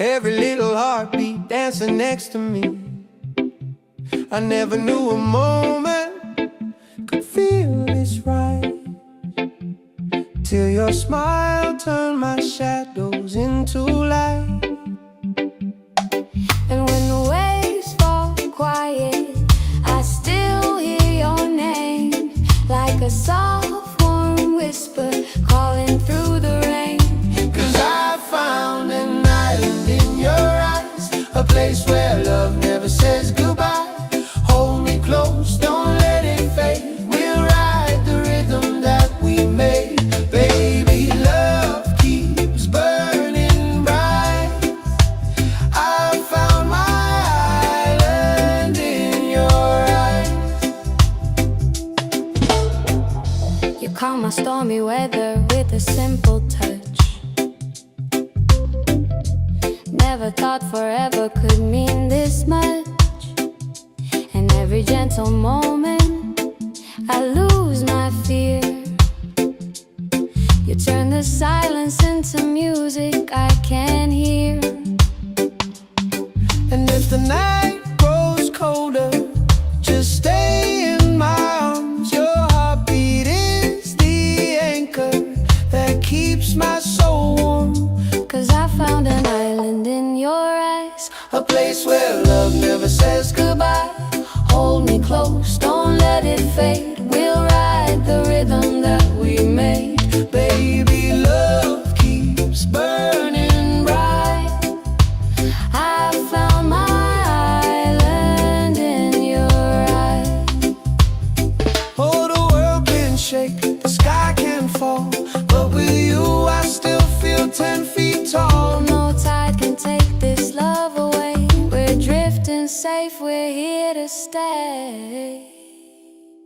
every little heartbeat dancing next to me. I never knew a moment could feel this right, till your smile turned my shadows into light. And when the waves fall quiet, I still hear your name, like a soft warm whisper calling through the rain. 'Cause I found an island in your eyes, a place where love never says goodbye. Hold me close, don't let it fade. We'll ride the rhythm that we made. Baby, love keeps burning bright. I found my island in your eyes. You calm my stormy weather with a simple touch. Never thought forever could mean this much. And every gentle moment I lose my fear. You turn the silence into music I can hear. And if the night grows colder, just stay in my arms. Your heartbeat is the anchor that keeps my soul warm. 'Cause I found an island in your eyes, A place where love never says goodbye. hold me close, don't let it fade. We'll ride the rhythm that we made. Baby, love keeps burning bright. I found my island in your eyes. Oh, the world can shake, the sky can fall, but with you I still feel 10 feet tall. No tide can take this love away. We're drifting safe, we're here to stay.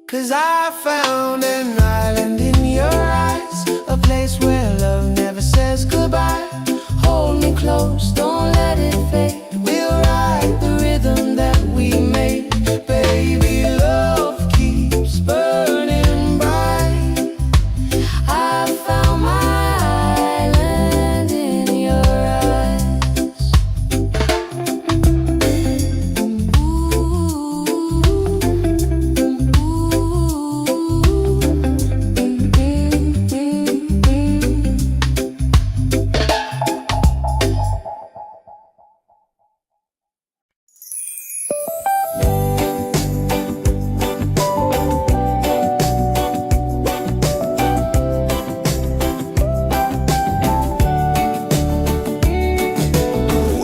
'Cause I found an island in your eyes, a place where love never says goodbye. Hold me close, don't let it fade. We'll ride the rhythm that we made. Baby, love keeps burning bright. I found my island in your eyes.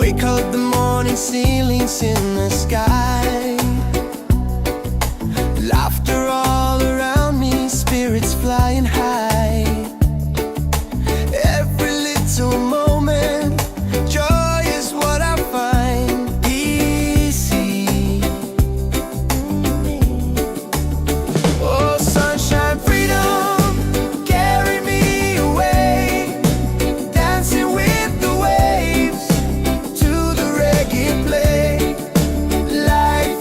Wake up the morning, ceilings in the sky. Laughter all around me, spirits flying high. Every little moment, joy is what I find easy. Oh, sunshine, freedom, carry me away. Dancing with the waves to the reggae play. Life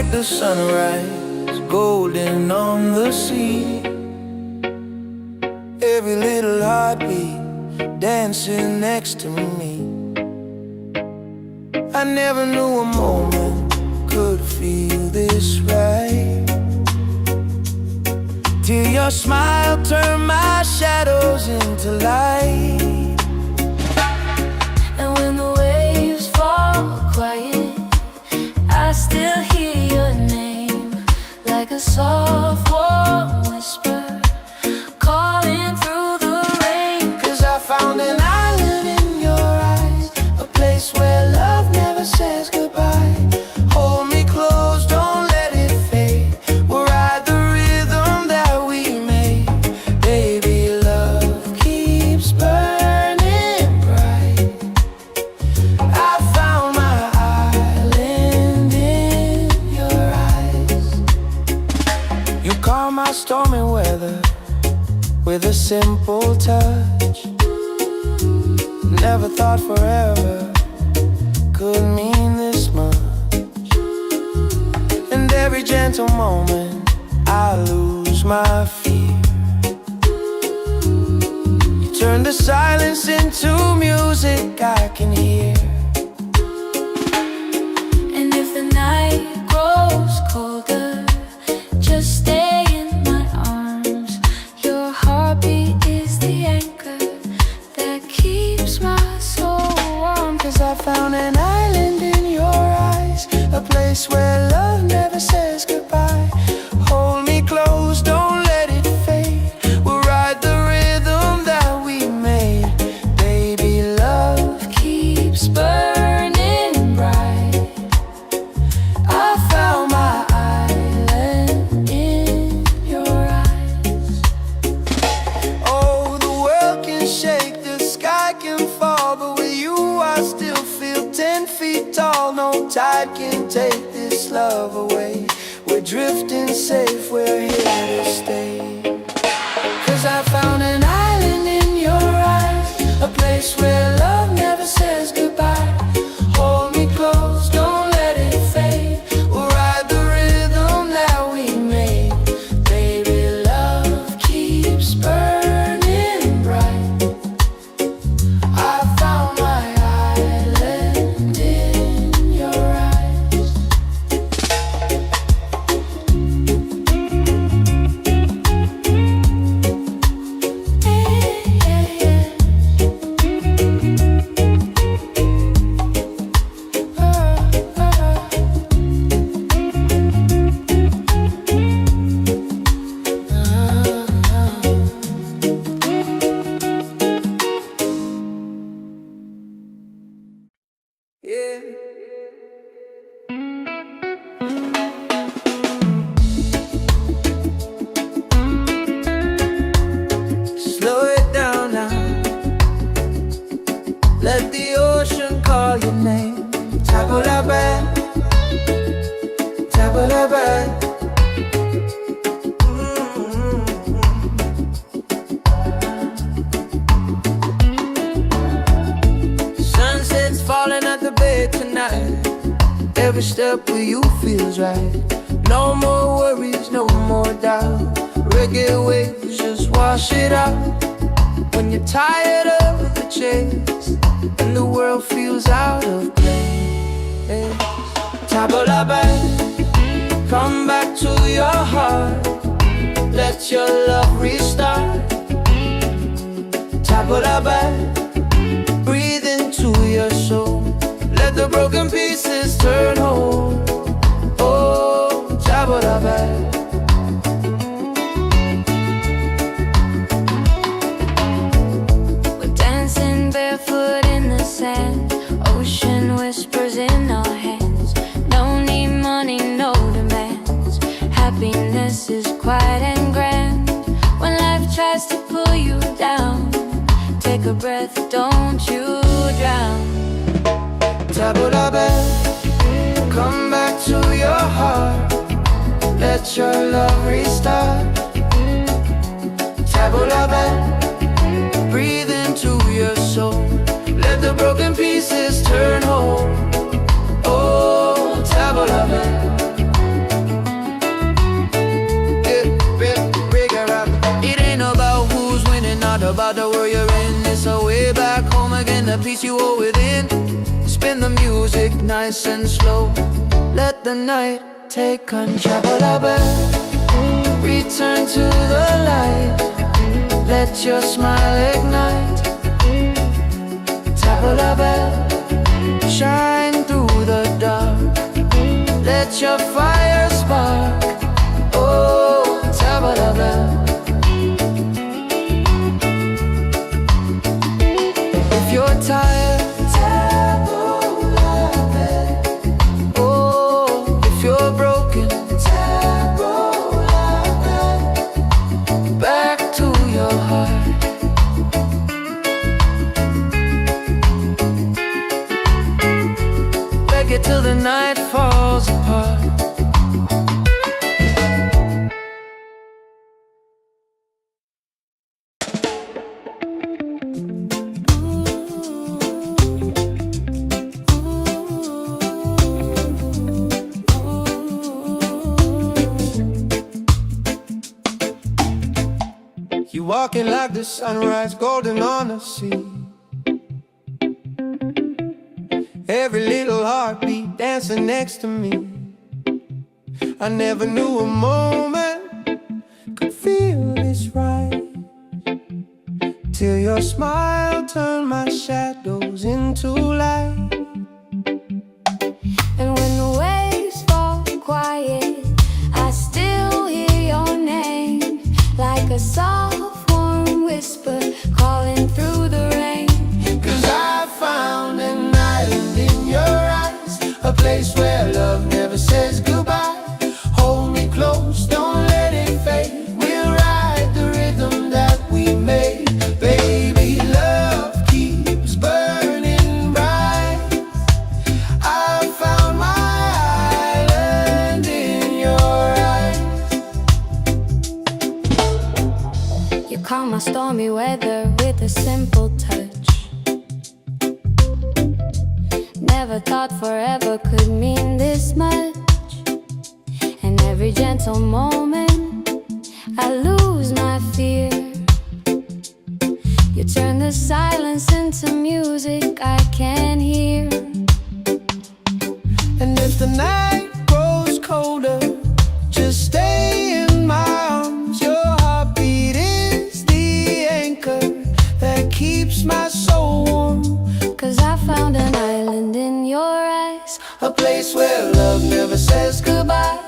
like the sunrise, golden on the sea. Every little heartbeat dancing next to me. I never knew a moment could feel this right, till your smile turned my shadows into light. And when the waves fall quiet, I still hear your name, like a soft warm whisper calling through the rain. 'Cause I found an island in your eyes, a place where love never says goodbye. Hold me close, don't let it fade. We'll ride the rhythm that we made. Baby, love keeps burning bright. I found my island in your eyes. You calm my stormy weather with a simple touch. Never thought forever could mean this much. And every gentle moment I lose my fear. You turn the silence into music I can hear. And if the night grows colder, just stay in my arms. Your heartbeat is the anchor that keeps my soul warm. 'Cause I found an island in your eyes, a place where love never says goodbye. Hold me close, don't let it fade. We'll ride the rhythm that we made. Baby, love Keeps burning bright. I found my island in your eyes. Oh, the world can shake, the sky can fall, but with you I still feel 10 feet tall. No tide can take this love away. We're drifting safe, we're here to stay. 'Cause I found an island in your eyes, a place where love never says goodbye. Hold me close, don't let it fade. We'll ride the rhythm that we made. Baby, love keeps burning bright. I found my island in your eyes. Yeah. Slow it down now. Let the ocean call your name. Tabulabe, tabulabe. Sunset's falling at the bay tonight. Every step with you feels right. No more worries, no more doubt. Reggae waves just wash it out. When you're tired of the chase and the world feels out of place, Tabulabe, come back to your heart. Let your love restart. Tabulabe, breathe into your soul. Let the broken pieces turn whole. Oh, Tabulabe. We're dancing barefoot in the sand. Ocean whispers in our hands. No need money, no demands. Happiness is quiet and grand. When life tries to pull you down, take a breath, don't you drown. Tabulabe, come back to your heart. Let your love restart. Tabulabe, breathe into your soul. Let the broken pieces turn whole. Oh, Tabulabe. peace you hold within. Spin the music nice and slow. Let the night take control. Return to the light. Let your smile ignite. Tabla bell, shine through the dark. Let your fire spark. Oh, tabla bell. If you're tired, oh, if you're broken, back to your heart. Reggae till the night falls apart. You walking like the sunrise, golden on the sea. Every little heartbeat dancing next to me. I never knew a moment could feel this right, till your smile turned my shadows into light. And when the waves fall quiet, I still hear your name, like a soft warm whisper calling through the rain. 'Cause I found an island in your eyes, a place where love never says goodbye. Hold me close, don't let it fade. We'll ride the rhythm that we made. Baby, love keeps burning bright. I found my island in your eyes. You calm my stormy weather with a simple touch. Never thought forever could mean this much. And every gentle moment I lose my fear. You turn the silence into music I can hear. And if the night grows colder, just stay in my arms. Your heartbeat is the anchor that keeps my soul warm. 'Cause I found an island in your eyes, A place where love never says goodbye.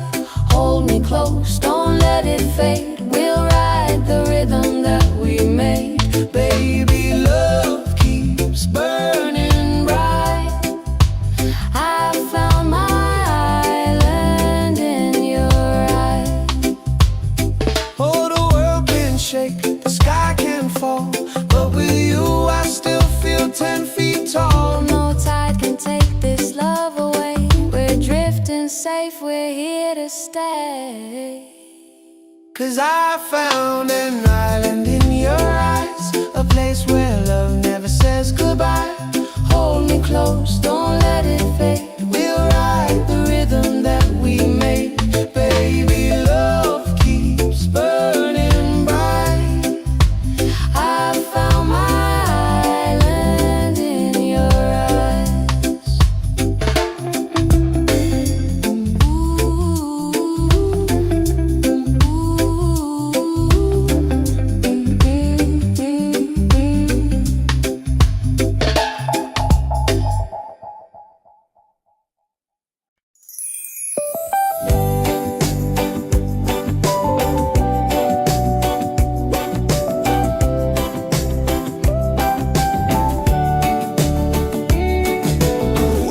Hold me close, don't let it fade. We'll ride the rhythm that we made. Baby, love keeps burning bright. I found my island in your eyes. Oh, the world can shake, the sky can fall, but with you I still feel 10 feet tall. No tide can take this love away. We're drifting safe, we're here to stay. 'Cause I found an island in your eyes, a place where love never says goodbye. Hold me close, don't let it fade. We'll ride the rhythm that we made. Baby, love keeps burning bright. I found my island in your eyes.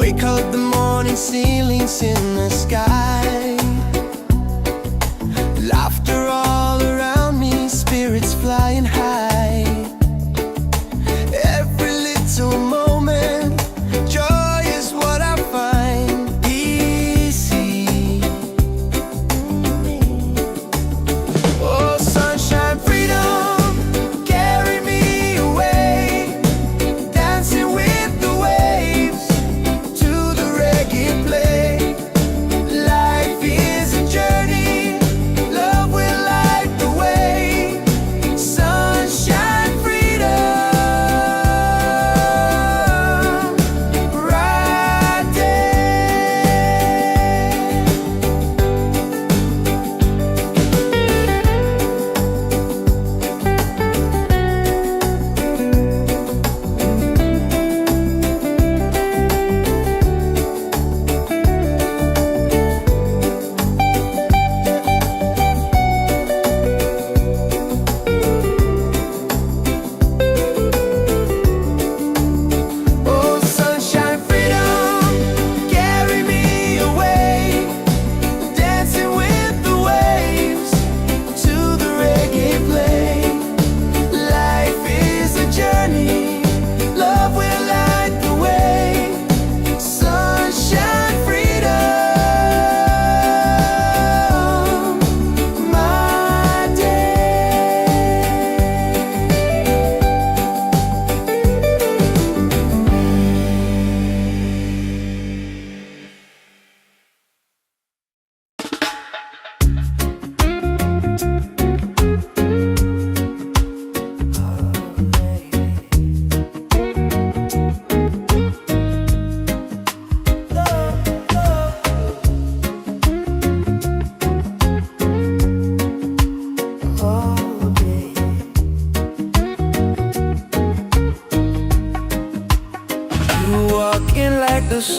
Wake up the morning, ceilings in the sky. Laughter all around me, spirits flying high. Every little moment, joy is what I find. Easy. Oh, sunshine, freedom, carry me away. Dancing with the waves to the reggae play. Like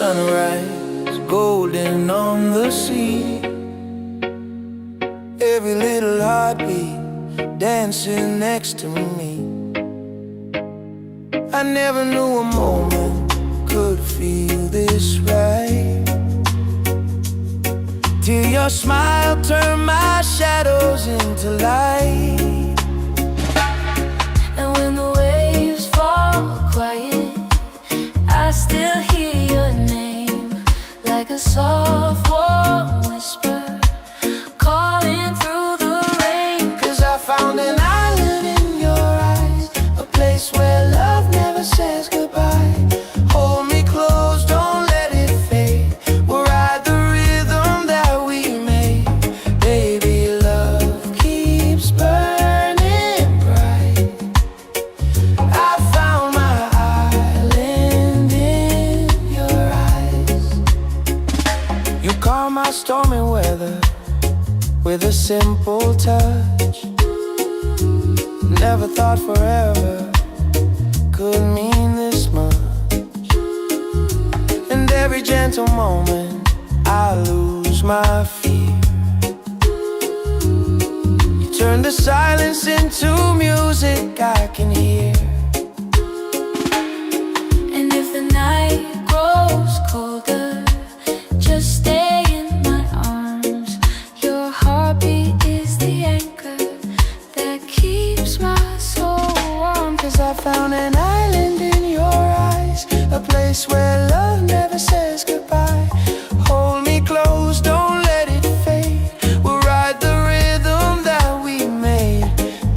sunrise, golden on the sea. Every little heartbeat dancing next to me. I never knew a moment could feel this right, till your smile turned my shadows into light. And when the waves fall quiet, I still hear your name, like a soft warm whisper calling through the rain. 'Cause I found an island in your eyes, a place where love never says goodbye. Hold me close, don't let it fade. We'll ride the rhythm that we made. Baby, love keeps burning bright. I found my island in your eyes. You calm my stormy weather with a simple touch. Never thought forever could mean this much. And every gentle moment I lose my fear. You turn the silence into music I can hear. And if the night grows colder, just stay in my arms. Your heartbeat is the anchor that keeps my soul warm. 'Cause I found an island in your eyes, a place where love never says goodbye. Hold me close, don't let it fade. We'll ride the rhythm that we made.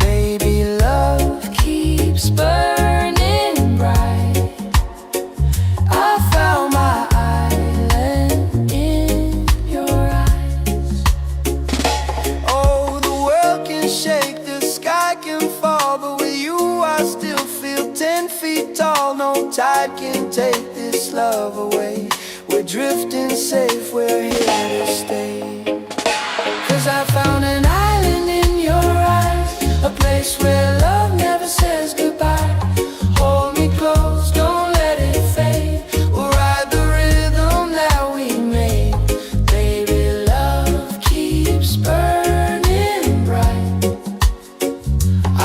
Baby, love keeps burning bright. I found my island in your eyes. Oh, the world can shake, the sky can fall, but with you I still feel 10 feet tall. No tide can take this love away. We're drifting safe, we're here to stay. 'Cause I found an island in your eyes, a place where love never says goodbye. Hold me close, don't let it fade. We'll ride the rhythm that we made. Baby, love keeps burning bright.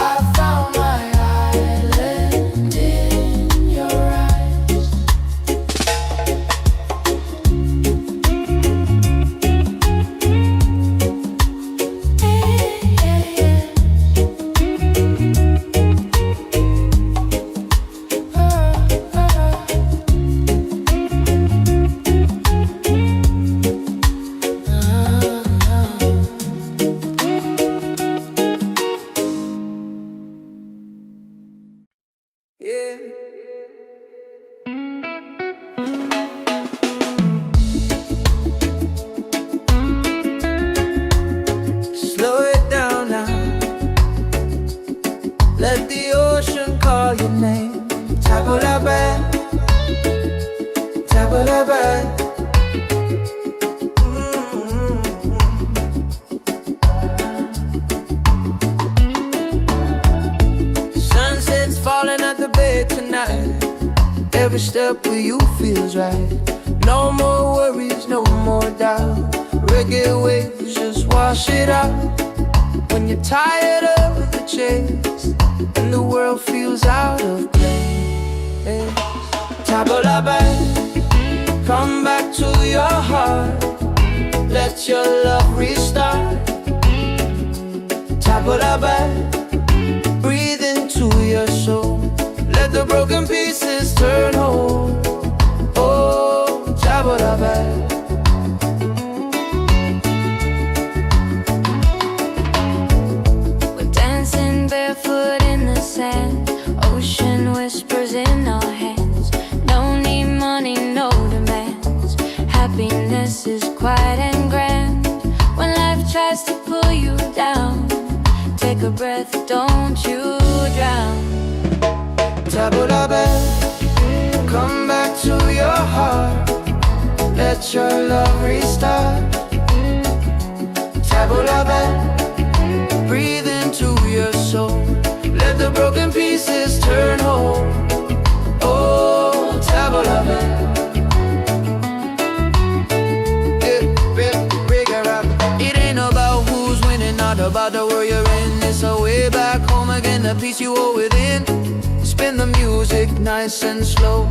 I found my island in your eyes. Yeah. Slow it down now. Let the ocean call your name. Tabulabe, tabulabe. Sunset's falling at the bay tonight. Every step with you feels right. No more worries, no more doubt. Reggae waves just wash it out. When you're tired of the chase and the world feels out of place. Tabulabe, come back to your heart. Let your love restart. Tabulabe, breathe into your soul. Let the broken pieces turn whole. Oh, tabulabe. We're dancing barefoot in the sand. Ocean whispers in our hands. No need money, no demands. Happiness is quiet and grand. When life tries to pull you down, take a breath, don't you drown. Tabulabe, come back to your heart. Let your love restart. Tabulabe, breathe into your soul. Let the broken pieces turn whole. Oh, tabulabe. about the world you're in. It's a way back home again, the peace you hold within. Spin the music nice and slow.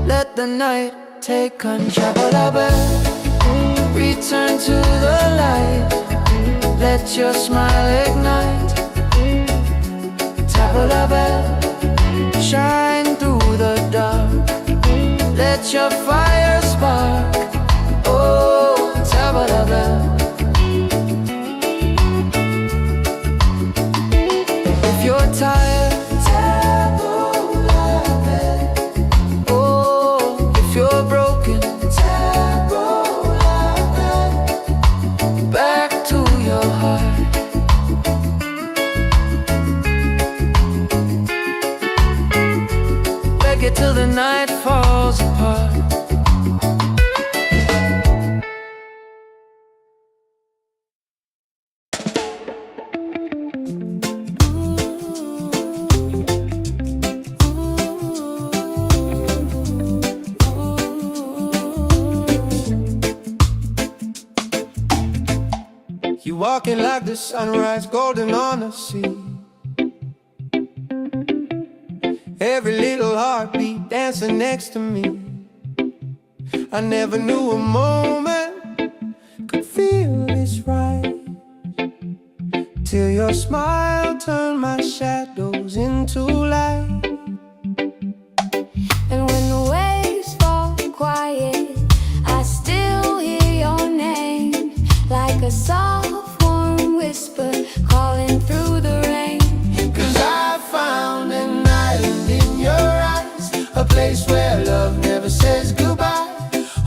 Let the night take control. Return to the light. Let your smile ignite. Tap the bell, shine through the dark. Let your fire spark. Oh, tap the bell. If you're tired, tap the bell. Oh, if you're broken, tap the bell. Back to your heart. Reggae till the night falls apart. You walking like the sunrise, golden on the sea. Every little heartbeat dancing next to me. I never knew a moment could feel this right, till your smile turned my shadows into light. And when the waves fall quiet, I still hear your name, like a soft warm whisper calling through the rain. 'Cause I found an island in your eyes, a place where love never says goodbye.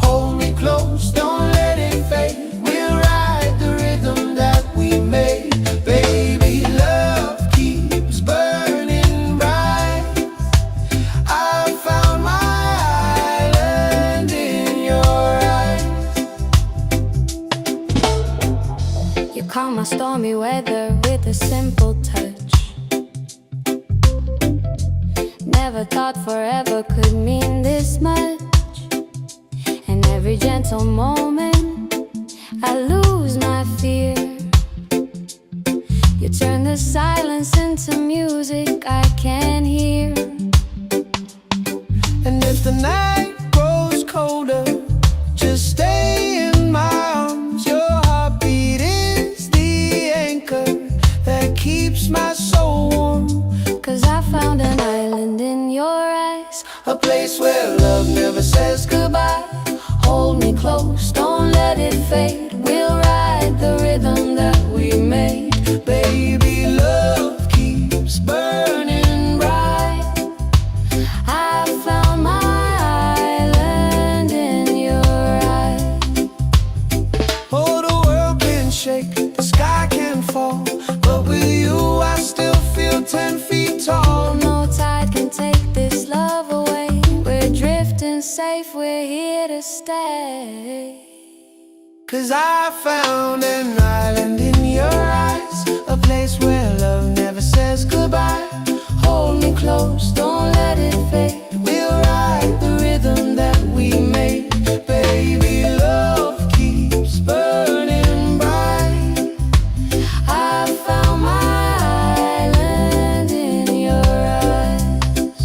Hold me close, don't let it fade. We'll ride the rhythm that we made. Baby, love keeps burning bright. I found my island in your eyes. You calm my stormy weather with a simple touch. Never thought forever could mean this much. And every gentle moment I lose my fear. You turn the silence into music I can hear. And if the night grows colder, just stay in my arms. Your heartbeat is the anchor that keeps my soul warm. 'Cause I found an island in your eyes, A place where love never says goodbye. Hold me close, don't let it fade. We'll ride the rhythm that we made. Baby, love keeps burning bright. I found my island in your eyes. Oh, the world can shake, the sky can fall, but with you I still feel 10 feet tall. No tide can take this love away. We're drifting safe, we're here to stay. 'Cause I found an island in your eyes, a place where love never says goodbye. Hold me close, don't let it fade. We'll ride the rhythm that we made. Baby, love keeps burning bright. I found my island in your eyes.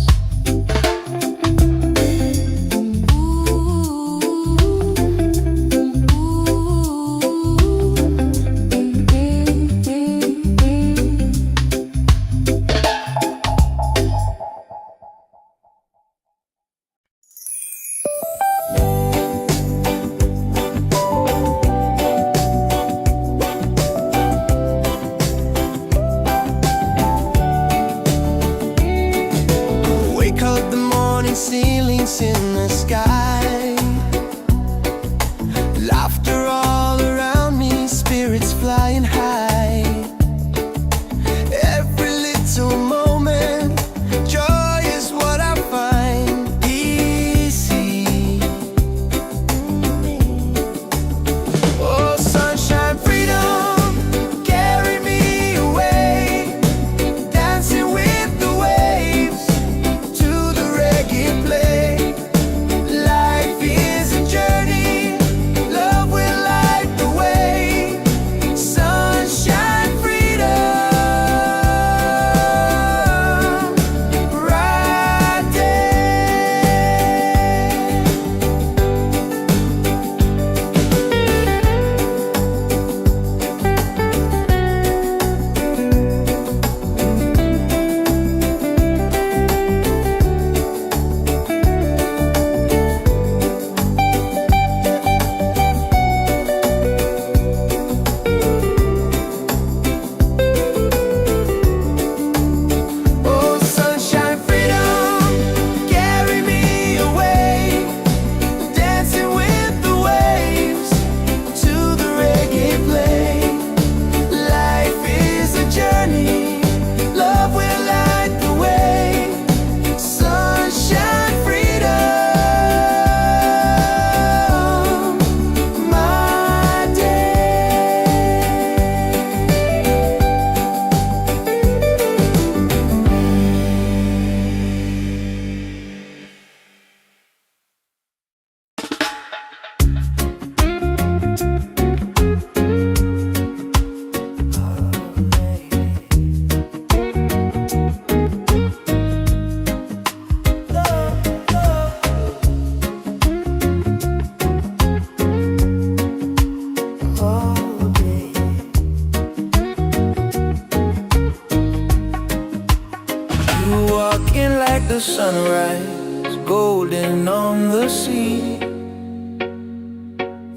the sunrise, golden on the sea.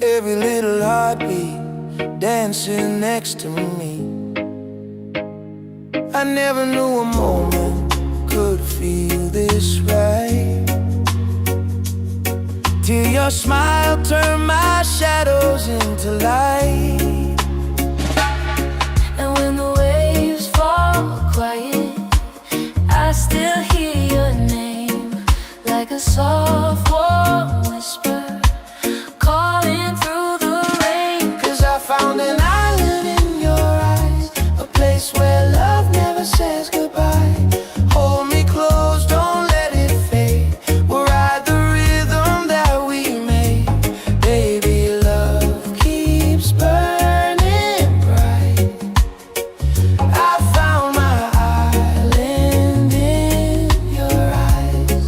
Every little heartbeat dancing next to me. I never knew a moment could feel this right, till your smile turned my shadows into light. And when the waves fall quiet, I still hear your name, like a soft warm whisper calling through the rain. 'Cause I found an island in your eyes, a place where love never says goodbye. Hold me close, don't let it fade. We'll ride the rhythm that we made. Baby, love keeps burning bright. I found my island in your eyes.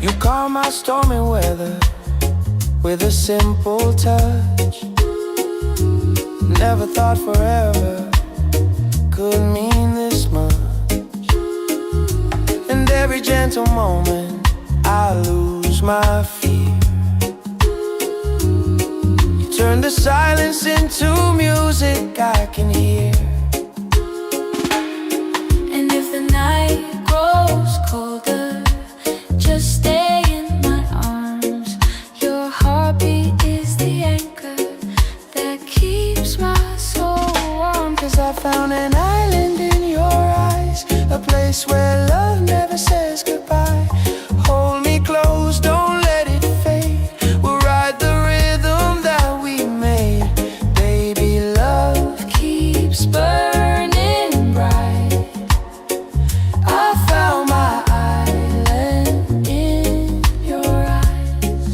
You calm my stormy weather with a simple touch. Never thought forever could mean this much. And every gentle moment I lose my fear. You turn the silence into music I can hear. And if the night grows colder, just stay in my arms. Your heartbeat is the anchor that keeps my soul warm. 'Cause I found an island in your eyes, a place where love never says goodbye. Hold me close, don't let it fade. We'll ride the rhythm that we made. Baby, love keeps burning bright. I found my island in your eyes.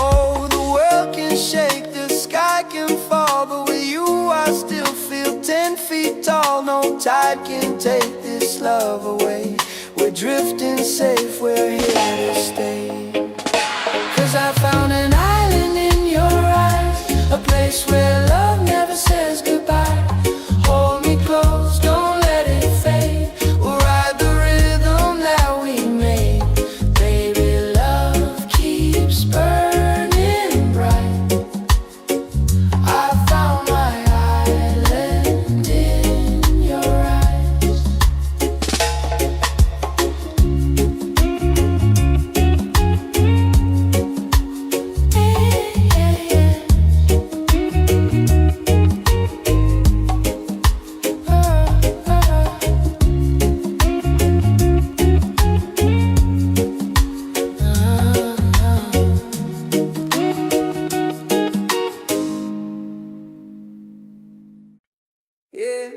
Oh, the world can shake, the sky can fall, but with you I still feel 10 feet tall. No tide can take this love away. We're drifting safe, we're here to stay. 'Cause I found an island in your eyes, a place where love never says goodbye. Hold me close, don't let it fade. We'll ride the rhythm that we made. Baby, love keeps burning bright. I found my island in your eyes. Yeah.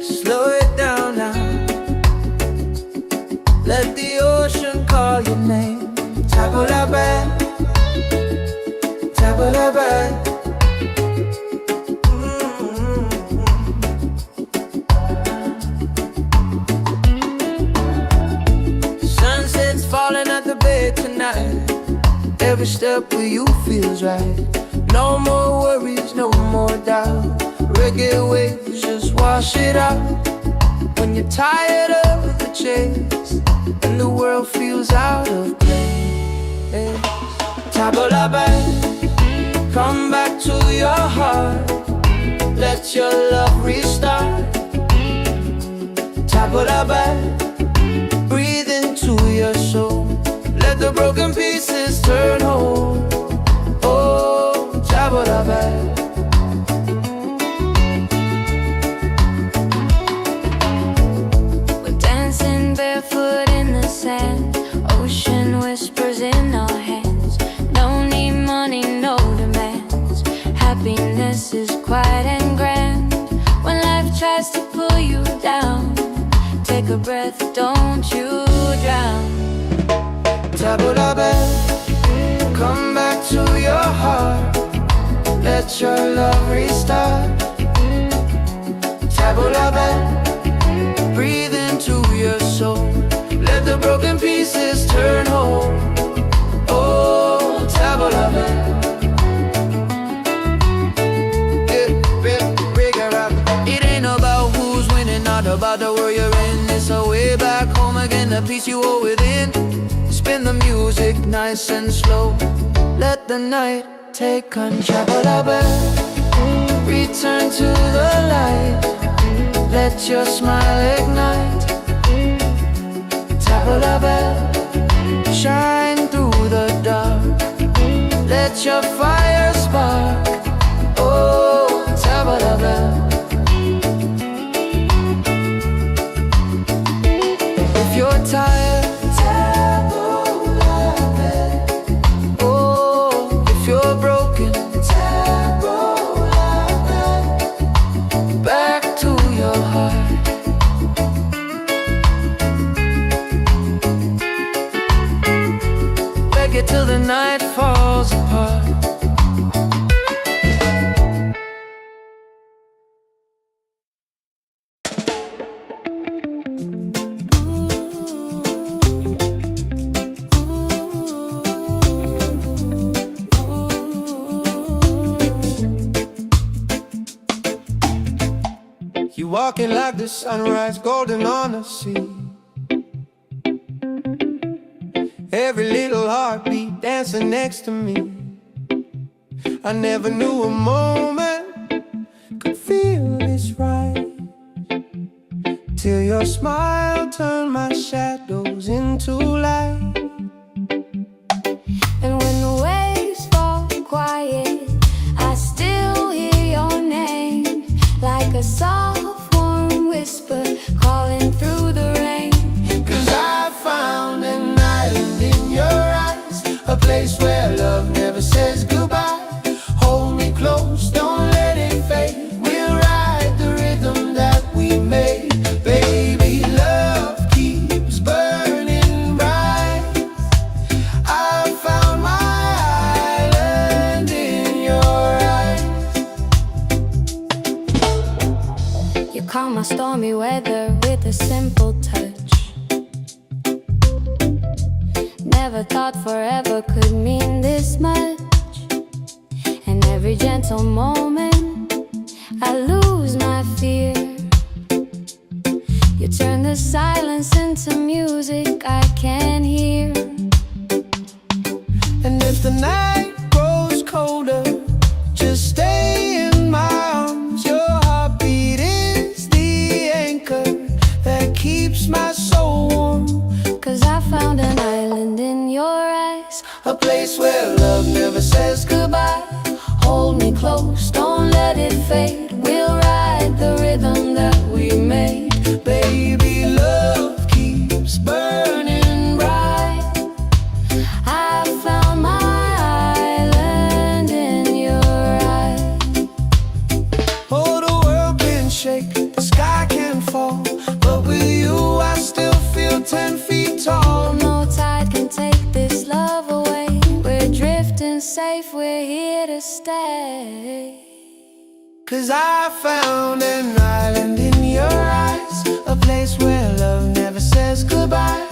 Slow it down now. Let the ocean call your name. Table la bed, table la bed. Sunset's falling at the bed tonight. Every step with you feels right. No more worries, no more doubt. Reggae waves just wash it out. When you're tired of the chase and the world feels out of place, table la bed, come back to your heart. Let your love restart. Table la bed, breathe into your soul. Let the broken pieces turn whole. Oh, table la bed. We're dancing barefoot in the sand, ocean whispers in our hands. No need money, no demands. Happiness is quiet and grand. When life tries to pull you down, take a breath, don't you drown. Table la bed, come back to your heart. Let your love restart. Table la bed, breathe into your soul. Let the broken pieces turn whole. Oh, table la bed. It's our way back home again, the peace you owe within. Spin the music nice and slow. Let the night take control. Return to the light. Let your smile ignite. Tabla bell, shine through the dark. Let your fire spark. Oh, tabla bell. If you're tired, tabla bell. Oh, if you're broken, tabla bell. Back to your heart. Reggae till the night falls apart. You walking like the sunrise, golden on the sea. Every little heartbeat dancing next to me. I never knew a moment could feel this right, till your smile turned my shadows into light. And when the waves fall quiet, I still hear your name, like a soft warm whisper calling through the rain. 'Cause I found an island in your eyes, a place where love never says goodbye. Hold me close, don't let it fade. We'll ride the rhythm that we made. Baby, love keeps burning bright. I found my island in your eyes. You calm my stormy weather with a simple touch. Never thought forever could mean this much. And every gentle moment I lose my fear. You turn the silence into music I can hear. And if the night grows colder, just stay in my arms. Your heartbeat is the anchor that keeps my soul warm. 'Cause I found an island in your eyes, A place where love never says goodbye. hold me close, don't let it fade. We'll ride the rhythm that we made. Baby, love keeps burning bright. I found my island in your eyes. Oh, the world can shake, the sky can fall, but with you I still feel 10 feet tall. No tide can take this love away. We're drifting safe, we're here to stay. 'Cause I found an island in your eyes, a place where love never says goodbye.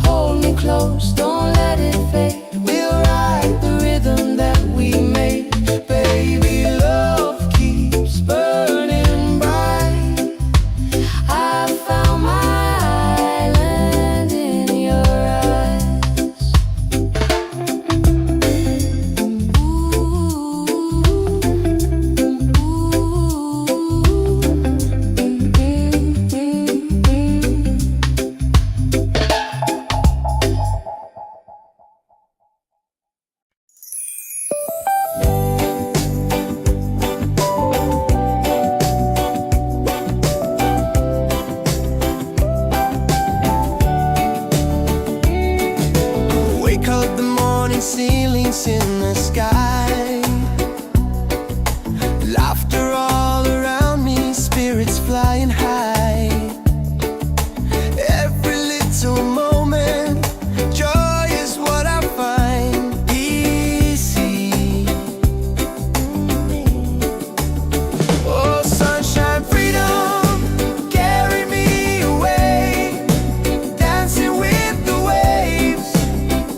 Hold me close, don't let it fade. We'll ride the rhythm that we made. Baby, love keeps burning bright. I found my island in your eyes. Wake up the morning, ceilings in the sky. Laughter all around me, spirits flying high. Every little moment, joy is what I find. Easy. Oh, sunshine, freedom, carry me away. Dancing with the waves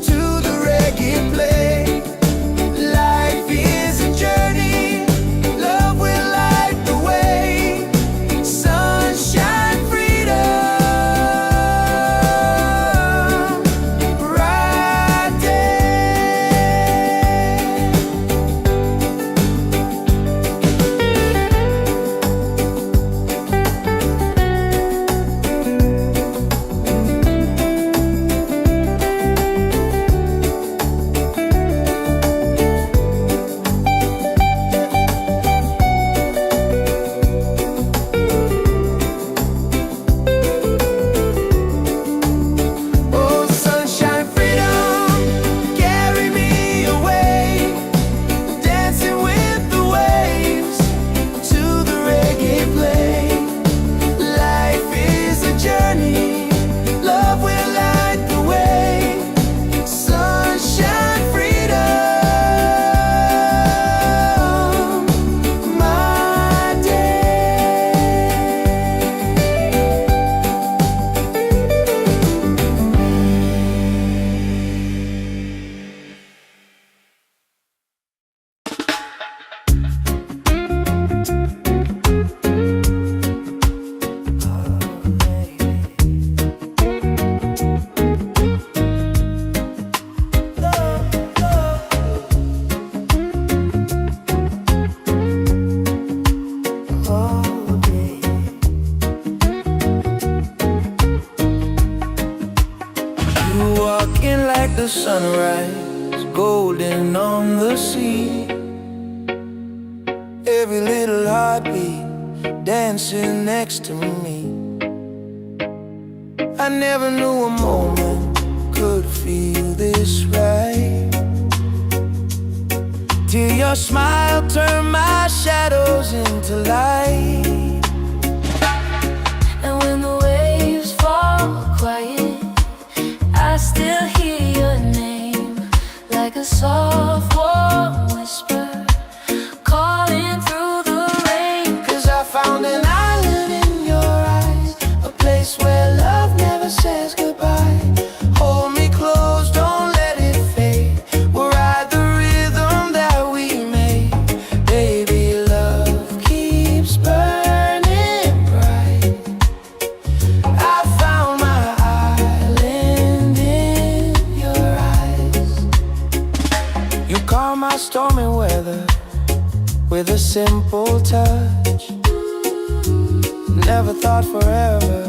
to the reggae play. the sunrise, golden on the sea. Every little heartbeat dancing next to me. I never knew a moment could feel this right, till your smile turned my shadows into light. And when the waves fall quiet, I still hear your name, like a soft warm whisper calling through the rain. 'Cause I found an island in your eyes, a place where love never says goodbye. Hold me close, don't let it fade. We'll ride the rhythm that we made. Baby, love keeps burning bright. I found my island in your eyes. You calm my stormy weather with a simple touch. Never thought forever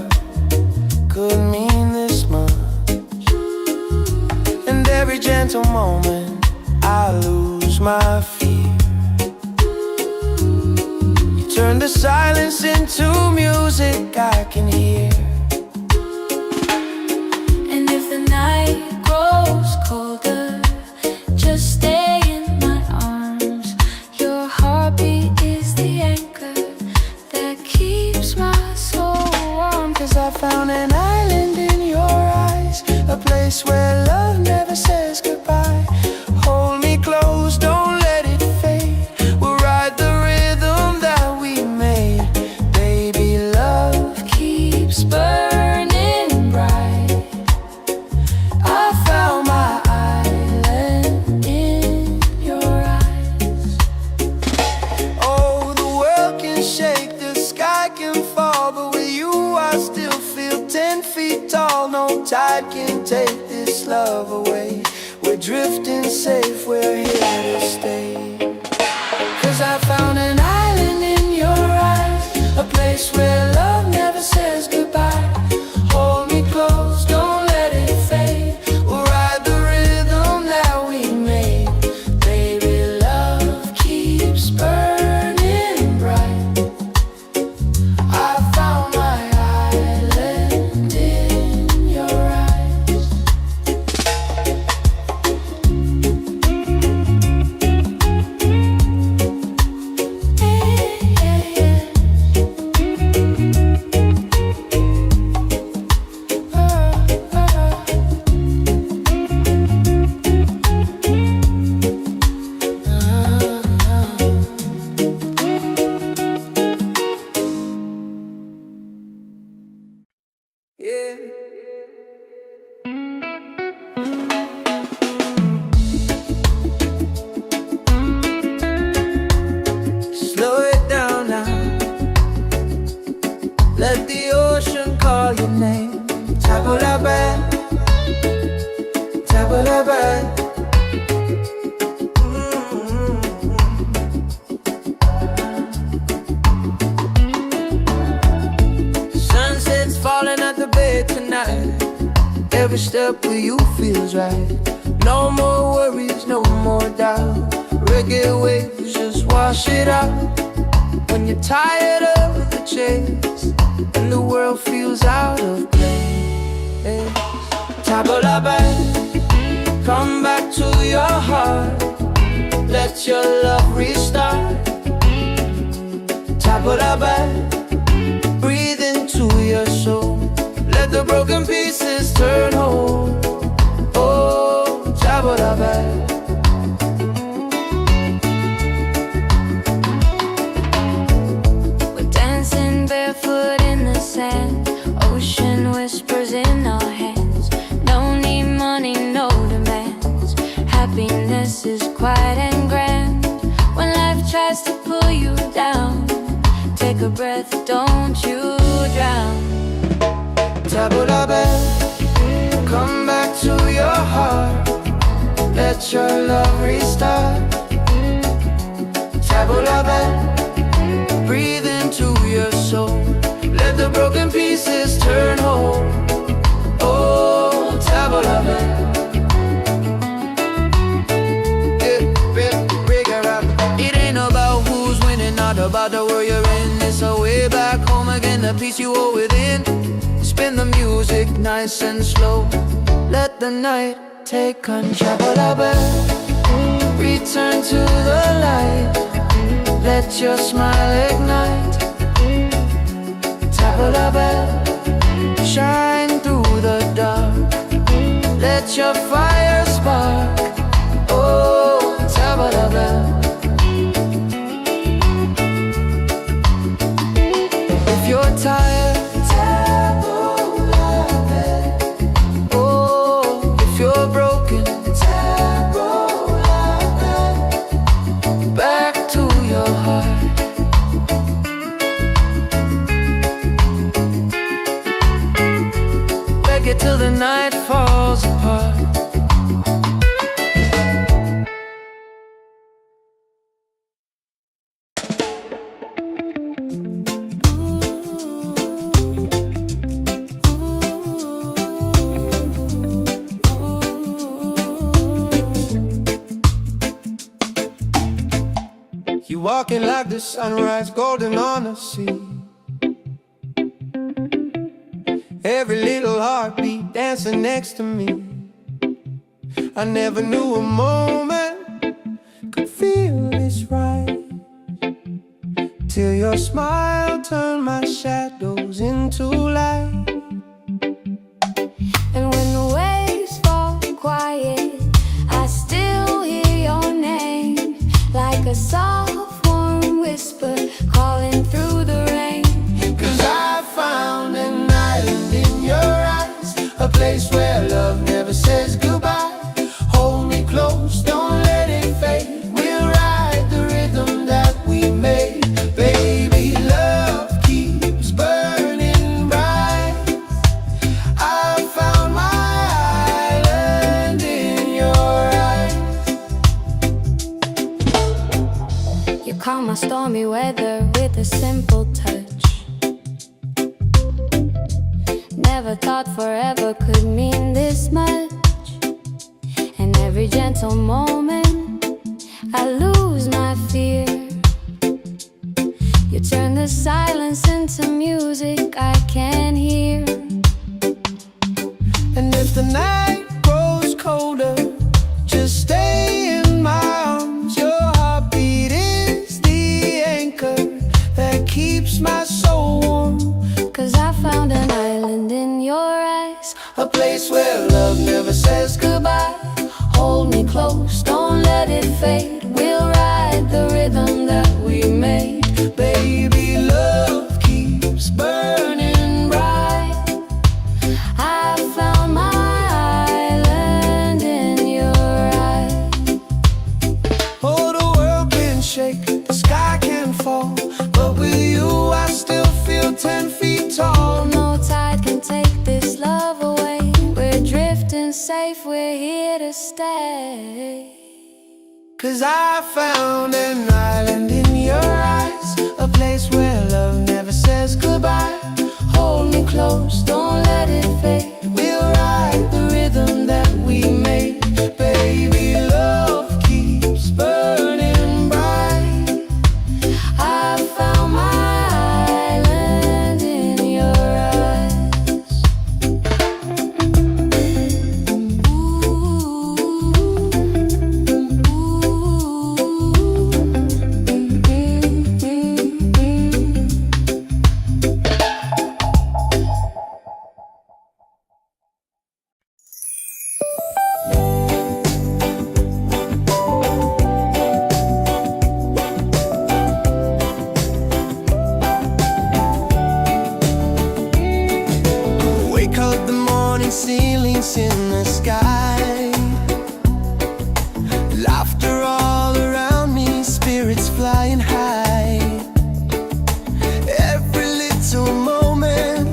could mean this much. And every gentle moment I lose my fear. You turn the silence into music I can hear. And if the night grows colder, just stay in my arms. Your heartbeat is the anchor that keeps my soul warm. 'Cause I found an island in your eyes, a place where love never says goodbye. Hold me close, don't let it fade. We'll ride the rhythm that we made. Baby, love keeps burning bright. I found my island in your eyes. Oh, the world can shake, the sky can fall, but with you I still feel 10 feet tall. No tide can take this love away. We're drifting safe, we're here to stay. 'Cause I found an island in your eyes, a place where love never says goodbye. Hold me close, don't let it fade. We'll ride the rhythm that we made. Baby, love keeps burning bright. I found my island in your eyes. Yeah. Slow it down now. Let the ocean call your name. Tabula, tabula. Sunset's falling at the bay tonight. Every step with you feels right. No more worries, no more doubt. Reggae waves just wash it out. When you're tired of the chase and the world feels out of place, tabula, come back to your heart. Let your love restart. Tabula, breathe into your soul. Let the broken pieces turn whole. Oh, tabula. We're dancing barefoot in the sand. Ocean whispers in our hands. No need money, no demands. Happiness is quiet and grand. When life tries to pull you down, take a breath, don't you drown. Tabula, come back to your heart. Let your love restart. Tabula, breathe into your soul. Let the broken pieces turn whole. Oh, tabula, inner peace you hold within. Spin the music nice and slow. Let the night take control. Return to the light. Let your smile ignite. Tabla, shine through the dark. Let your fire spark. Oh, tabla. If you're tired, oh, if you're broken, back to your heart. Reggae till the night falls apart. You walking like the sunrise, golden on the sea. Every little heartbeat dancing next to me. I never knew a moment could feel this right, till your smile turned my shadows into light. And when the waves fall quiet, I still hear your name, like a soft warm whisper calling through the rain. 'Cause I found an island in your eyes, a place where love never says goodbye. Hold me close, don't let it fade. We'll ride the rhythm that we made. Baby, love keeps burning bright. I found my island in your eyes. You calm my stormy weather with a simple touch. Never thought forever could mean this much. And every gentle moment I lose my fear. You turn the silence into music I can hear. And if the night grows colder, just stay in my arms. Your heartbeat is the anchor that keeps my soul warm. 'Cause I found an island in your eyes, A place where love never says goodbye. Hold me close, don't let it fade. We'll ride the rhythm that we made. Baby, love keeps burning bright. I found my island in your eyes. Oh, the world can shake, the sky can fall, but with you I still feel 10 feet tall. No tide can take this love away. We're drifting safe, we're here to stay. 'Cause I found an island in your eyes, a place where love never says goodbye. Hold me close, don't let it fade. We'll ride the rhythm that we made. Baby, love keeps burning bright. I found my island in your eyes. Wake up the morning, ceilings in the sky. Laughter all around me, spirits flying high. Every little moment,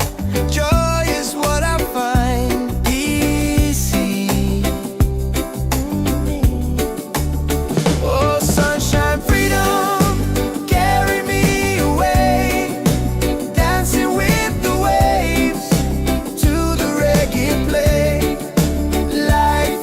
joy is what I find. Easy. Oh, sunshine, freedom, carry me away. Dancing with the waves to the reggae play. Life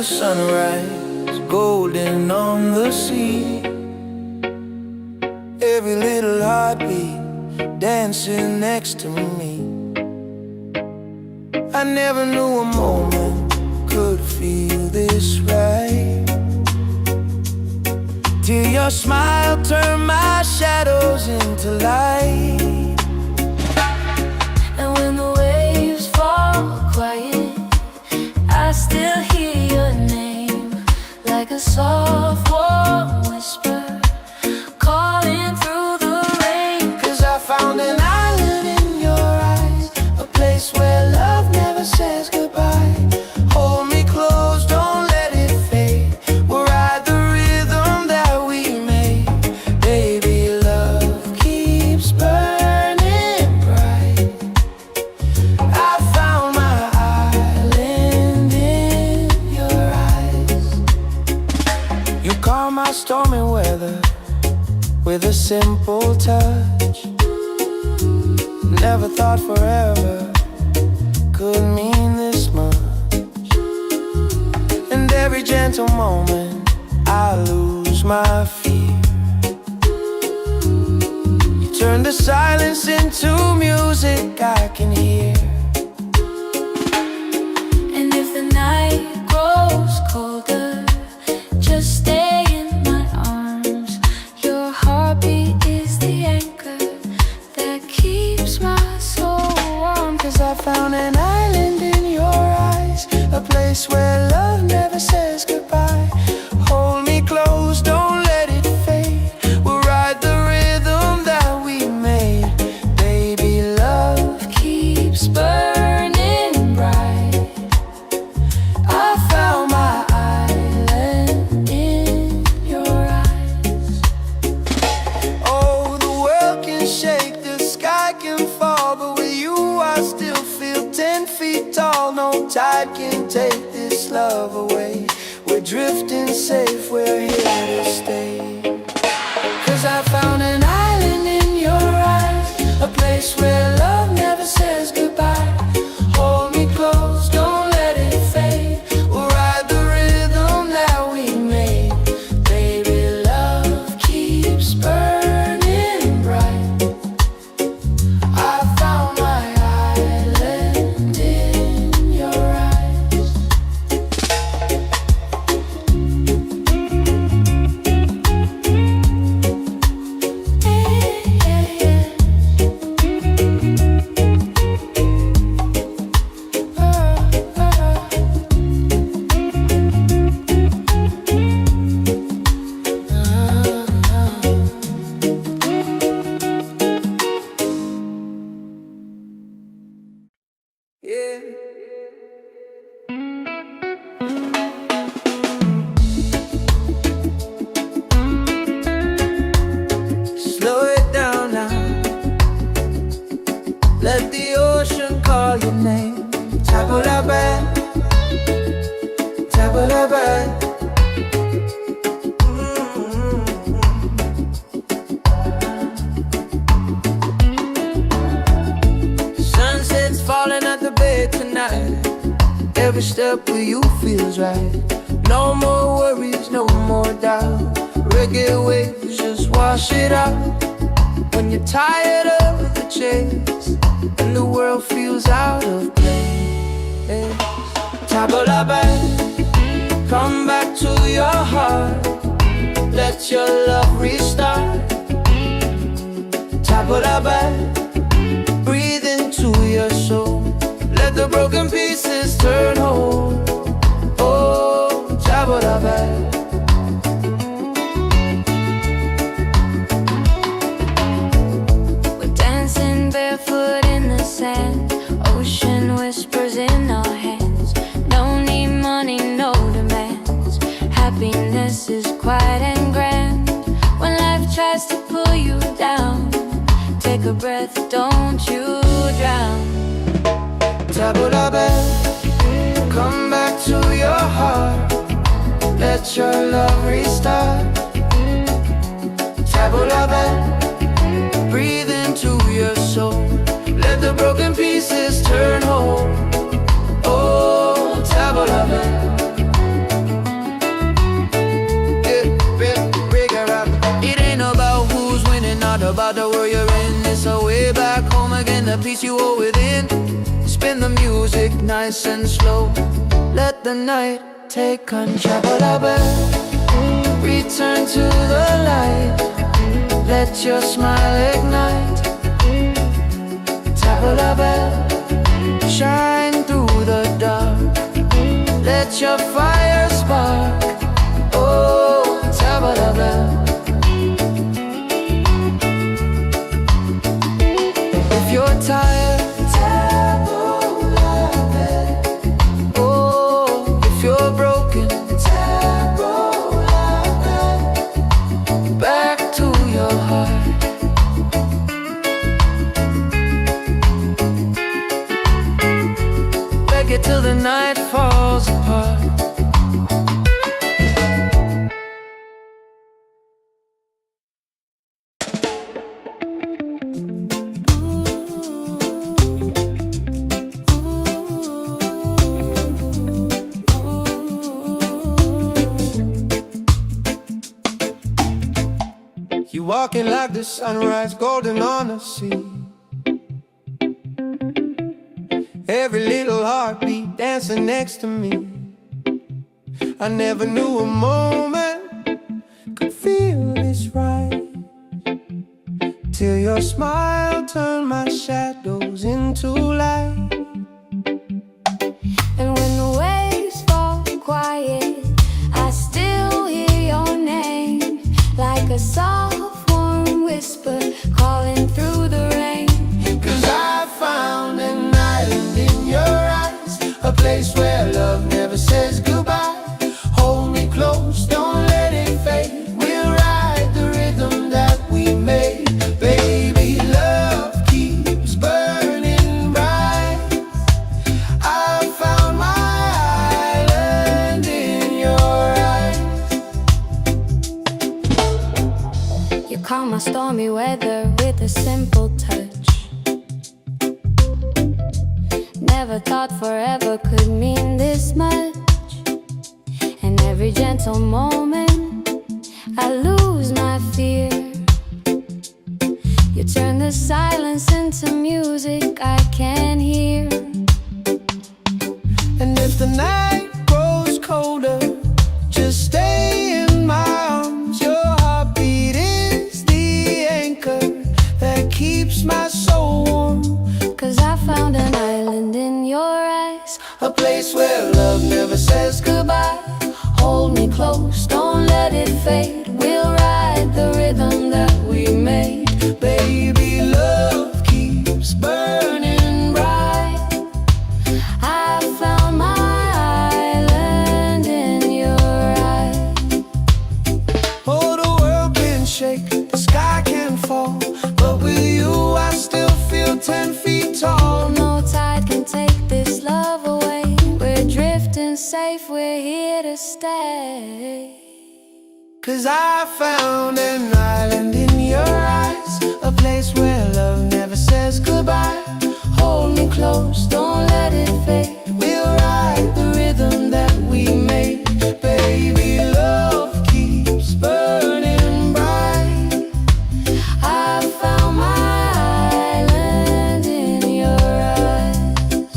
sunrise, golden on the sea. Every little heartbeat dancing next to me. I never knew a moment could feel this right, till your smile turned my shadows into light. And when the waves fall quiet, I still hear your name, like a soft warm whisper calling through the rain. 'Cause I found an island in your eyes, a place where love never says goodbye. Hold me close, don't let it fade. We'll ride the rhythm that we made. Baby, love keeps burning bright. I found my island in your eyes. You calm my stormy weather with a simple touch. Never thought forever could mean this much. And every gentle moment I lose my fear. You turn the silence into music I can hear. And if the night grows colder, just stay in my arms. Your heartbeat is the anchor that keeps my soul warm. 'Cause I found an island in your eyes, a place where love never says goodbye. Hold me close, don't let it fade. We'll ride the rhythm that we made. Baby, love keeps burning bright. I found my island in your eyes. Oh, the world can shake, the sky can fall, but with you I still feel 10 feet tall. No tide can take this love away. We're drifting safe, we're here to stay. 'Cause I found an island in your eyes, a place where love never says goodbye. Hold me close, don't let it fade. We'll ride the rhythm that we made. Baby, love keeps burning bright. I found my island in your eyes. Yeah. Slow it down now. Let the ocean call your name. Tabula-ba, tabula-ba. Sunset's falling at the bay tonight. Every step with you feels right. No more worries, no more doubt. Reggae waves just wash it out. When you're tired of the chase and the world feels out of place, tabula-ba, come back to your heart. Let your love restart. Tabula-ba, breathe into your soul. Let the broken pieces turn whole. Oh, tabula-ba. We're dancing barefoot in the sand, ocean whispers in our hands. No need money, no demands. Happiness is quiet and grand. When life tries to pull you down, take a breath, don't you drown. Tabula-ba, come back to your heart. Let your love restart. Tabula-ba, breathe into your soul. Let the broken pieces turn whole. Oh, tabula-ba. about the world you're in. It's a way back home again, the peace you hold within. Spin the music nice and slow. Let the night take control. Return to the light. Let your smile ignite. Tap a bell, shine through the dark. Let your fire spark. Oh, tap a bell. If you're tired, tap a bell. Oh, if you're broken, tap a bell. Back to your heart. Reggae till the night falls apart. You walking like the sunrise, golden on the sea. Every little heartbeat dancing next to me. I never knew a moment could feel this right, till your smile turned my shadows into light. And when the waves fall quiet, I still hear your name, like a soft warm whisper calling through the rain. 'Cause I found an island in your eyes, a place where love never says goodbye. Hold me close, don't let it fade. We'll ride the rhythm that we made. Baby, love keeps burning bright. I found my island in your eyes. You calm my stormy weather with a simple touch. Never thought forever could mean this much. And every gentle moment I lose my fear. You turn the silence into music I can hear. And if the night grows colder, just stay in my arms. Your heartbeat is the anchor that keeps my soul warm. 'Cause I found an island in your eyes, A place where love never says goodbye. Hold me close, don't let it fade. We'll ride the rhythm that we made. Baby, love keeps burning bright. I found my island in your eyes. Oh, the world can shake, the sky can fall, but with you I still feel 10 feet tall. No tide can take this love away. We're drifting safe, we're here to stay. 'Cause I found an island in your eyes, a place where love never says goodbye. Hold me close, don't let it fade. We'll ride the rhythm that we made. Baby, love keeps burning bright. I found my island in your eyes.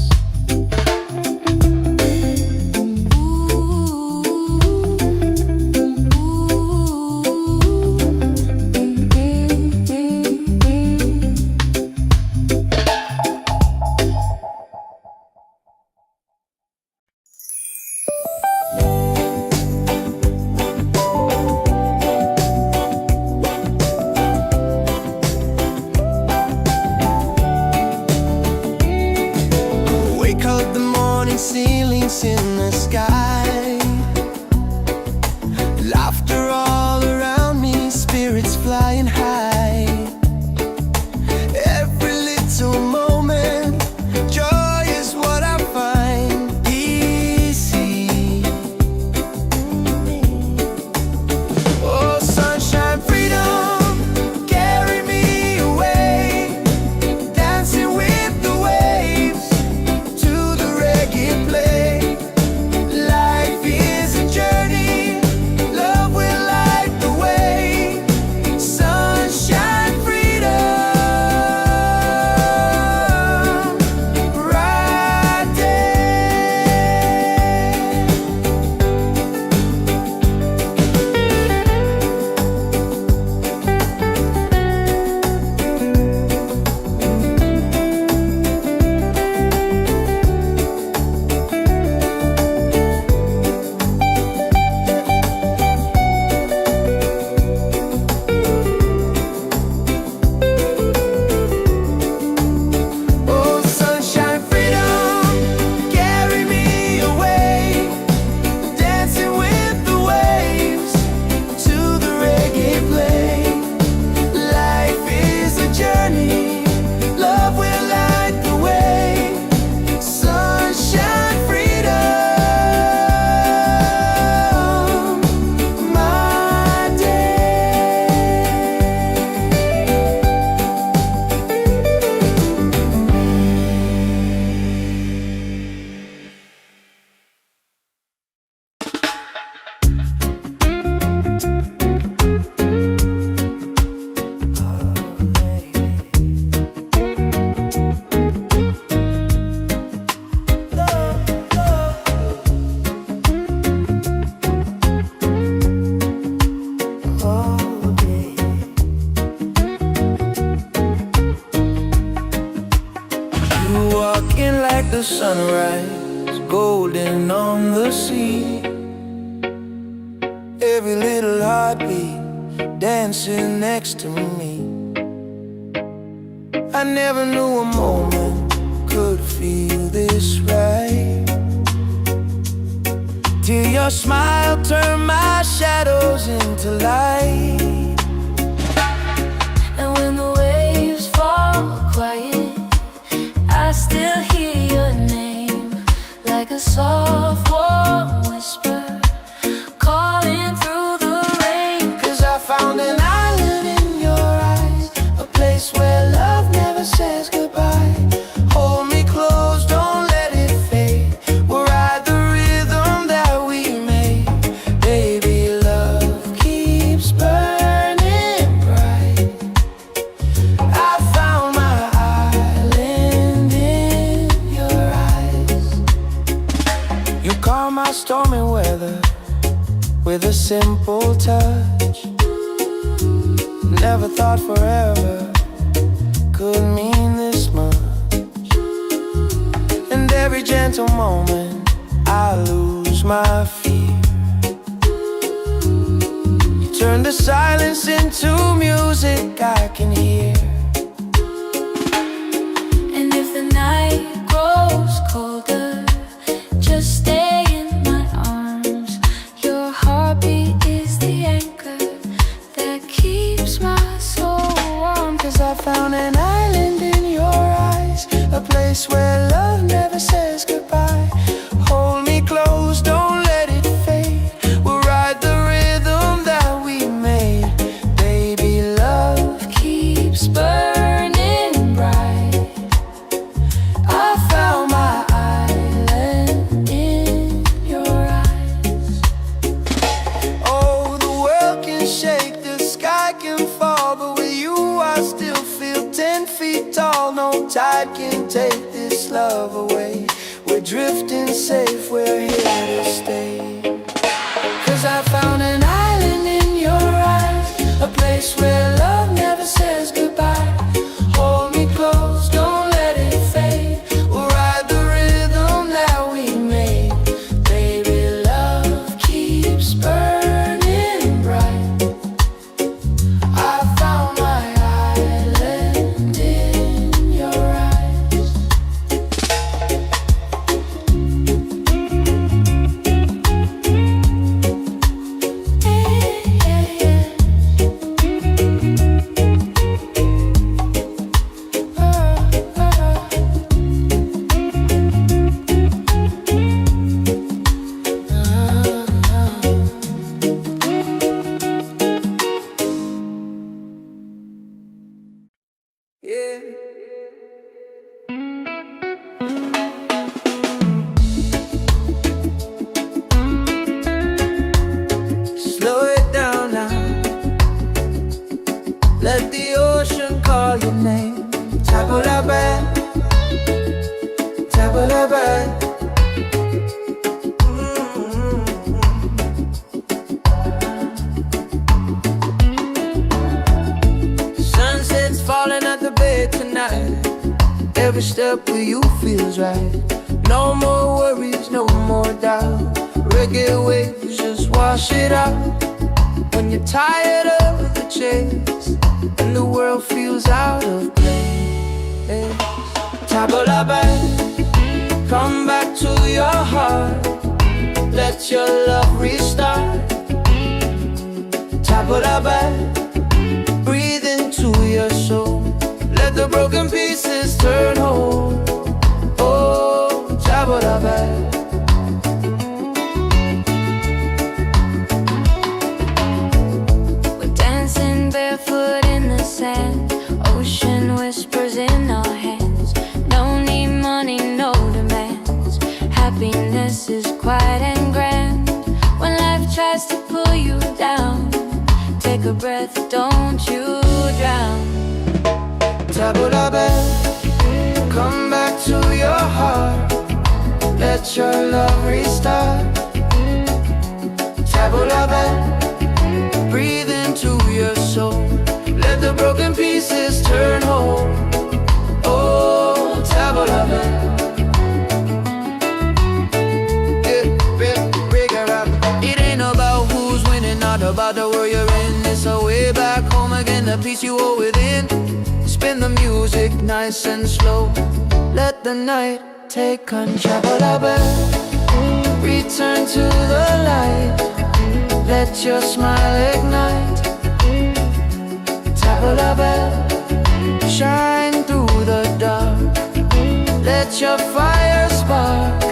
every little heartbeat dancing next to me. I never knew a moment could feel this right, till your smile turned my shadows into light. And when the waves fall quiet, I still hear your name, like a soft warm whisper calling through the rain. 'Cause I found an island in your eyes, a place where love never says goodbye. Hold me close, don't let it fade. We'll ride the rhythm that we made. Baby, love keeps burning bright. I found my island in your eyes. You calm my stormy weather with a simple touch. Never thought forever could mean this much. And every gentle moment I lose my fear. You turn the silence into music I can hear. And if the night grows colder, just stay in my arms. Your heartbeat is the anchor that keeps my soul warm. 'Cause I found an island in your eyes, a place where love never says goodbye. Hold me close, don't let it fade. We'll ride the rhythm that we made. Baby, love keeps burning bright. I found my island in your eyes. Oh, the world can shake, the sky can fall, but with you I still feel 10 feet tall. No tide can take this love away. We're drifting safe, we're here to stay. 'Cause I found an island in your eyes, a place where love never says goodbye. Hold me close, don't let it fade. We'll ride the rhythm that we made. Baby, love keeps burning bright. I found my island in your eyes. Yeah. Slow it down now. Let the ocean call your name. Tabula-bad, tabula-bad. Sunset's falling at the bed tonight. Every step with you feels right. No more worries, no more doubt. Reggae waves just wash it out. When you're tired of the chase and the world feels out of place, tabula-bad, come back to your heart. Let your love restart. Tabula-bad, breathe into your soul. Let the broken pieces turn whole. Oh, tabula-bad. We're dancing barefoot in the sand, ocean whispers in our hands. No need money, no demands. Happiness is quiet and grand. When life tries to pull you down, take a breath, don't you drown. Tabula-bad, come back to your heart. Let your love restart. Tabula-bad, breathe into your soul. Let the broken pieces turn whole. Oh, tabula-bad. It ain't about who's winning or about the world you're in. It's a way back home again, the peace you hold within. Spin the music nice and slow. Let the night take control. Return to the light. Let your smile ignite. Tabla bell, shine through the dark. Let your fire spark.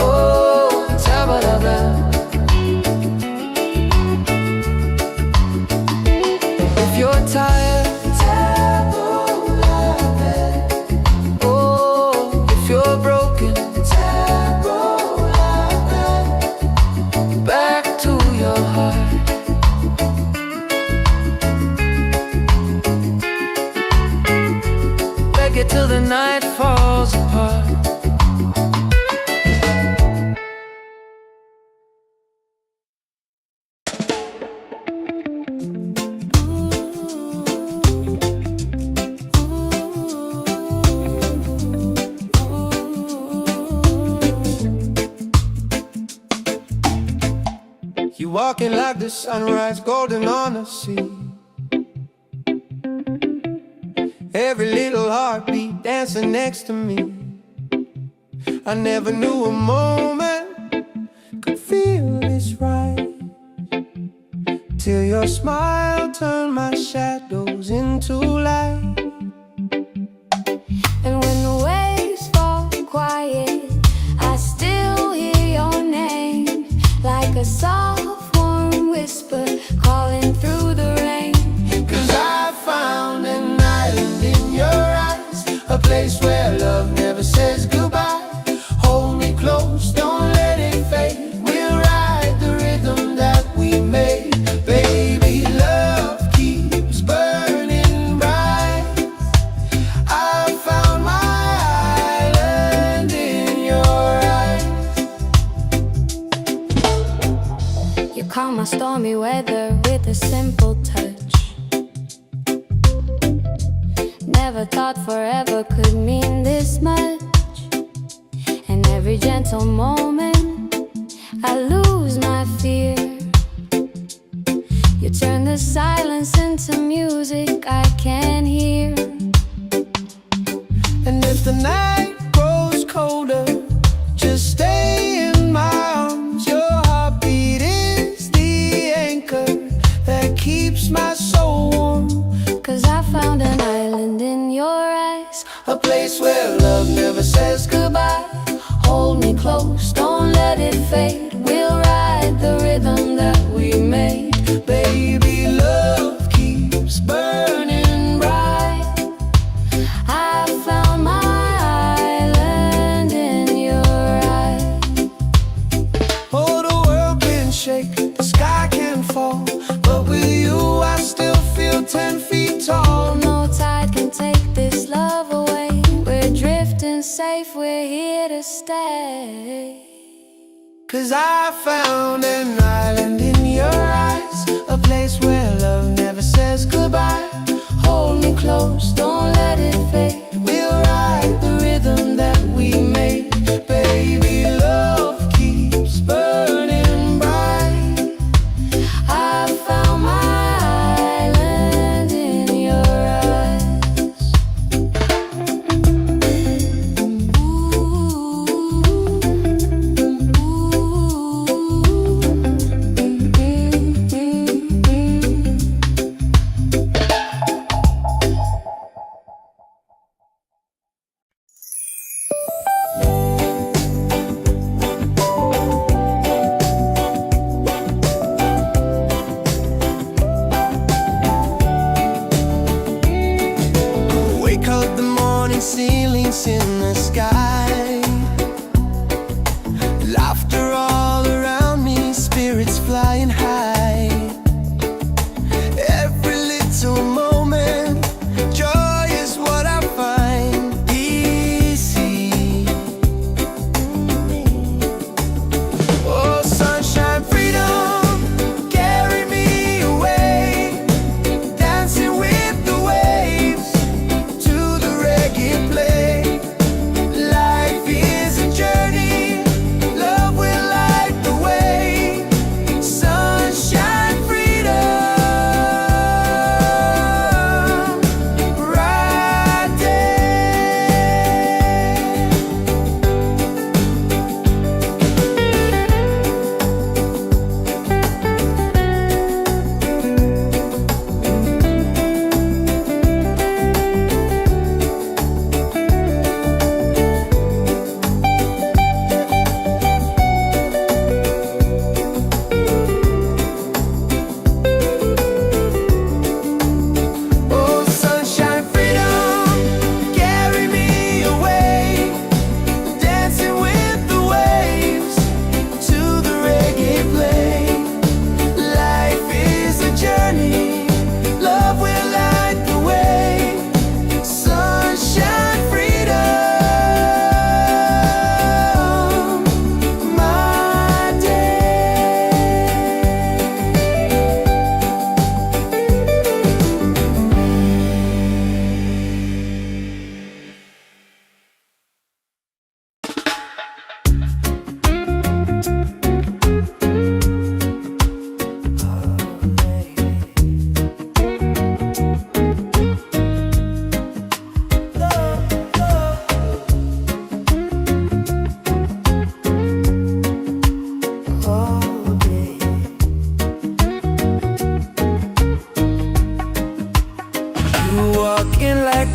Oh, tabla bell. If you're tired, tabla bell. Oh, if you're broken, tabla bell. Back to your heart. Reggae till the night falls apart. You walking like the sunrise, golden on the sea. Every little heartbeat dancing next to me. I never knew a moment could feel this right, till your smile turned my shadows into light. And when the waves fall quiet, I still hear your name, like a soft warm whisper calling through the rain. 'Cause I found an island in your eyes, a place where love never says goodbye. Hold me close, don't let it fade. We'll ride the rhythm that we made. Baby, love keeps burning bright. I found my island in your eyes. You calm my stormy weather with a simple touch. Never thought forever could mean this much. And every gentle moment I lose my fear. You turn the silence into music I can hear. And if the night grows colder, just stay in my arms. Your heartbeat is the anchor that keeps my soul warm. 'Cause I found an island in your eyes, A place where love never says goodbye. hold me close, don't let it fade. We'll ride the rhythm that we made. Baby, love keeps burning bright. I found my island in your eyes. Oh, the world can shake, the sky can fall, but with you I still feel 10 feet tall. No tide can take this love away. We're drifting safe, we're here to stay. 'Cause I found an island in your eyes, a place where love never says goodbye. Hold me close, don't let it fade. We'll ride the rhythm that we made. Baby, love keeps burning bright. I found my island in your eyes. Wake up the morning, ceilings in the sky. Laughter all around me, spirits flying high. Every little moment, joy is what I find. Easy. Oh, sunshine, freedom, carry me away. Dancing with the waves to the reggae play. Life is a journey, love will light the way. Sunshine.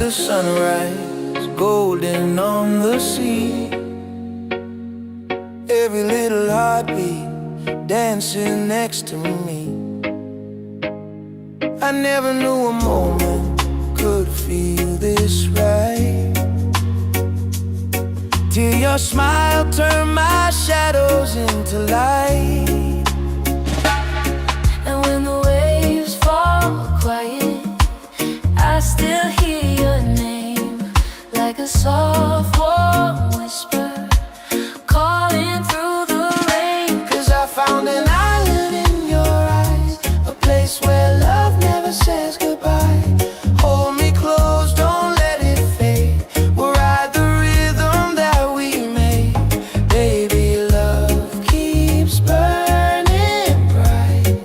the sunrise, golden on the sea. Every little heartbeat dancing next to me. I never knew a moment could feel this right, till your smile turned my shadows into light. And when the waves fall quiet, I still hear your name, like a soft warm whisper calling through the rain. 'Cause I found an island in your eyes, a place where love never says goodbye. Hold me close, don't let it fade. We'll ride the rhythm that we made. Baby, love keeps burning bright.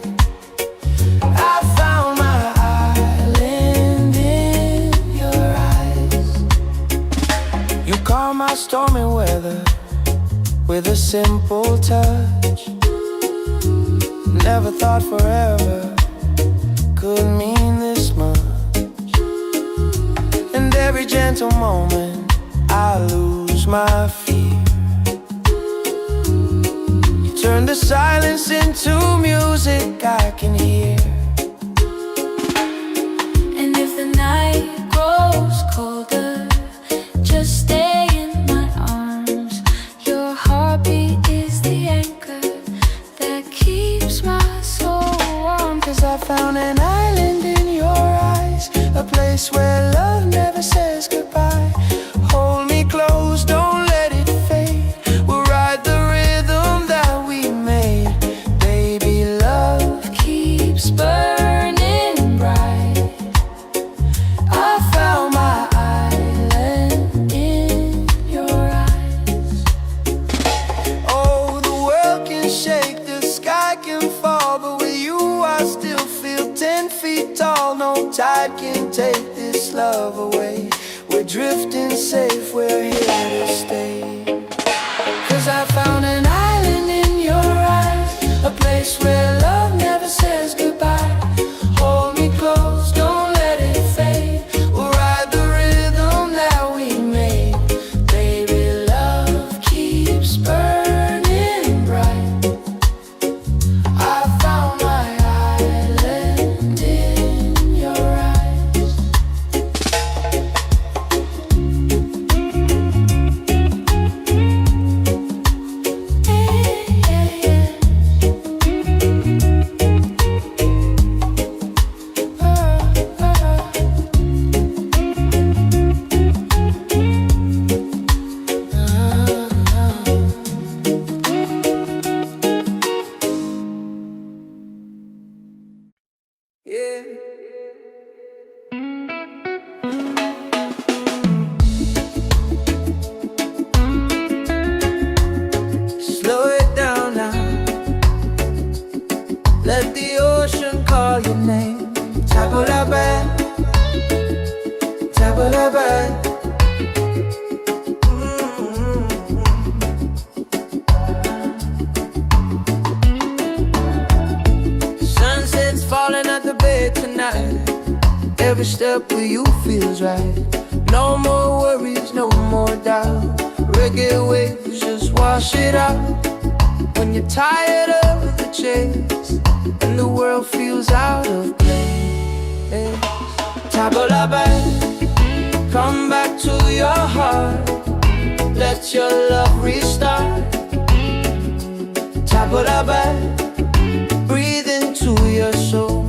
I found my island in your eyes. You calm my stormy weather with a simple touch. Never thought forever could mean this much. And every gentle moment I lose my fear. You turn the silence into music I can hear. And if the night grows colder, just stay in my arms. Your heartbeat is the anchor that keeps my soul warm. 'Cause I found an island in your eyes, a place where love never says goodbye. Hold me close, don't let it fade. We'll ride the rhythm that we made. Baby, love keeps burning bright. I found my island in your eyes. Oh, the world can shake, the sky can fall, but with you I still feel 10 feet tall. No tide can take this love away. We're drifting safe, we're here to stay. 'Cause I found an island in your eyes, a place where love never says goodbye. Hold me close, don't let it fade. We'll ride the rhythm that we made. Baby, love keeps burning bright. I found my island in your eyes. Yeah. Slow it down now. Let the ocean call your name. Tabula bad, tabula bad. Sunset's falling at the bay tonight. Every step with you feels right. No more worries, no more doubt. Reggae waves just wash it out. When you're tired of the chase and the world feels out of place, tabula bad, come back to your heart. Let your love restart. Tabula bad, breathe into your soul.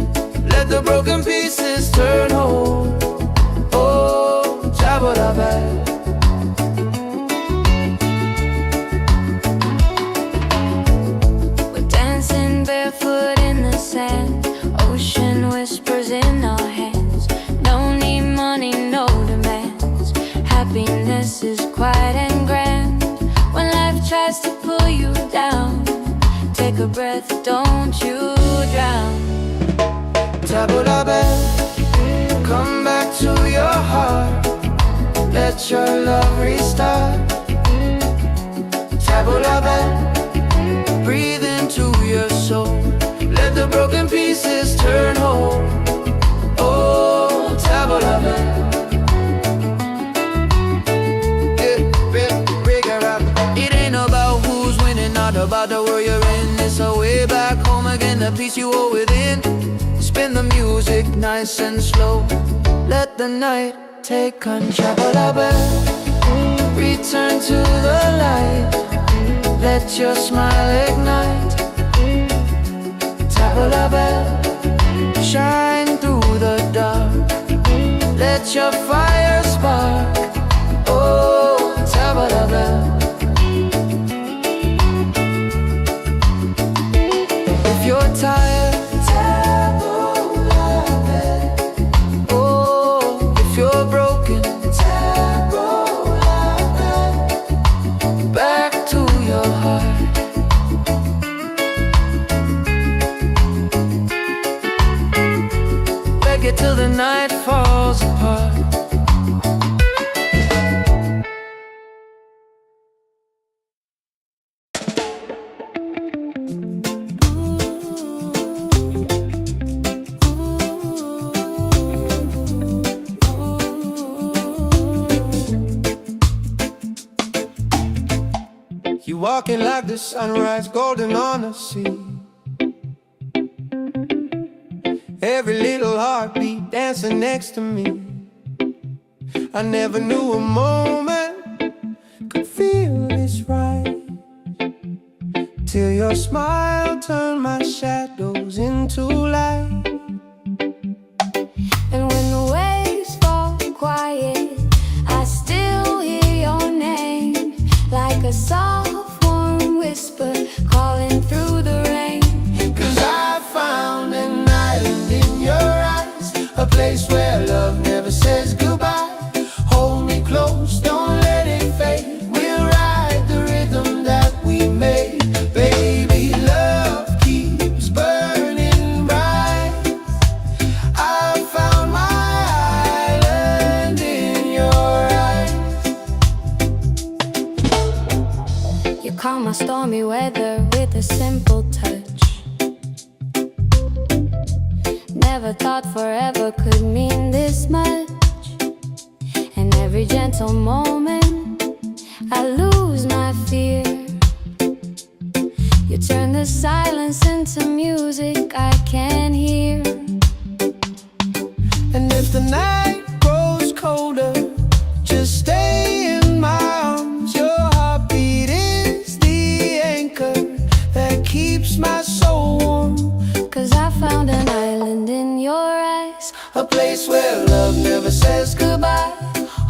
Let the broken pieces turn whole. Oh, tabula bad. We're dancing barefoot in the sand. Ocean whispers in our hands. No need money, no demands. Happiness is quiet and grand. When life tries to pull you down, take a breath, don't you drown. Tabula bad, come back to your heart. Let your love restart. Tabula bad, breathe into your soul. Let the broken pieces turn whole. Oh, tabula bad. again the peace you hold within. Spin the music nice and slow. Let the night take control. Return to the light. Let your smile ignite. Tabla bell, shine through the dark. Let your fire spark. Oh, tabla bell. If you're tired, tabla bell. Oh, if you're broken, tabla bell. Back to your heart. Reggae till the night falls apart. You walking like the sunrise, golden on the sea. Every little heartbeat dancing next to me. I never knew a moment could feel this right, till your smile turned my shadows into light. And when the waves fall quiet, I still hear your name, like a soft warm whisper calling through the rain. 'Cause I found an island in your eyes, a place where love never says goodbye. Hold me close, don't let it fade. We'll ride the rhythm that we made. Baby, love keeps burning bright. I found my island in your eyes. You calm my stormy weather with a simple touch. Never thought forever could mean this much. And every gentle moment I lose my fear. You turn the silence into music I can hear. And if the night grows colder, just stay in my arms. Your heartbeat is the anchor that keeps my soul warm. 'Cause I found an island in your eyes, A place where love never says goodbye.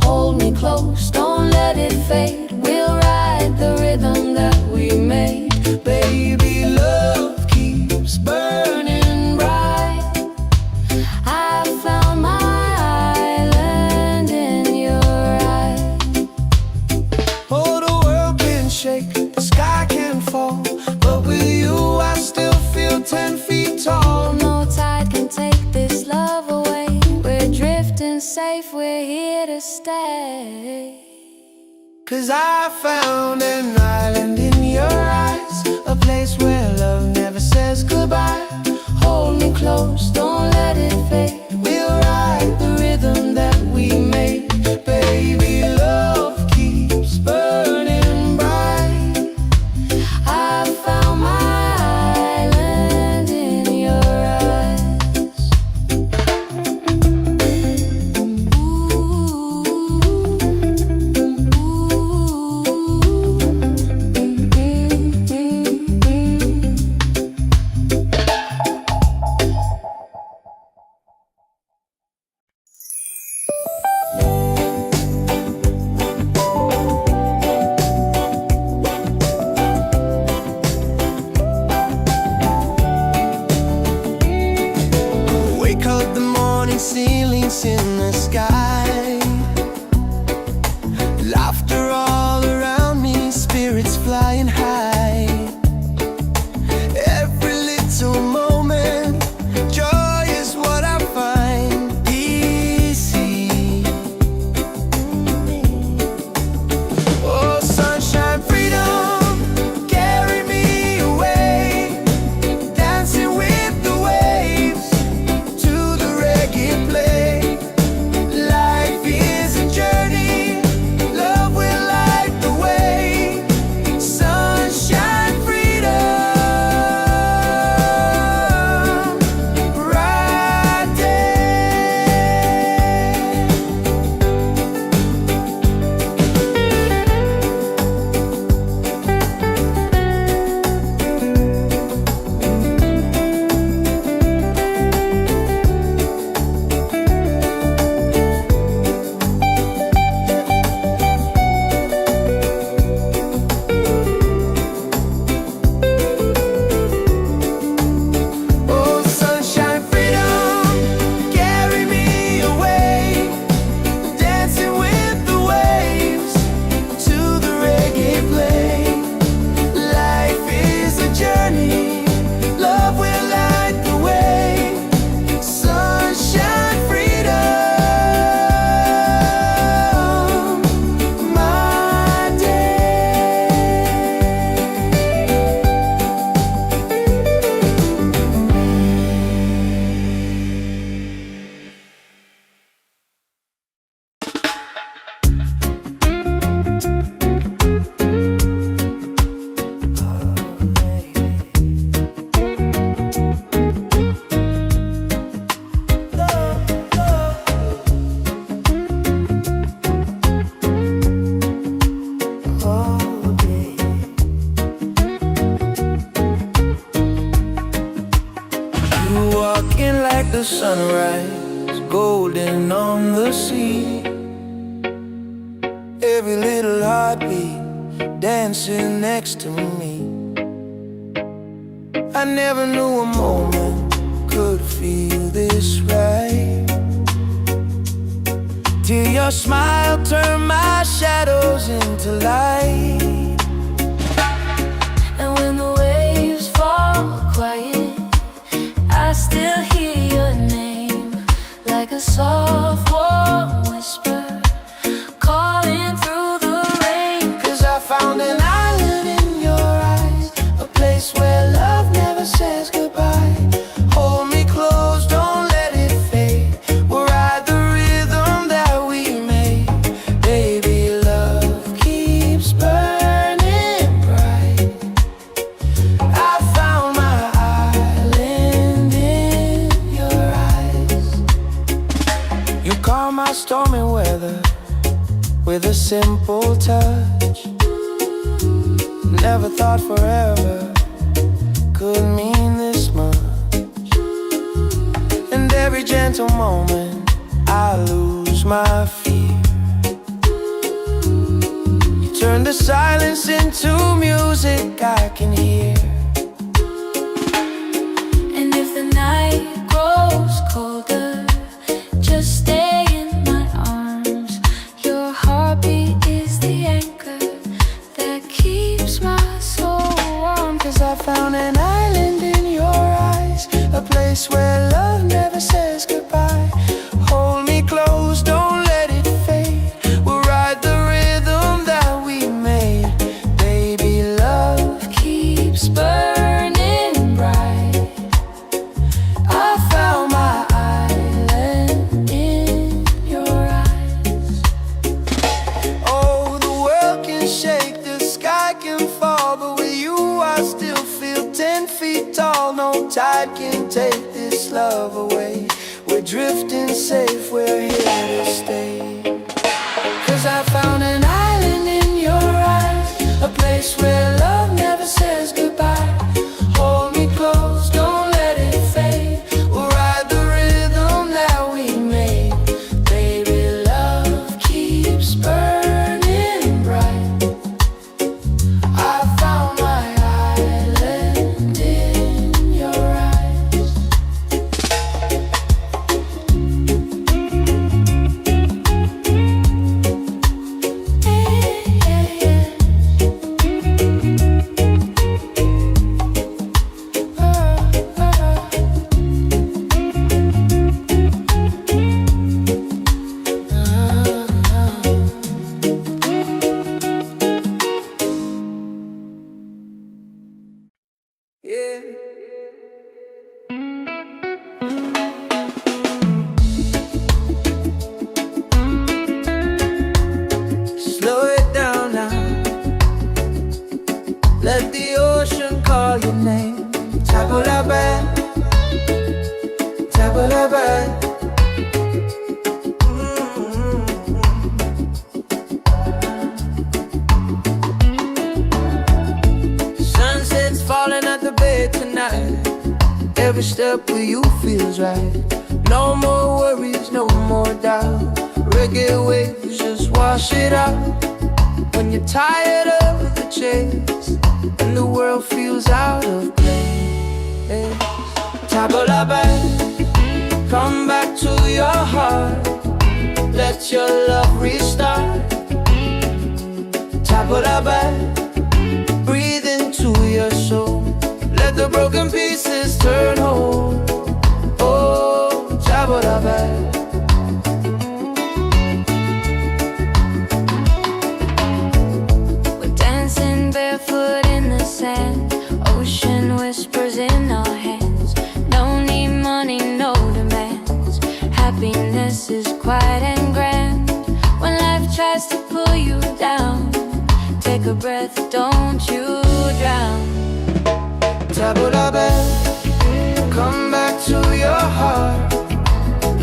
hold me close, don't let it fade. We'll ride the rhythm that we made. Baby, love keeps burning bright. I found my island in your eyes. Oh, the world can shake, the sky can fall, but with you I still feel 10 feet tall. No tide can take this love away. We're drifting safe, we're here to stay. 'Cause I found an island in your eyes, a place where love never says goodbye. Hold me close, don't let it fade. We'll ride the rhythm that we made. Baby, love keeps burning bright. I found my island in your eyes. Wake up the morning, ceilings in the sky. Laughter all around me, spirits flying high. Every little moment, joy is what I find easy. Oh, sunshine, freedom, carry me away. Dancing with the waves to the reggae play. Light like the sunrise, golden on the sea. Every little heartbeat dancing next to me. I never knew a moment could feel this right, till your smile turned my shadows into light. And when the waves fall quiet, I still hear your name, like a soft warm whisper calling through the rain. 'Cause I found an island in your eyes, a place where love never says goodbye. Hold me close, don't let it fade. We'll ride the rhythm that we made. Baby, love keeps burning bright. I found my island in your eyes. You calm my stormy weather with a simple touch. Never thought forever could mean this much. And every gentle moment I lose my fear. You turn the silence into music I can hear. And if the night grows colder, just stay in my arms. Your heartbeat is the anchor that keeps my soul warm. 'Cause I found an island in your eyes, a place where love never says goodbye. Hold me close, don't let it fade. We'll ride the rhythm that we made. Baby, love keeps burning bright. I found my island in your eyes. Oh, the world can shake, the sky can fall, but with you I still feel 10 feet tall. No tide can take this love away. We're drifting safe, we're here to stay. 'Cause I found an island in your eyes, a place where love never says goodbye. Hold me close, don't let it fade. We'll ride the rhythm that we made. Baby, love keeps burning bright. I found my island in your eyes. Yeah. Slow it down now. Let the ocean call your name. Tabula-ba, tabula-ba. Sunset's falling at the bay tonight. Every step with you feels right. No more worries, no more doubt. Reggae waves just wash it out. When you're tired of the chase and the world feels out of place, tabula-ba, come back to your heart. Let your love restart. Tabula-ba, breathe into your soul. Let the broken pieces turn whole. Oh, tabula-ba. We're dancing barefoot in the sand, ocean whispers in our hands. No need money, no demands. Happiness is quiet and grand. When life tries to pull you down, take a breath, don't you drown. Tabula-ba, come back to your heart.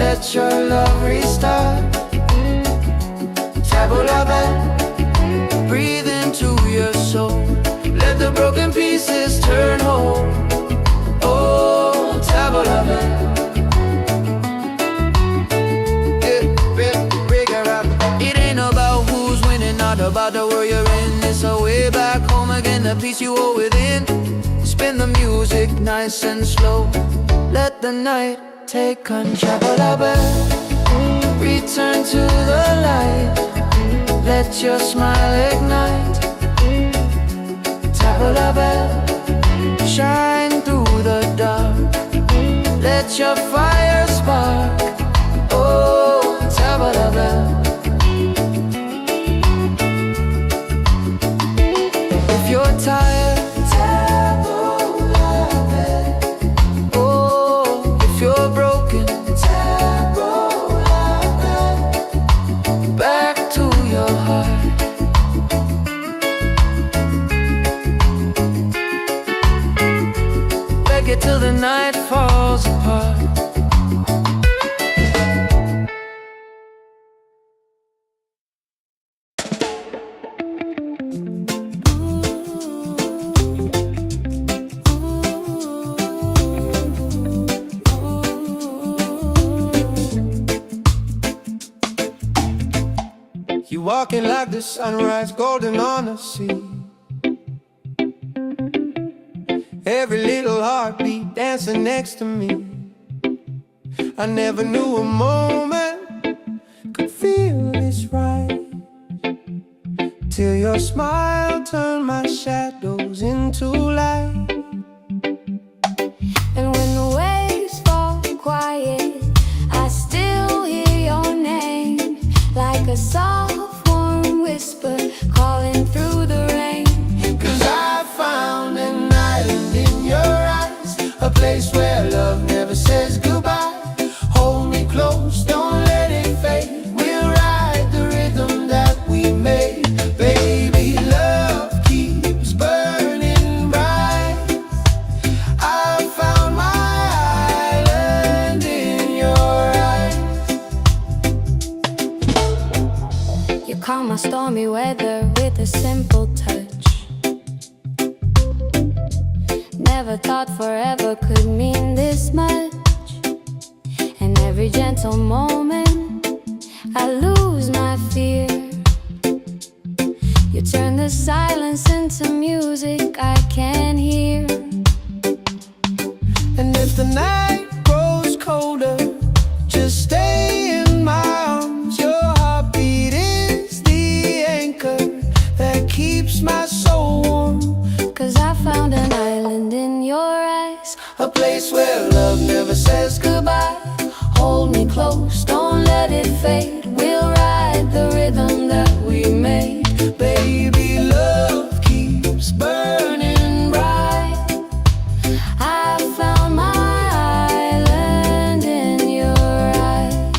Let your love restart. Tabula-ba, breathe into your soul. Let the broken pieces turn whole. Oh, tabula-ba. inner peace you hold within. Spin the music nice and slow. Let the night take control. Return to the light. Let your smile ignite. Tabla bell, shine through the dark. Let your fire spark. Oh, tabla bell. If you're tired, oh, if you're broken, back to your heart. Reggae till the night falls apart. You walking like the sunrise, golden on the sea. Every little heartbeat dancing next to me. I never knew a moment could feel this right, till your smile turned my shadows into light. And when the waves fall quiet, I still hear your name, like a soft warm whisper calling through the rain. 'Cause I found an island in your eyes, a place where love never says goodbye. Hold me close, don't let it fade. We'll ride the rhythm that we made. Baby, love keeps burning bright. I found my island in your eyes. You calm my stormy weather with a simple touch. Never thought forever could mean this much. And every gentle moment I lose my fear. You turn the silence into music I can hear. And if the night grows colder, just stay in my arms. Your heartbeat is the anchor that keeps my soul warm. 'Cause I found an island in your eyes, A place where love never says goodbye. Hold me close, don't let it fade. We'll ride the rhythm that we made. Baby, love keeps burning bright. I found my island in your eyes.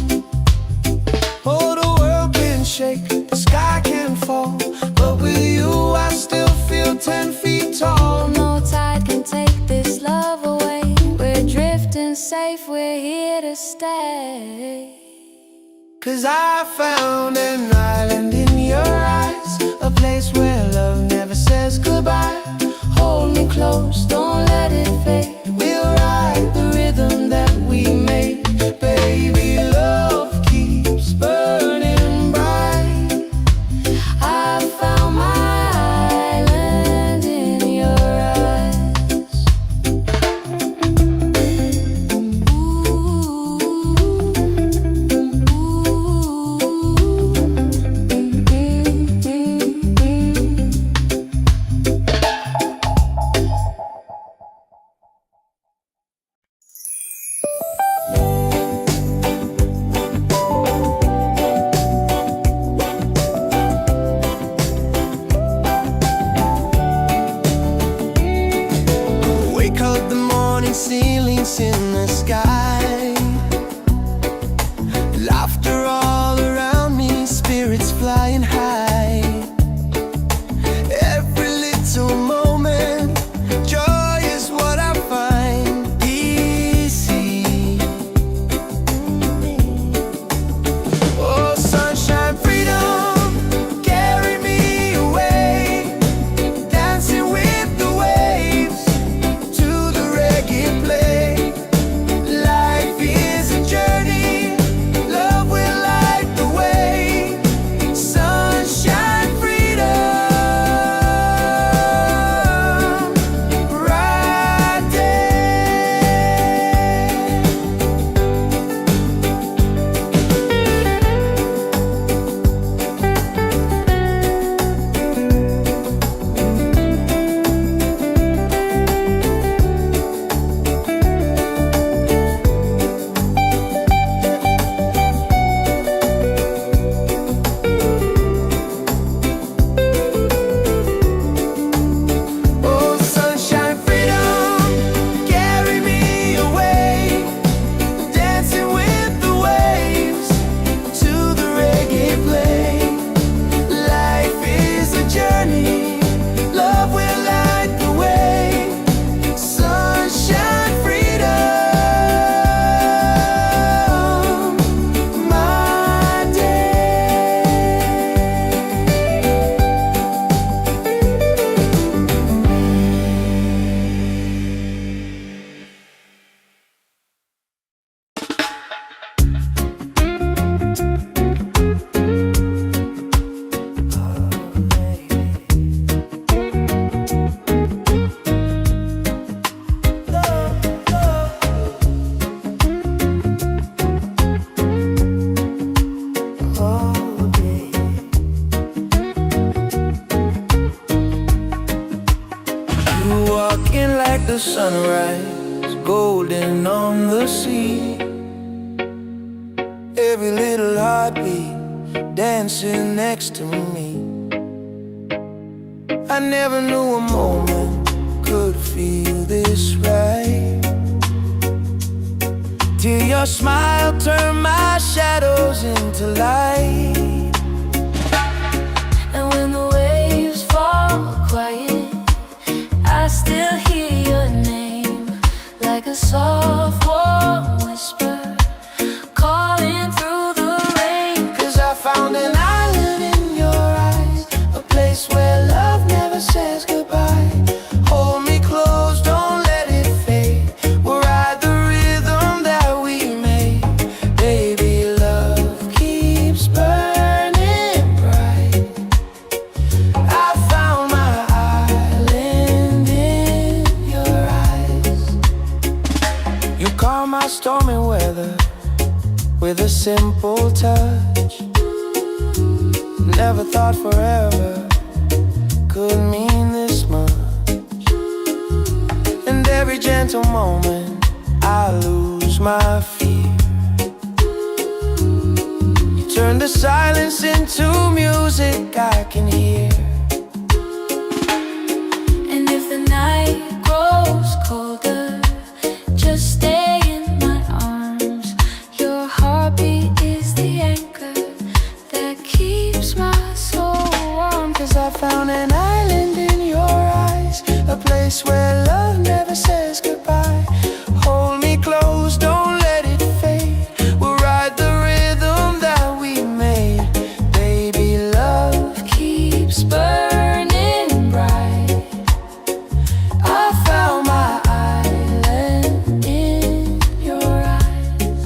Oh, the world can shake, the sky can fall, but with you I still feel 10 feet tall. No tide can take this love away. We're drifting safe, we're here to stay. 'Cause I found an island in your eyes, a place where love never says goodbye. Hold me close, don't let it fade. We'll ride the rhythm that we made. Baby, love keeps burning bright. I found my island in your eyes. the sunrise, golden on the sea. Every little heartbeat dancing next to me. I never knew a moment could feel this right, till your smile turned my shadows into light. And when the waves fall quiet, I still hear your name, like a soft warm whisper calling through the rain. 'Cause I found an island in your eyes, a place where love never says goodbye. Hold me close, don't let it fade. We'll ride the rhythm that we made. Baby, love keeps burning bright. I found my island in your eyes. You calm my stormy weather with a simple touch. Never thought forever could mean this much. And every gentle moment I lose my fear. You turn the silence into music I can hear. And if the night grows colder, just stay in my arms. Your heartbeat is the anchor that keeps my soul warm. 'Cause I found an island in your eyes, a place where love never says goodbye. Hold me close, don't let it fade. We'll ride the rhythm that we made. Baby, love keeps burning bright. I found my island in your eyes.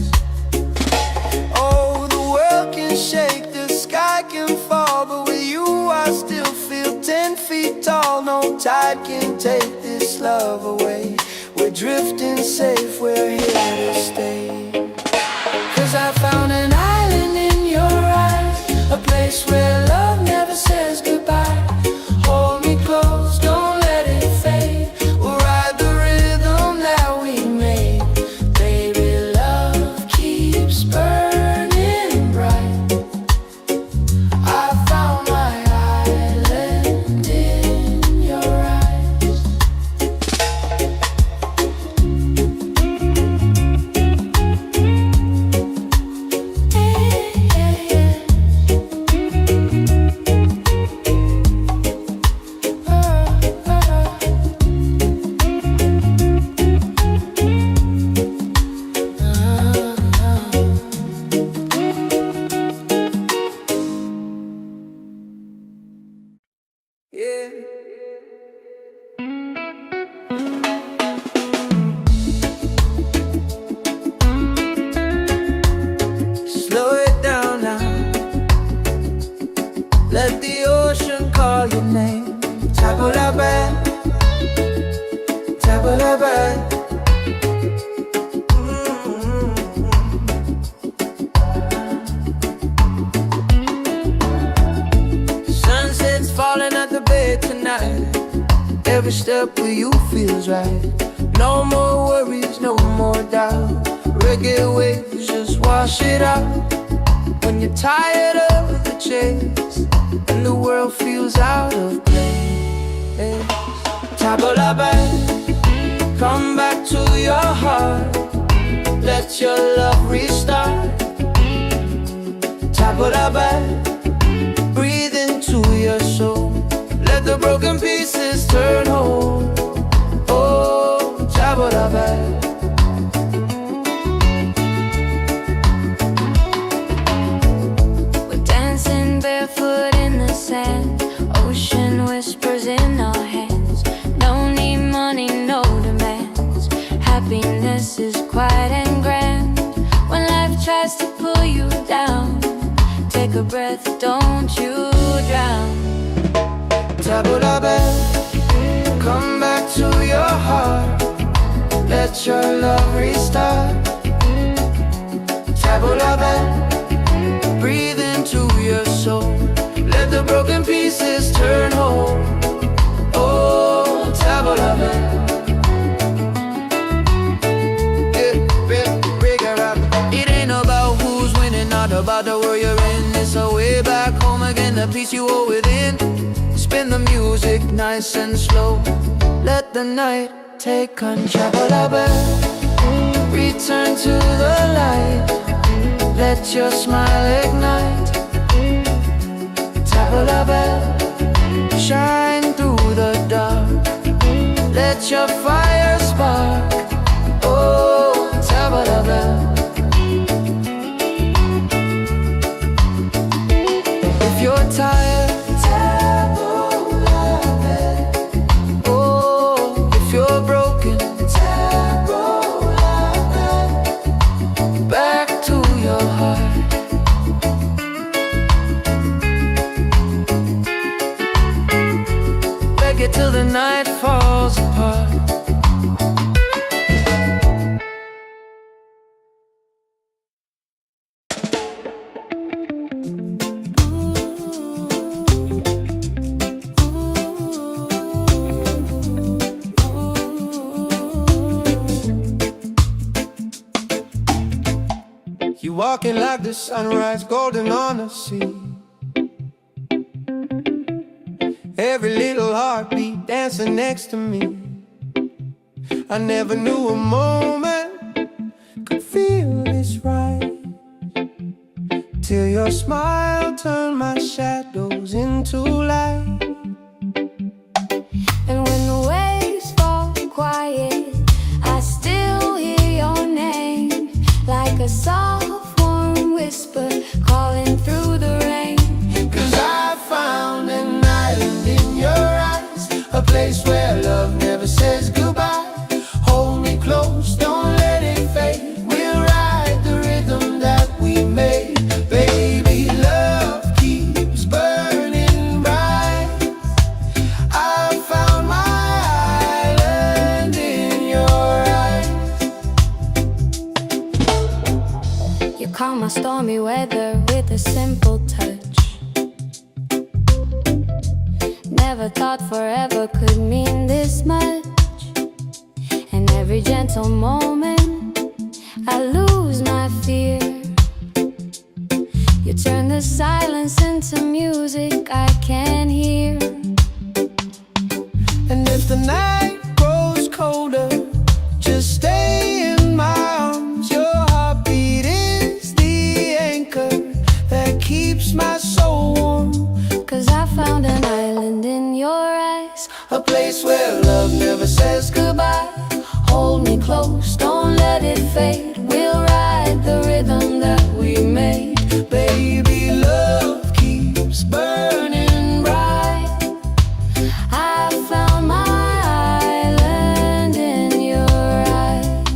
Oh, the world can shake, the sky can fall, but with you I still feel 10 feet tall. No tide can take this love away. We're drifting safe, we're here to stay. 'Cause I found an island in your eyes, a place where love never says goodbye. Hold me close, don't let it fade. We'll ride the rhythm that we made. Baby, love keeps burning bright. I found my island in your eyes. Yeah. Slow it down now. Let the ocean call your name. Tabula-ba, tabula-ba. Sunset's falling at the bay tonight. Every step with you feels right. No more worries, no more doubt. Reggae waves just wash it out. When you're tired of the chase and the world feels out of place, Tabula-ba, come back to your heart. Let your love restart. Tabula-ba, breathe into your soul. Let the broken pieces turn whole. Oh, Tabula-ba. We're dancing barefoot in the sand, ocean whispers in our hands. Don't need money, no demands. Happiness is quiet and grand. When life tries to pull you down, take a breath, don't you drown. Tabula-ba, come back to your heart. Let your love restart. Tabula-ba, breathe into your soul. Let the broken pieces turn whole. Oh, Tabula-ba. about the world you're in. It's a way back home again, the peace you hold within. Spin the music nice and slow. Let the night take control. Return to the light. Let your smile ignite. Tabla bell, shine through the dark. Let your fire spark. Oh, tabla bell. If you're tired, tabla bell. Oh, if you're broken, tabla bell. Back to your heart. Reggae till the night falls apart. You walking like the sunrise, golden on the sea. Every little heartbeat dancing next to me. I never knew a moment could feel this right, till your smile turned my shadows into light. And when the waves fall quiet, I still hear your name, like a soft warm whisper calling through the rain. 'Cause I found an island in your eyes, a place where love never says goodbye. Hold me close, don't let it fade. We'll ride the rhythm that we made. Baby, love keeps burning bright. I found my island in your eyes. You calm my stormy weather with a simple touch. Never thought forever could mean this much. And every gentle moment I lose my fear. You turn the silence into music I can hear. And if the night grows colder, just stay in my arms. Your heartbeat is the anchor that keeps my soul warm. 'Cause I found an island in your eyes, A place where love never says goodbye. hold me close, don't let it fade. We'll ride the rhythm that we made. Baby, love keeps burning bright. I found my island in your eyes.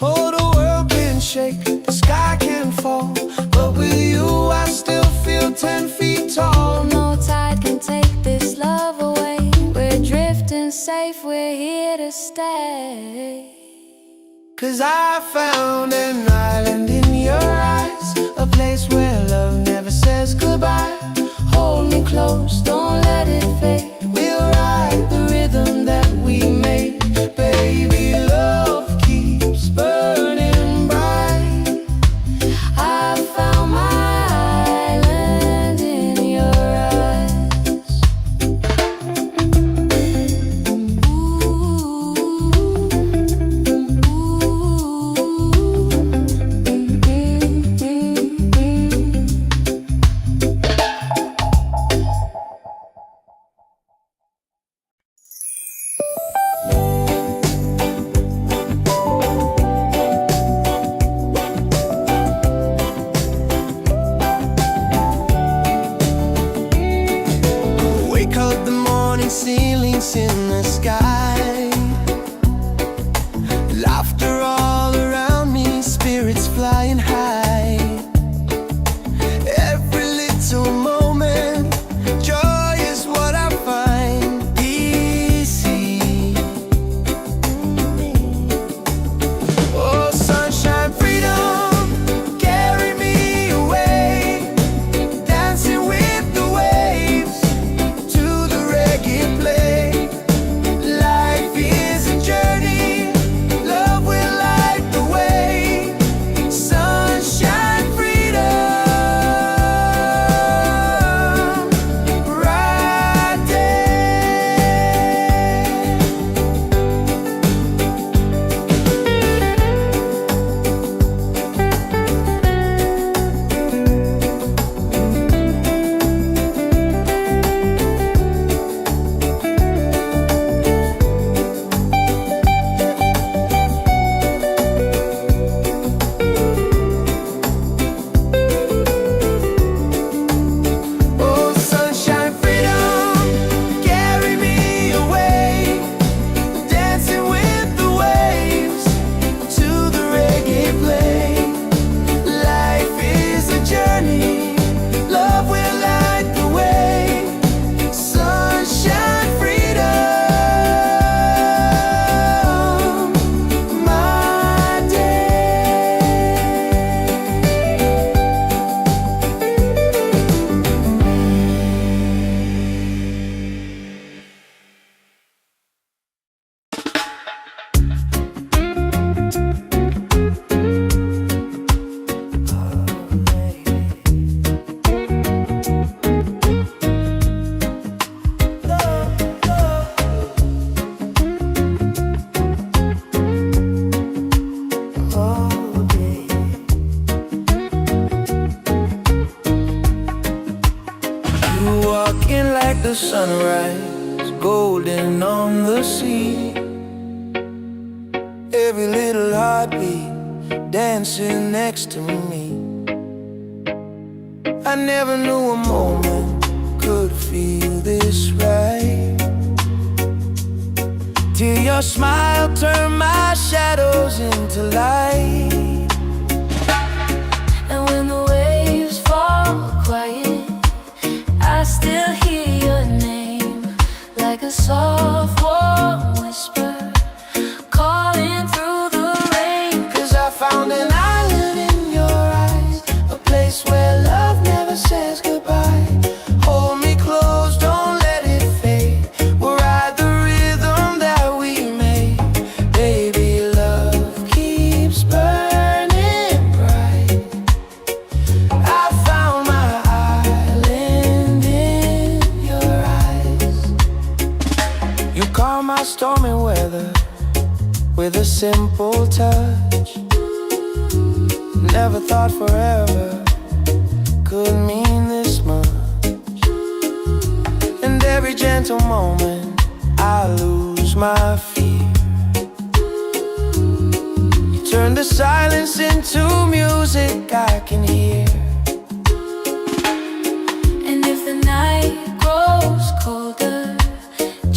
Oh, the world can shake, the sky can fall, but with you I still feel 10 feet tall. No tide can take this love away. We're drifting safe, we're here to stay. 'Cause I found an island in your eyes, a place where love never says goodbye. Hold me close, don't let it fade. We'll ride the rhythm that we made. Baby, love keeps burning bright. I found my island in your eyes. Wake up the morning, ceilings in the sky. Laughter all around me, spirits flying high. Every little moment, joy is what I find. Easy. Oh, sunshine, freedom, carry me away. Dancing with the waves to the reggae play. the sunrise, golden on the sea. Every little heartbeat dancing next to me. I never knew a moment could feel this right, till your smile turned my shadows into light. And when the waves fall quiet, I still hear your name, like a soft warm whisper calling through the rain. 'Cause I found an island in your eyes, a place where love never says goodbye. Hold me close, don't let it fade. We'll ride the rhythm that we made. Baby, love keeps burning bright. I found my island in your eyes. You calm my stormy weather with a simple touch. Never thought forever could mean this much. And every gentle moment I lose my fear. You turn the silence into music I can hear. And if the night grows colder,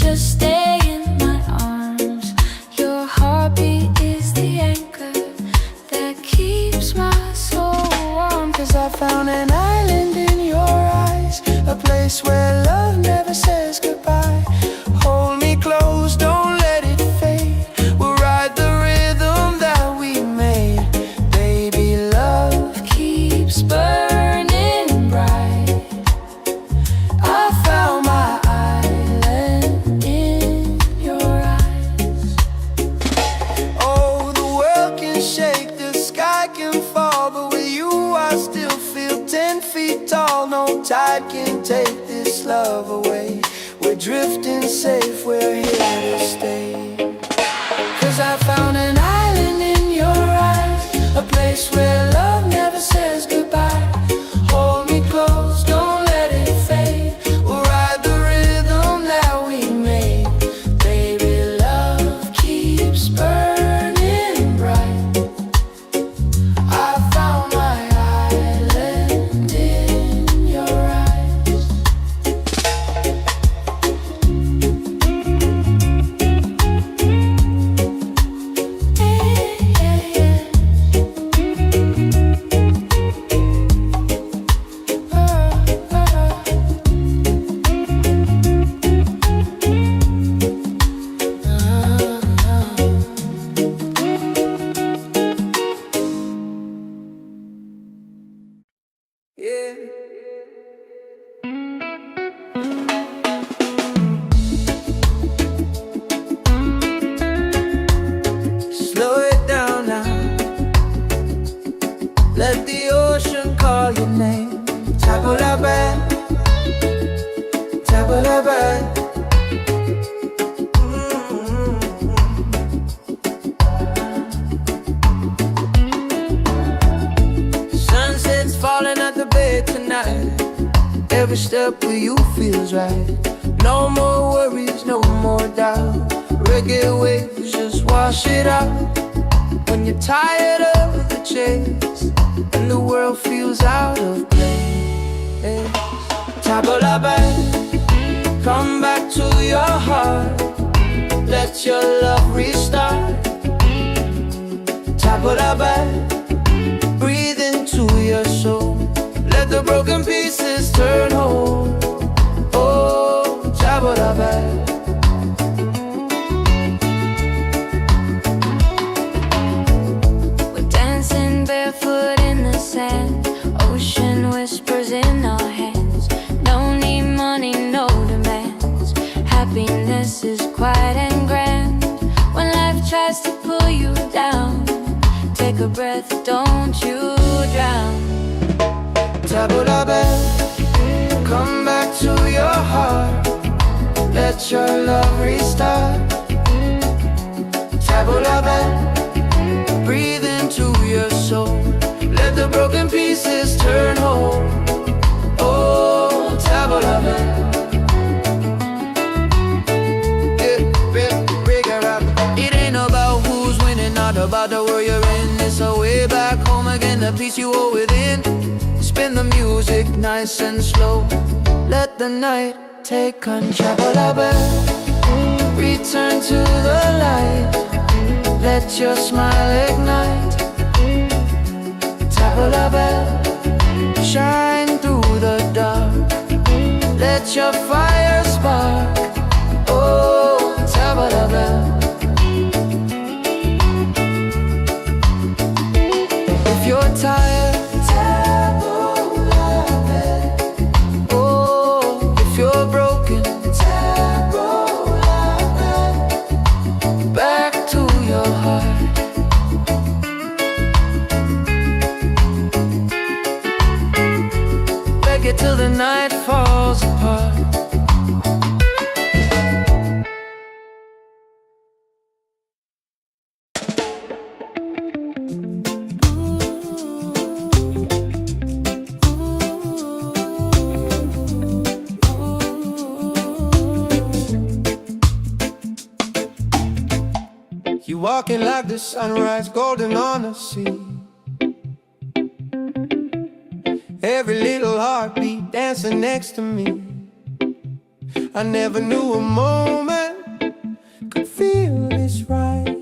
just stay in my arms. Your heartbeat is the anchor that keeps my soul warm. 'Cause I found an island in your eyes, a place where love never says goodbye. Hold me close, don't let it fade. We'll ride the rhythm that we made. Baby, love keeps burning bright. I found my island in your eyes. Oh, the world can shake, the sky can fall, but with you I still feel 10 feet tall. No tide can take this love away. We're drifting safe, we're here to stay. 'Cause I found an island in your eyes, a place where love never says goodbye. Hold me close, don't let it fade. We'll ride the rhythm that we made. Baby, love keeps burning bright. I found my island in your eyes. Yeah. Slow it down now. Let the ocean call your name. Tabula bad, tabula bad. Sunset's falling at the bay tonight. Every step with you feels right. No more worries, no more doubt. Reggae waves just wash it out. When you're tired of the chase and the world feels out of place, tabula bad, come back to your heart. Let your love restart. Tabula bad, breathe into your soul. Let the broken pieces turn whole. Oh, tabula bad. We're dancing barefoot in the sand. Ocean whispers in our hands. No need money, no demands. Happiness is quiet and grand. When life tries to pull you down, take a breath, don't you drown. Tabula bad, come back to your heart. Let your love restart. Tabula bad, breathe into your soul. Let the broken pieces turn whole. Oh, tabula bad. peace you hold within. Spin the music nice and slow. Let the night take control. Return to the light. Let your smile ignite. Tap la bell, shine through the dark. Let your fire spark. Oh, tap la bell. If you're tired, tap la bell. Oh, if you're broken, tap la bell. Back to your heart. Reggae till the night falls apart. You walking like the sunrise, golden on the sea. Every little heartbeat dancing next to me. I never knew a moment could feel this right,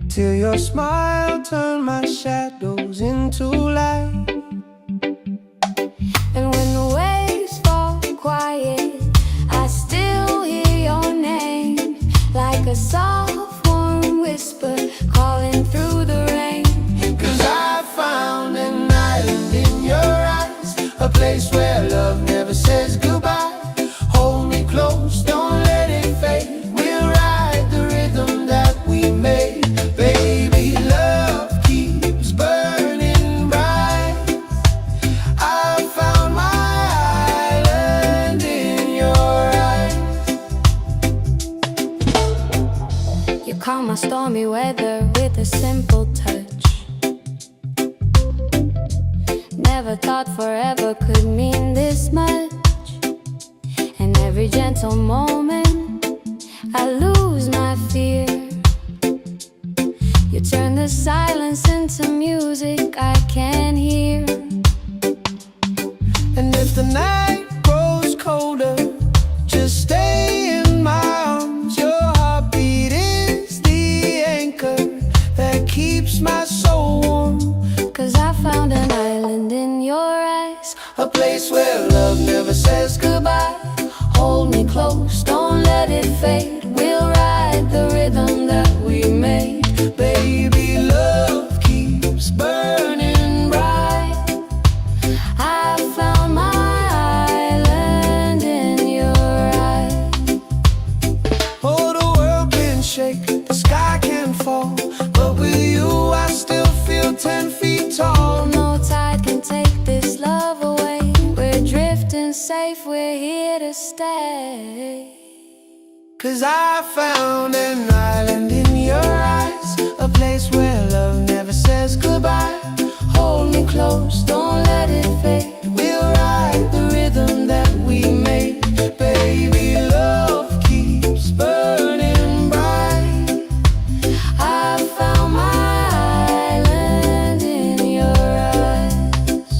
till your smile turned my shadows into light. And when the waves fall quiet, I still hear your name, like a soft warm whisper calling through the rain. 'Cause I found an island in your eyes, a place where love never says goodbye. Hold me close, don't let it fade. We'll ride the rhythm that we made. Baby, love keeps burning bright. I found my island in your eyes. You calm my stormy weather with a simple touch. Never thought forever could mean this much. And every gentle moment I lose my fear. You turn the silence into music I can hear. And if the night grows colder, just stay in my arms. Your heartbeat is the anchor that keeps my soul warm. 'Cause I found an island in your eyes, A place where love never says goodbye. hold me close, don't let it fade. We'll ride the rhythm that we made. Baby, love keeps burning bright. I found my island in your eyes. Oh, the world can shake, the sky can fall, but with you I still feel 10 feet tall. No tide can take this love away. We're drifting safe, we're here to stay. 'Cause I found an island in your eyes, a place where love never says goodbye. Hold me close, don't let it fade. We'll ride the rhythm that we made. Baby, love keeps burning bright. I found my island in your eyes.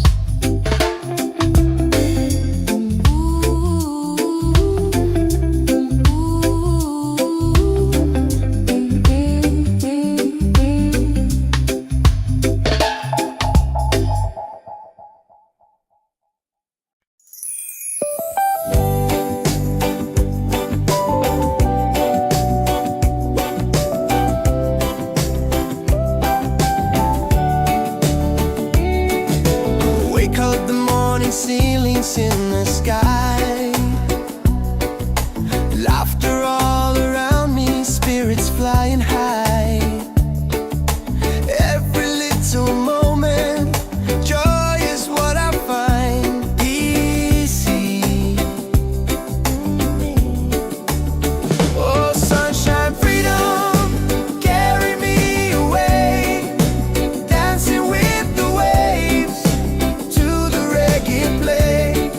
Wake up the morning, ceilings in the sky. Laughter all around me, spirits flying high. Every little moment, joy is what I find easy. Oh, sunshine, freedom, carry me away. Dancing with the waves to the reggae play.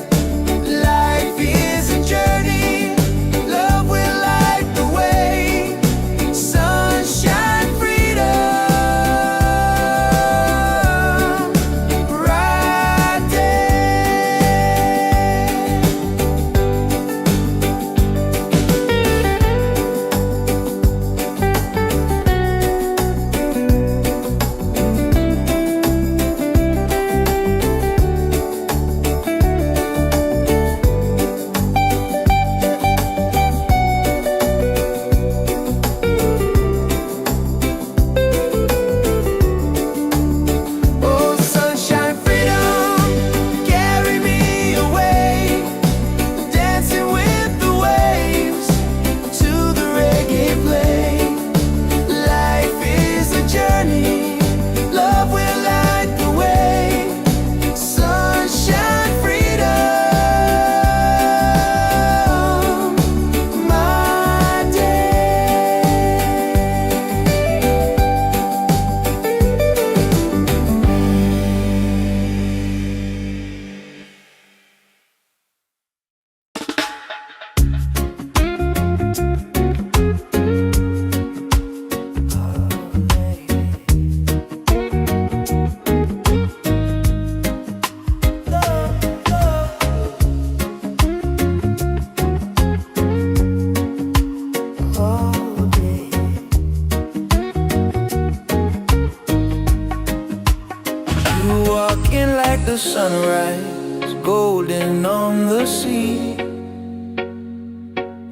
Walking like the sunrise, golden on the sea.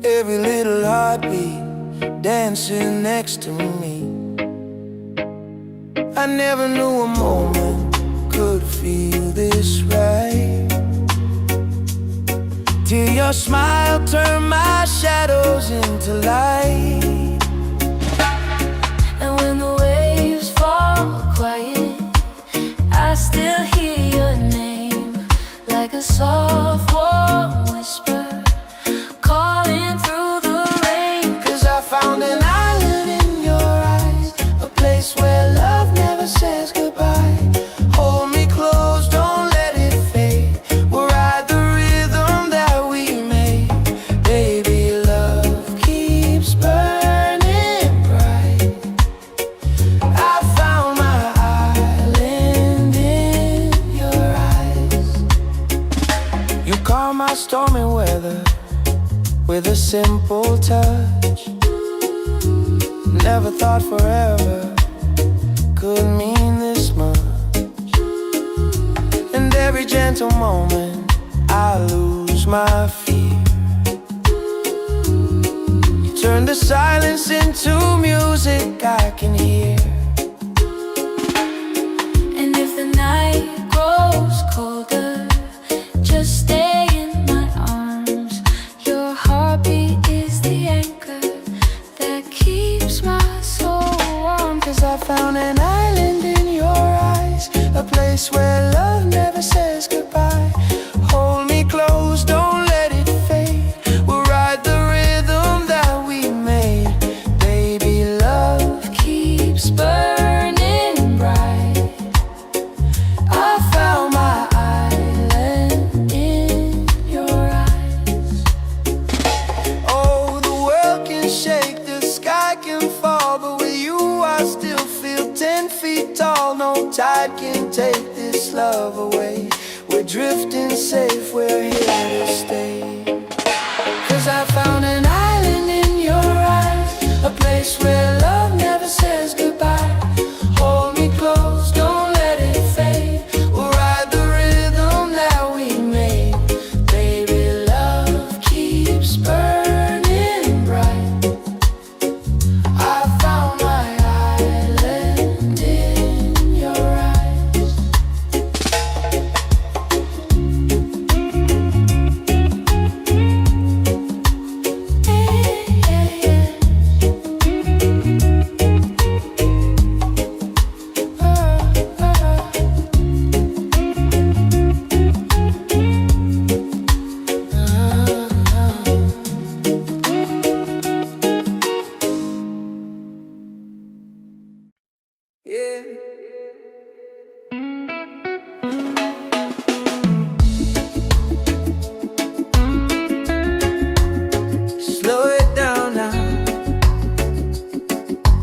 Every little heartbeat dancing next to me. I never knew a moment could feel this right, till your smile turned my shadows into light. And when the waves fall quiet, I still hear your name, like a soft warm whisper calling through the rain. 'Cause I found an island in your eyes, a place where love never says goodbye. Hold me close, don't let it fade. We'll ride the rhythm that we made. Baby, love keeps burning bright. I found my island in your eyes. You calm my stormy weather with a simple touch. Never thought forever could mean this much. And every gentle moment I lose my fear. You turn the silence into music I can hear. And if the night grows colder, just stay in my arms. Your heartbeat is the anchor that keeps my soul warm. 'Cause I found an island in your eyes, a place where love never says goodbye. Hold me close, don't let it fade. We'll ride the rhythm that we made. Baby, love keeps burning bright. I found my island in your eyes. Oh, the world can shake, the sky can fall, but with you I still feel 10 feet tall. No tide can take this love away. We're drifting safe, we're here to stay. 'Cause I found an island in your eyes, a place where love never says goodbye. Hold me close, don't let it fade. We'll ride the rhythm that we made. Baby, love keeps burning bright. I found my island in your eyes. Yeah. Slow it down now.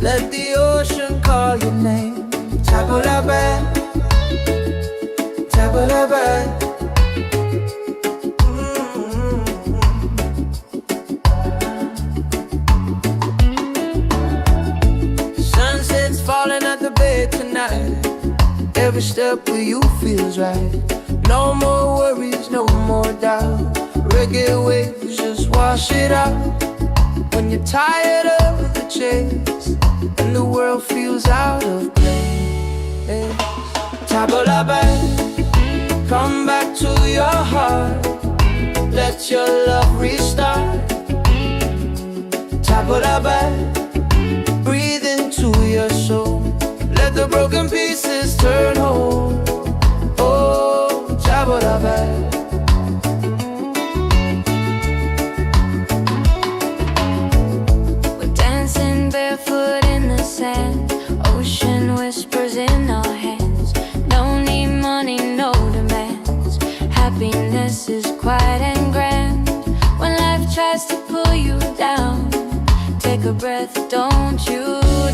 Let the ocean call your name. Tabula, tabula. Sunset's falling at the bay tonight. Every step with you feels right. No more worries, no more doubt. Reggae waves just wash it out. When you're tired of the chase and the world feels out of place, tabula, come back to your heart. Let your love restart. Tabula, breathe into your soul. Let the broken pieces turn whole. Oh, tabula, We're dancing barefoot in the sand. Ocean whispers in our hands. No need money, no demands. Happiness is quiet and grand. When life tries to pull you down, take a breath, don't you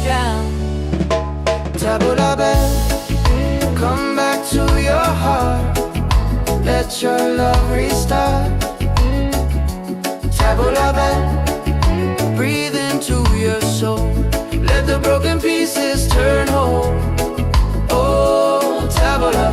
drown. Tabula, come back to your heart. Let your love restart. Tabula, breathe into your soul. Let the broken pieces turn whole. Oh, tabula,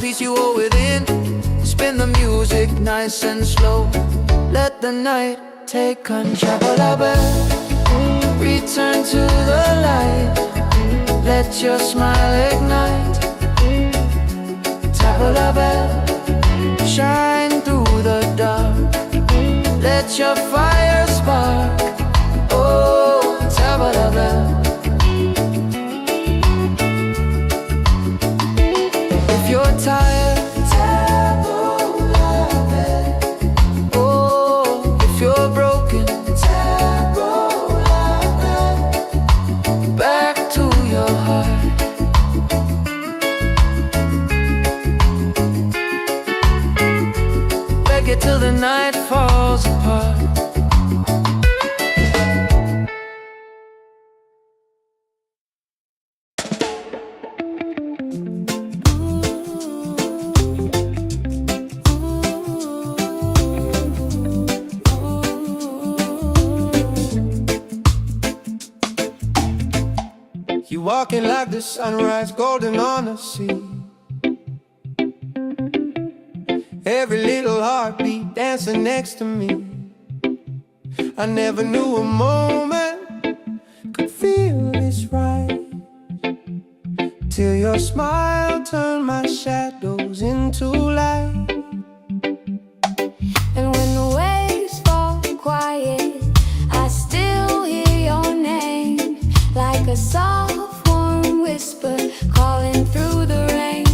peace you hold within. Spin the music nice and slow. Let the night take control. Return to the light. Let your smile ignite. Tap la belle, shine through the dark. Let your fire spark. Oh, tap la belle. If you're tired, tap la belle. Oh, if you're broken, tap la belle. Back to your heart. Reggae till the night falls apart. You walking like the sunrise, golden on the sea. Every little heartbeat dancing next to me. I never knew a moment could feel this right, till your smile turned my shadows into light. And when the waves fall quiet, I still hear your name, like a soft warm whisper calling through the rain.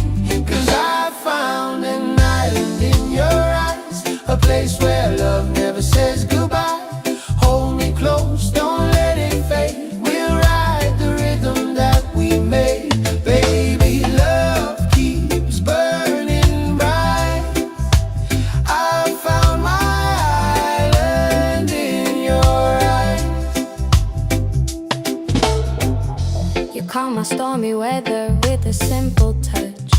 'Cause I found an island in your eyes, a place where love never says goodbye. Hold me close, don't let it fade. We'll ride the rhythm that we made. Baby, love keeps burning bright. I found my island in your eyes. You calm my stormy weather with a simple touch.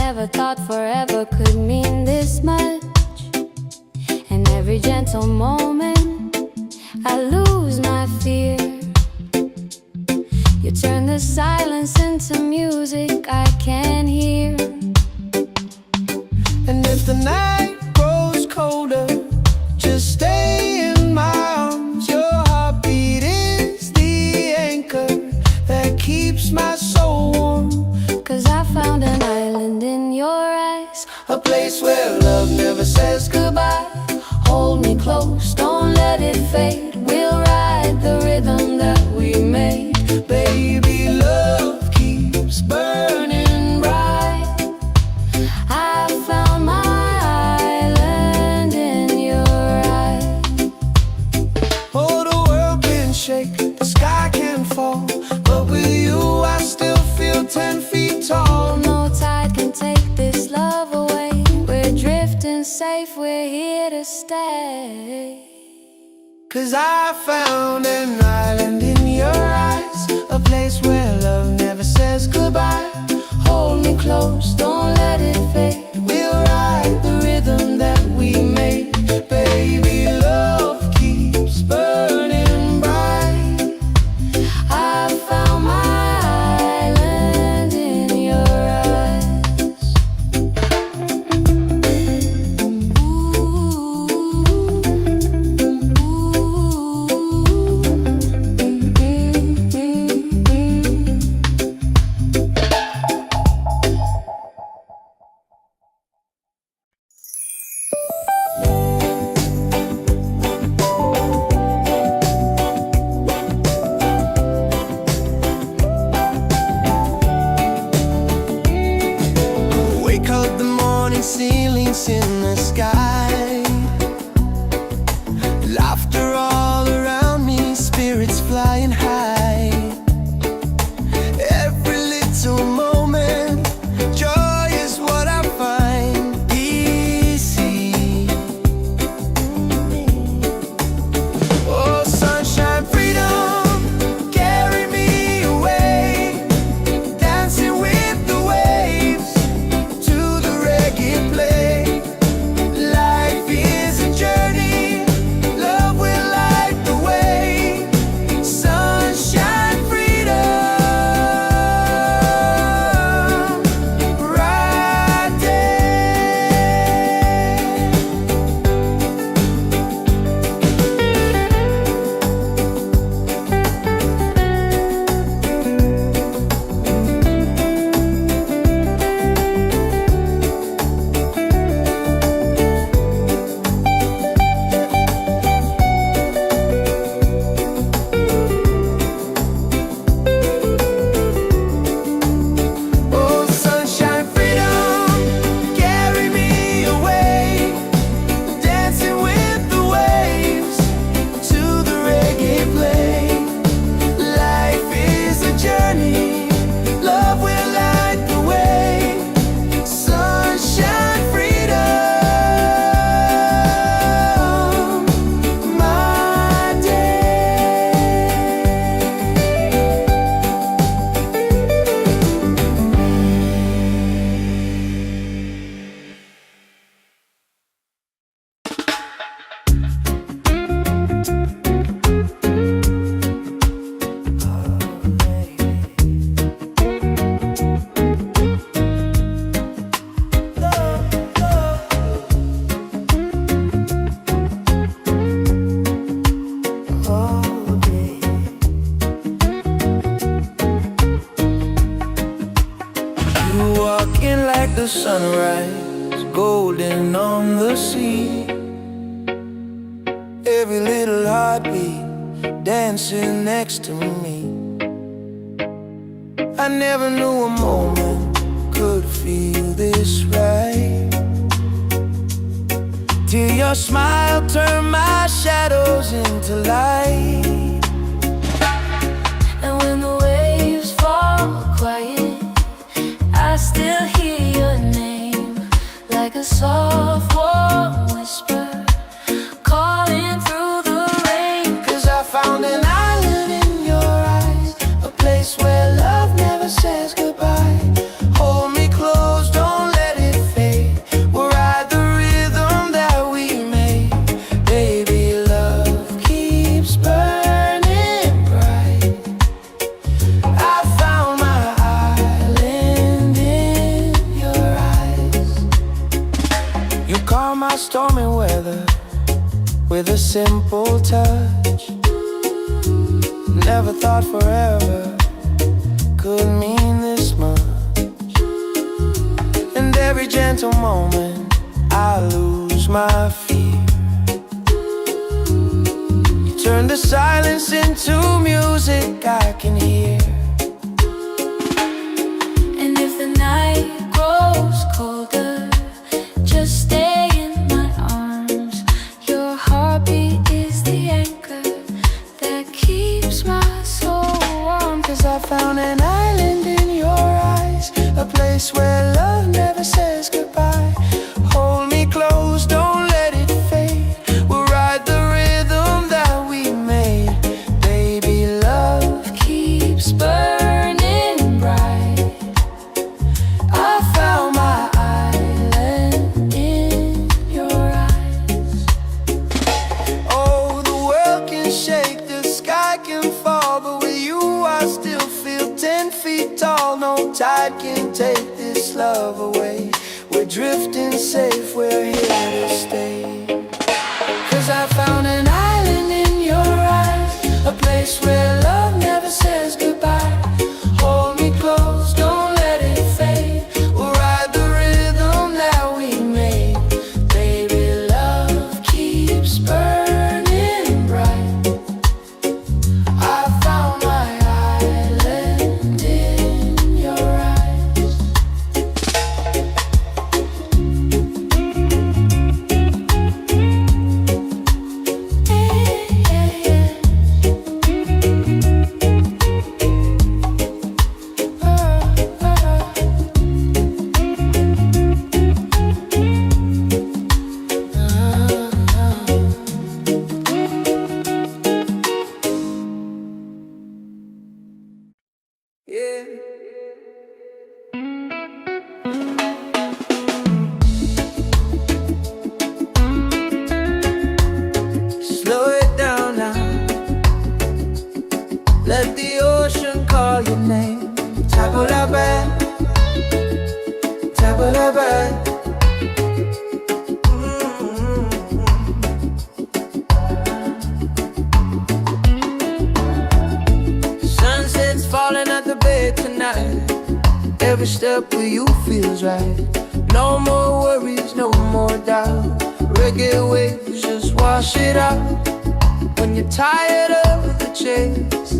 Never thought forever could mean this much. And every gentle moment I lose my fear. You turn the silence into music I can hear. And if the night grows colder, just stay in my arms. Your heartbeat is the anchor that keeps my soul warm. 'Cause I found an island in your eyes, A place where love never says goodbye. Hold me close, don't let it fade. We'll ride the rhythm that we made. Baby, love keeps burning bright. I found my island in your eyes. Oh, the world can shake, the sky can fall, but with you I still feel 10 feet tall. No tide can take this love away. We're drifting safe, we're here to stay. 'Cause I found an island in your eyes, a place where love never says goodbye. Hold me close, don't let it fade. We'll ride the rhythm that we made. Baby, love keeps burning bright. I found my island in your eyes. Wake up the morning, ceilings in the sky. Laughter all around me, spirits flying high. Every little moment, joy is what I find. Easy. Oh, sunshine, freedom, carry me away. Dancing with the waves to the reggae play. Life sunrise, golden on the sea. Every little heartbeat dancing next to me. I never knew a moment could feel this right, till your smile turned my shadows into light. And when the waves fall quiet, I still hear your name, like a soft warm whisper calling through the rain. 'Cause I found an island in your eyes, a place where love never says goodbye. Hold me close, don't let it fade. We'll ride the rhythm that we made. Baby, love keeps burning bright. I found my island in your eyes. You calm my stormy weather with a simple touch. Never thought forever could mean this much. And every gentle moment I lose my fear. You turn the silence into music I can hear. And if the night grows colder, just stay in my arms. Your heartbeat is the anchor that keeps my soul warm. 'Cause I found an island in your eyes, a place where love never says goodbye. Hold me close, don't let it fade. We'll ride the rhythm that we made. Baby, love keeps burning bright. I found my island in your eyes. Oh, the world can shake, the sky can fall, but with you I still feel 10 feet tall. No tide can take this love away. We're drifting safe, we're here to stay. 'Cause I found an island in your eyes, a place where love never says goodbye. Hold me close, don't let it fade. We'll ride the rhythm that we made. Baby, love keeps burning bright. I found my island in your eyes. Yeah. Slow it down now. Let the ocean call your name. Table la bed, table la bed. Sunset's falling at the bay tonight. Every step with you feels right. No more worries, no more doubt. Reggae waves just wash it out. When you're tired of the chase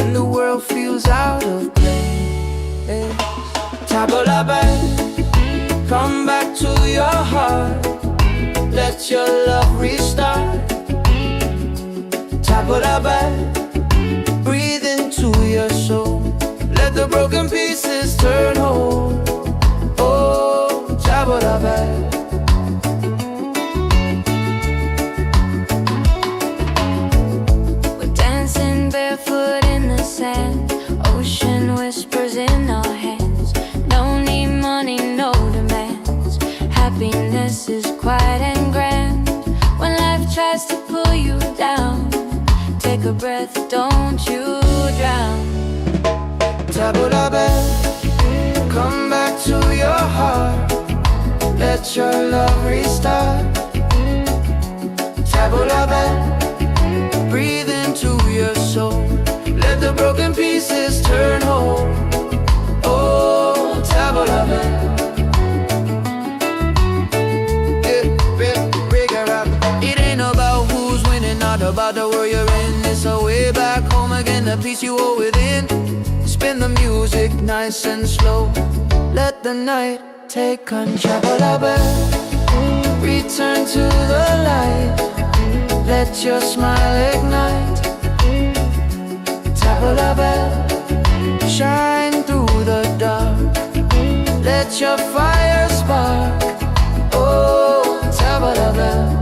and the world feels out of place, table la bed, come back to your heart. Let your love restart. Table la bed, breathe into your soul. Let the broken pieces turn whole. Oh, table la bed. We're dancing barefoot in the sand, ocean whispers in our hands. No need money, no demands. Happiness is quiet and grand. When life tries to pull you down, take a breath, don't you drown. Table la bed, come back to your heart. Let your love restart. Table la bed, breathe into your soul. Let the broken pieces turn whole. Oh, table la bed. the peace you hold within. Spin the music nice and slow. Let the night take control. Return to the light. Let your smile ignite. Tabla bell, shine through the dark. Let your fire spark. Oh, tabla bell.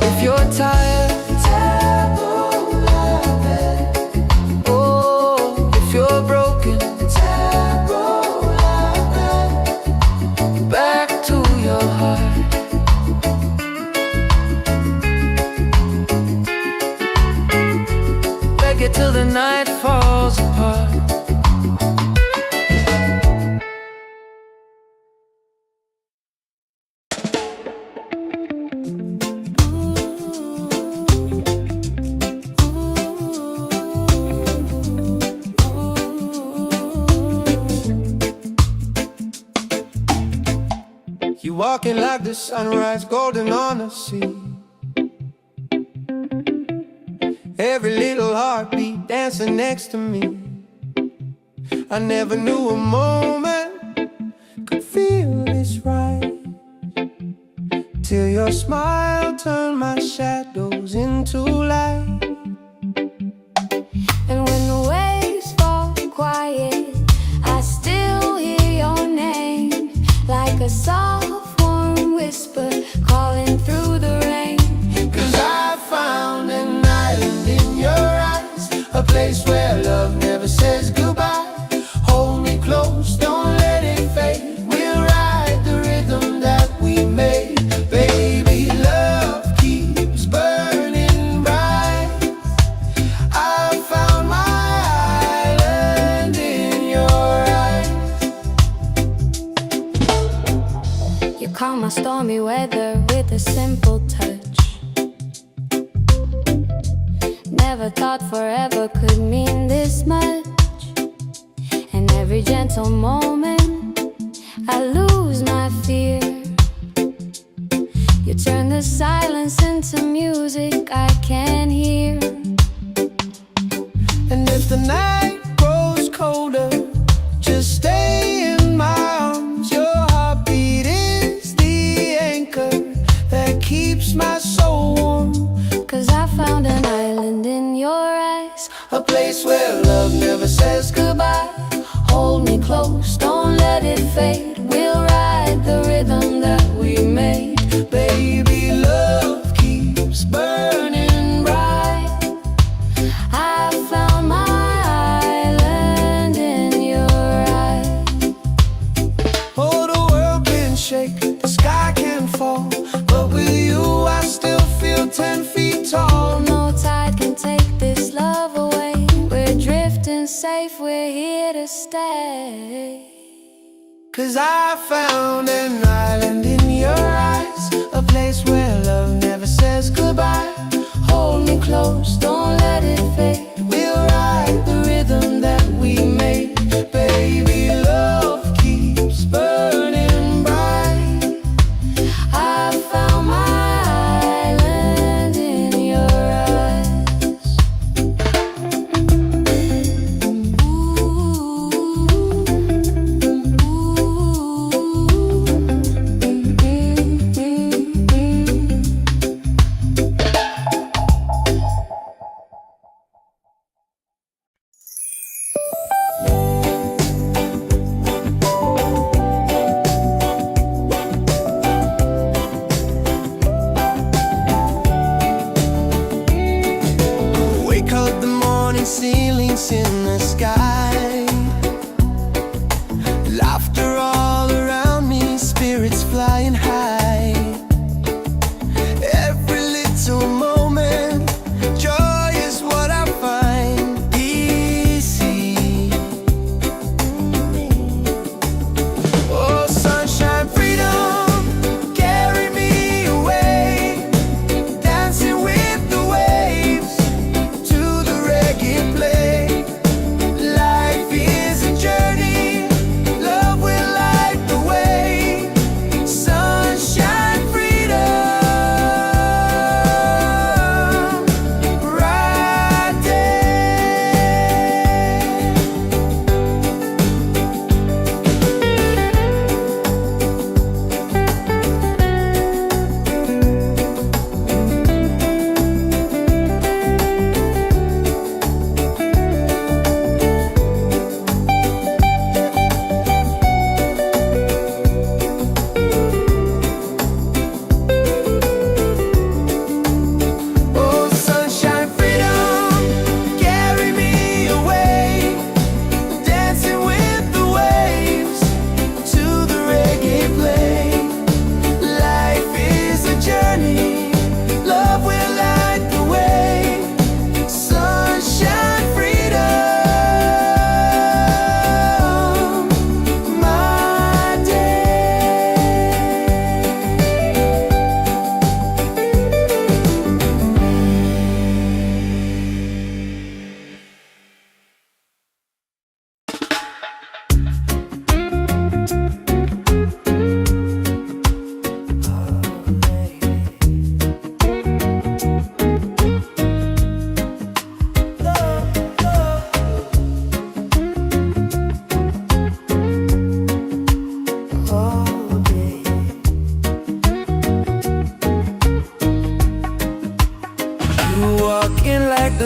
If you're tired, tabla bell. Oh, if you're broken, tabla bell. Back to your heart. Reggae till the night falls apart. You walking like the sunrise, golden on the sea. Every little heartbeat dancing next to me. I never knew a moment could feel this right, till your smile turned my shadows into light. And when the waves fall quiet, I still hear your name, like a soft warm whisper calling through the rain. 'Cause I found an island in your eyes, a place where love never says goodbye. Hold me close, don't let it fade. We'll ride the rhythm that we made. Baby, love keeps burning bright. I found my island in your eyes. You calm my stormy weather with a simple touch. Never thought forever could mean this much. And every gentle moment I lose my fear. You turn the silence into music I can hear. And if the night grows colder, just stay in my arms. Your heartbeat is the anchor that keeps my soul warm. 'Cause I found an island in your eyes, A place where love never says goodbye. Hold me close, don't let it fade. We'll ride the rhythm that we made. Baby, love keeps burning bright. I found my island in your eyes. Oh, the world can shake, the sky can fall, but with you I still feel 10 feet tall. No tide can take this love away. We're drifting safe, we're here to stay. 'Cause I found an island in your eyes, a place where love never says goodbye. Hold me close, don't let it fade. We'll ride the rhythm that we made. Baby, love keeps burning bright. I found my island in your eyes.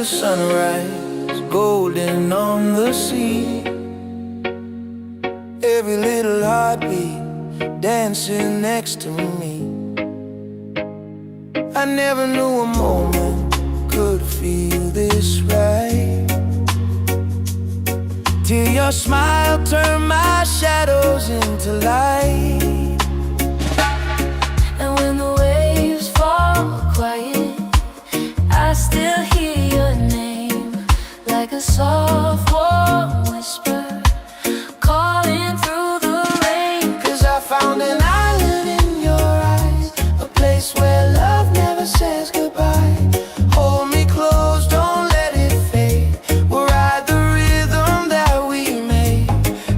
the sunrise, golden on the sea. Every little heartbeat dancing next to me. I never knew a moment could feel this right, till your smile turned my shadows into light. And when the waves fall quiet, I still hear your name, like a soft warm whisper calling through the rain. 'Cause I found an island in your eyes, a place where love never says goodbye. Hold me close, don't let it fade. We'll ride the rhythm that we made.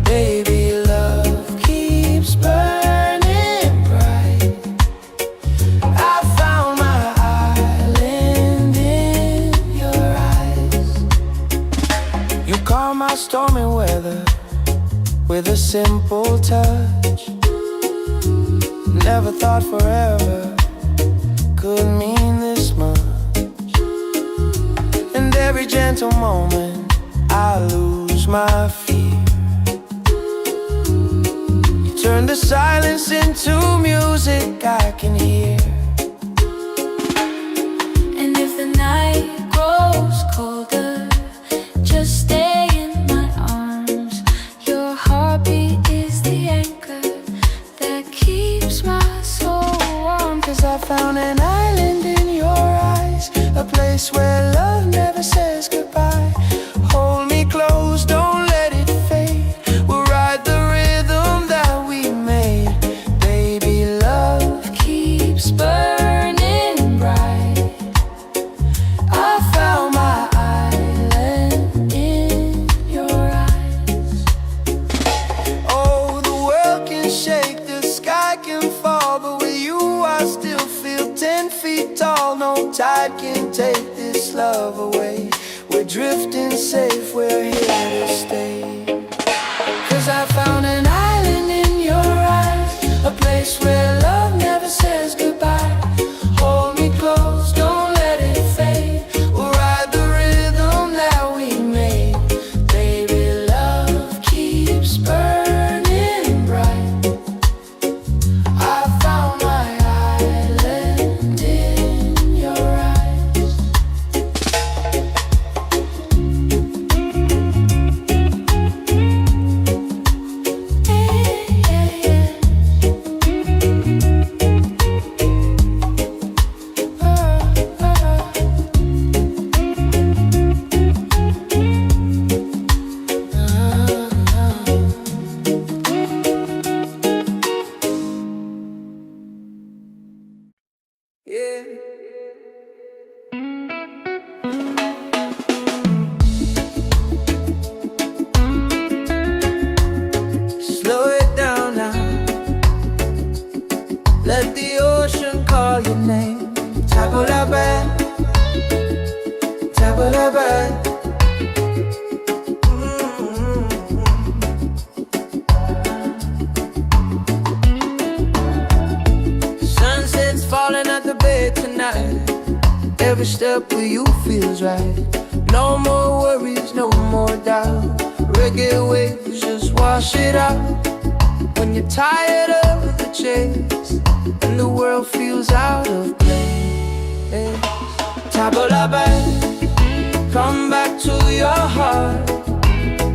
Baby, love keeps burning bright. I found my island in your eyes. You calm my stormy weather with a simple touch. Never thought forever could mean this much. And every gentle moment I lose my fear. You turn the silence into music I can hear. And if the night grows colder, just stay in my arms. Your heartbeat is the anchor that keeps my soul warm. 'Cause I found an island in your eyes, a place where love never says goodbye. Hold me close, don't let it fade. We'll ride the rhythm that we made. Baby, love keeps burning bright. I found my island in your eyes. Oh, the world can shake, the sky can fall, but with you I still feel 10 feet tall. No tide can take this love away. We're drifting safe, we're here to stay. 'Cause I found an island in your eyes, a place where love never says goodbye. Hold me close, don't let it fade. We'll ride the rhythm that we made. Baby, love keeps burning bright. I found my island in your eyes. Yeah. Slow it down now. Let the ocean call your name. Tabulaban, tabulaban. Sunset's falling at the bay tonight. Every step with you feels right. No more worries, no more doubt. Reggae waves just wash it out. When you're tired of the chase and the world feels out of place, Tabula back, come back to your heart.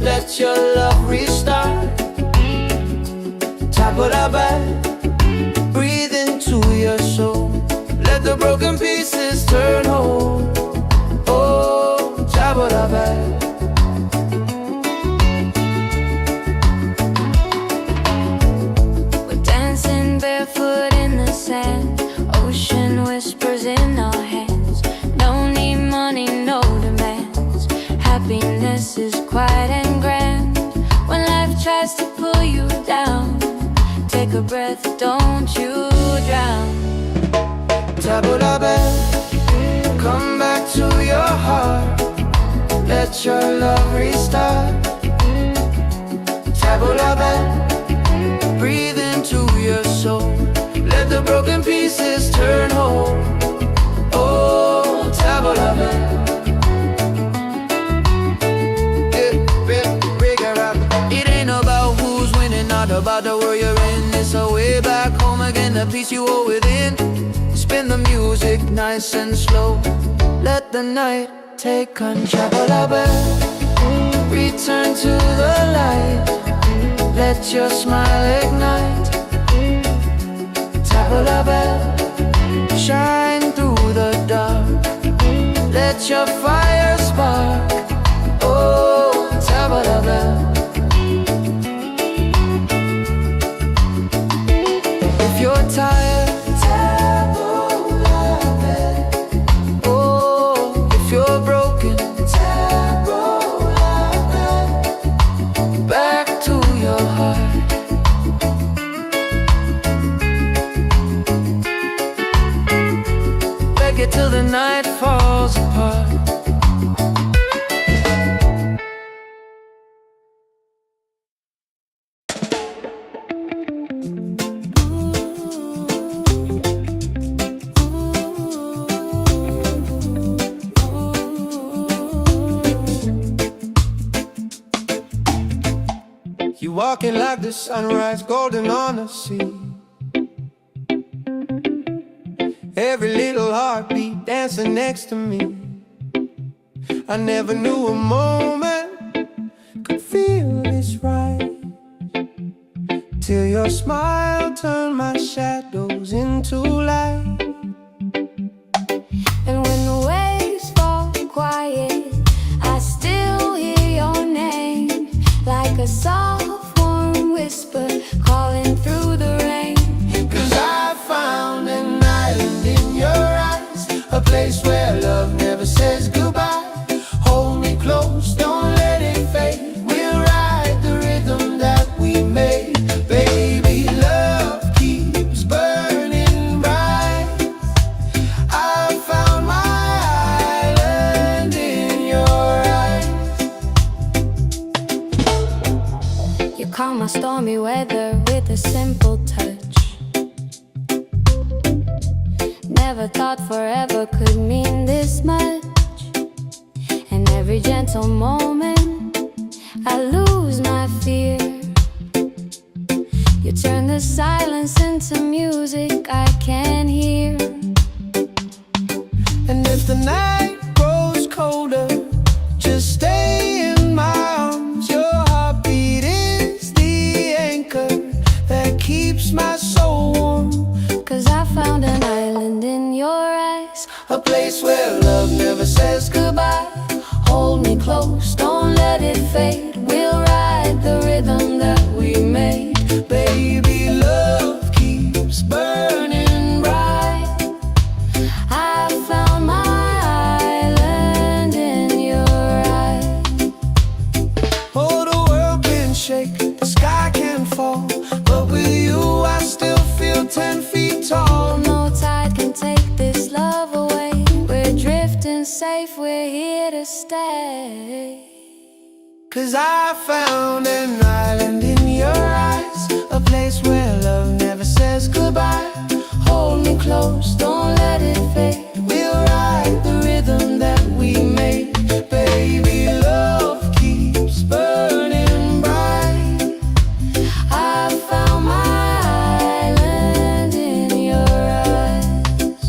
Let your love restart. Tabula back, breathe into your soul. Let the broken pieces turn whole. Oh, Tabula back. We're dancing barefoot in the sand. Ocean whispers in our hands. No need money, no demands. Happiness is quiet and grand. When life tries to pull you down, take a breath, don't you drown. Tabula back, come back to your heart. Let your love restart. Tabula back, breathe into your soul. Let the broken pieces turn whole. Oh, tabula back. about the world you're in. It's a way back home again, the peace you hold within. Spin the music nice and slow. Let the night take control. Return to the light. Let your smile ignite. Tabla bell, shine through the dark. Let your fire spark. Oh, tabla bell. If you're tired, tabla bell. Oh, if you're broken, tabla bell. Back to your heart. Reggae till the night falls apart. You walking like the sunrise, golden on the sea. Every little heartbeat dancing next to me. I never knew a moment could feel this right, till your smile turned my shadows into light. And when the waves fall quiet, I still hear your name, like a soft warm whisper calling through the rain. 'Cause I found an island in your eyes, a place where love never says goodbye. Hold me close, don't let it fade. We'll ride the rhythm that we made. Baby, love keeps burning bright. I found my island in your eyes. You calm my stormy weather with a simple touch. Never thought forever could mean this much. And every gentle moment I lose my fear. You turn the silence into music I can hear. And if the night grows colder, just stay in my arms. Your heartbeat is the anchor that keeps my soul warm. 'Cause I found an island in your eyes, A place where love never says goodbye. Hold me close, don't let it fade. We'll ride the rhythm that we made. Baby, love keeps burning bright. I found my island in your eyes. Oh, the world can shake, the sky can fall, but with you I still feel 10 feet tall. No tide can take this love away. We're drifting safe, we're here to stay. 'Cause I found an island in your eyes, a place where love never says goodbye. Hold me close, don't let it fade. We'll ride the rhythm that we made. Baby, love keeps burning bright. I found my island in your eyes.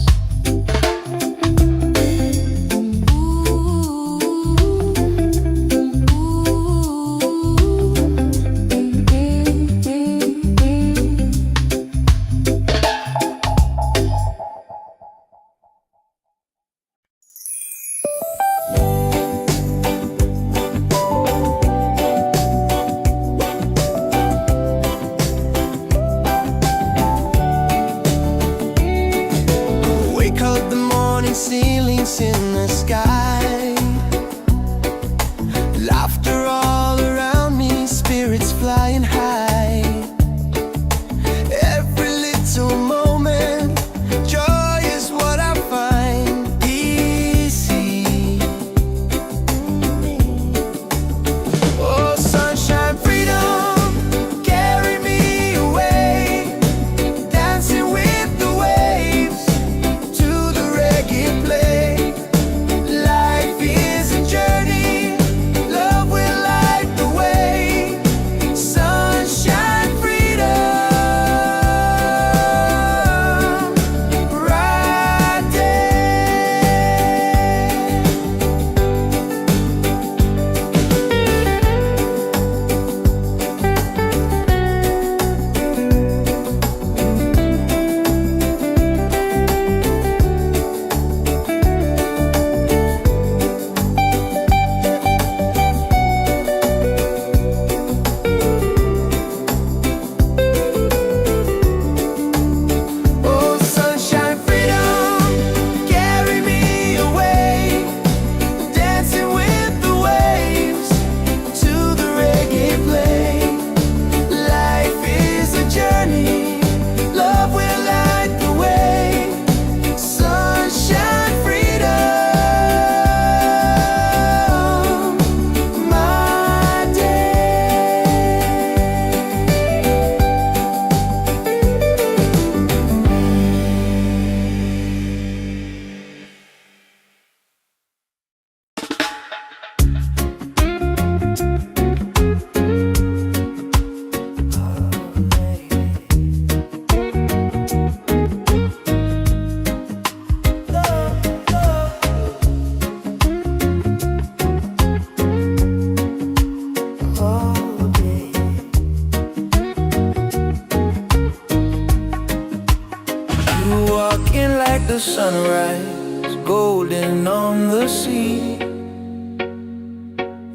the sunrise, golden on the sea.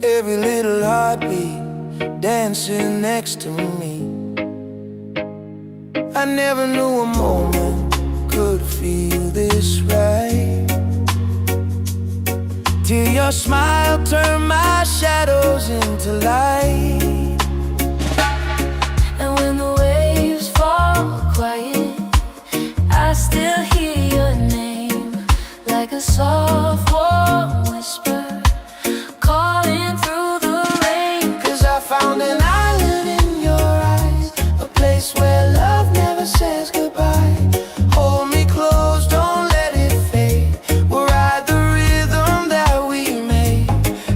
Every little heartbeat dancing next to me. I never knew a moment could feel this right, till your smile turned my shadows into light. And when the waves fall quiet, I still hear your name, like a soft warm whisper calling through the rain. 'Cause I found an island in your eyes, a place where love never says goodbye. Hold me close, don't let it fade. We'll ride the rhythm that we made.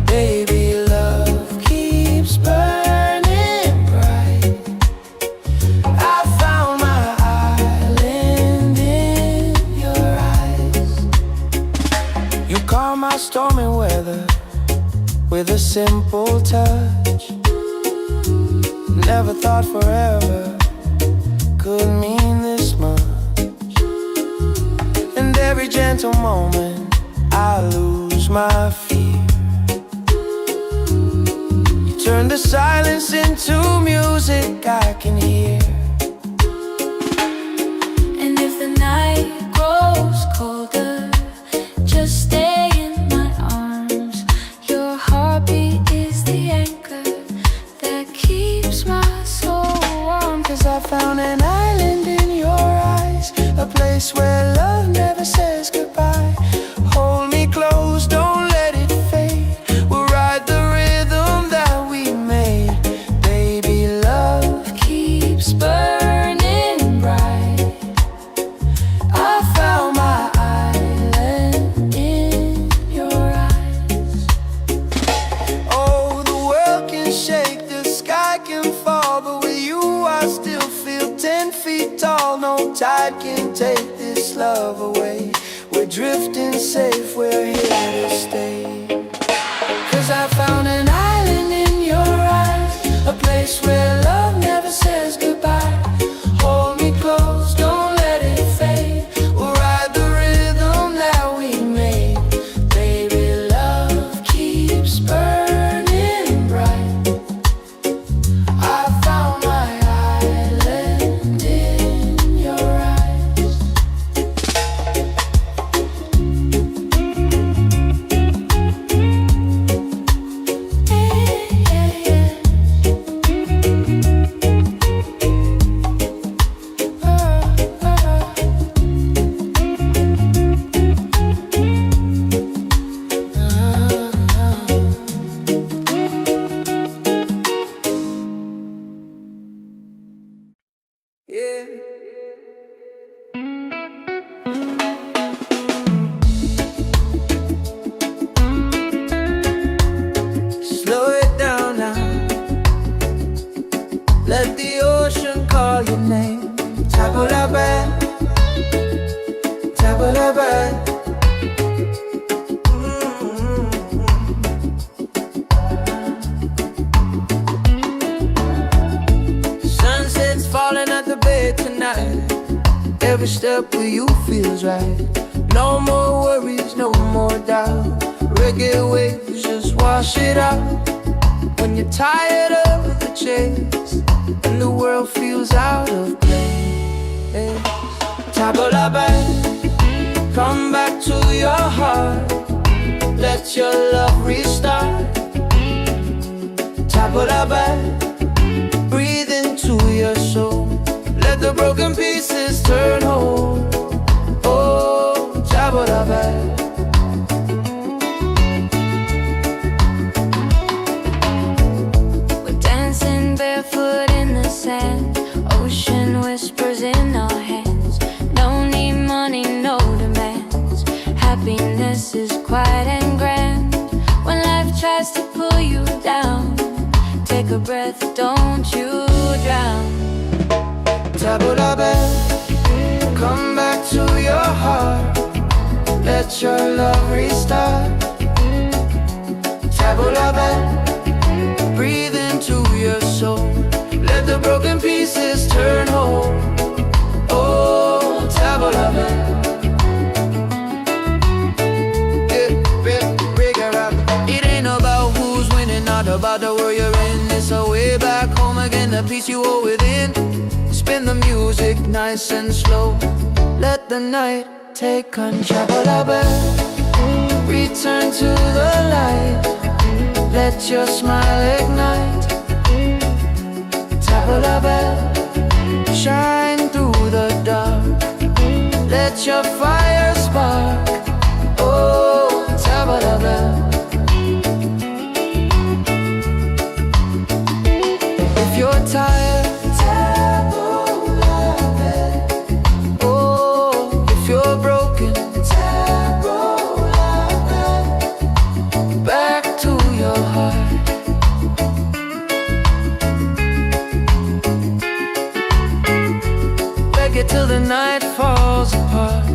Baby, love keeps burning bright. I found my island in your eyes. You calm my stormy weather with a simple touch. Never thought forever could mean this much. And every gentle moment I lose my fear. You turn the silence into music I can hear. And if the night grows colder, just stay in my arms. Your heartbeat is the anchor that keeps my soul warm. 'Cause I found an island in your eyes, a place where love never says goodbye. Hold me close, don't let it fade. We'll ride the rhythm that we made. Baby, love Keeps burning bright. I found my island in your eyes. Oh, the world can shake, the sky can fall, but with you I still feel 10 feet tall. No tide can take this love away. We're drifting safe, we're here to stay. 'Cause I found an island in your eyes, a place where love never says goodbye. Hold me close, don't let it fade. We'll ride the rhythm that we made. Baby, love keeps burning bright. I found my island in your eyes. Yeah. Slow it down now. Let the ocean call your name. Tabulaban, tabulaban. Sunset's falling at the bay tonight. Every step with you feels right. No more worries, no more doubt. Reggae waves just wash it out. When you're tired of the chase and the world feels out of place, Tabulaban, come back to your heart. Let your love restart. Tabulaban, breathe into your soul. Let the broken pieces turn whole. Oh, Tabulaban. We're dancing barefoot in the sand. Ocean whispers in our hands. No need money, no demands. Happiness is quiet and grand. When life tries to pull you down, take a breath, don't you drown. Tabulaban, come back to your heart. Let your love restart. Tabulaban, breathe into your soul. Let the broken pieces turn whole. Oh, Tabulaban. a piece you hold within. Spin the music nice and slow. Let the night take control. Return to the light. Let your smile ignite. Tabla bell, shine through the dark. Let your fire spark. Oh, tabla bell. If you're tired, oh, if you're broken, back to your heart. Reggae till the night falls apart.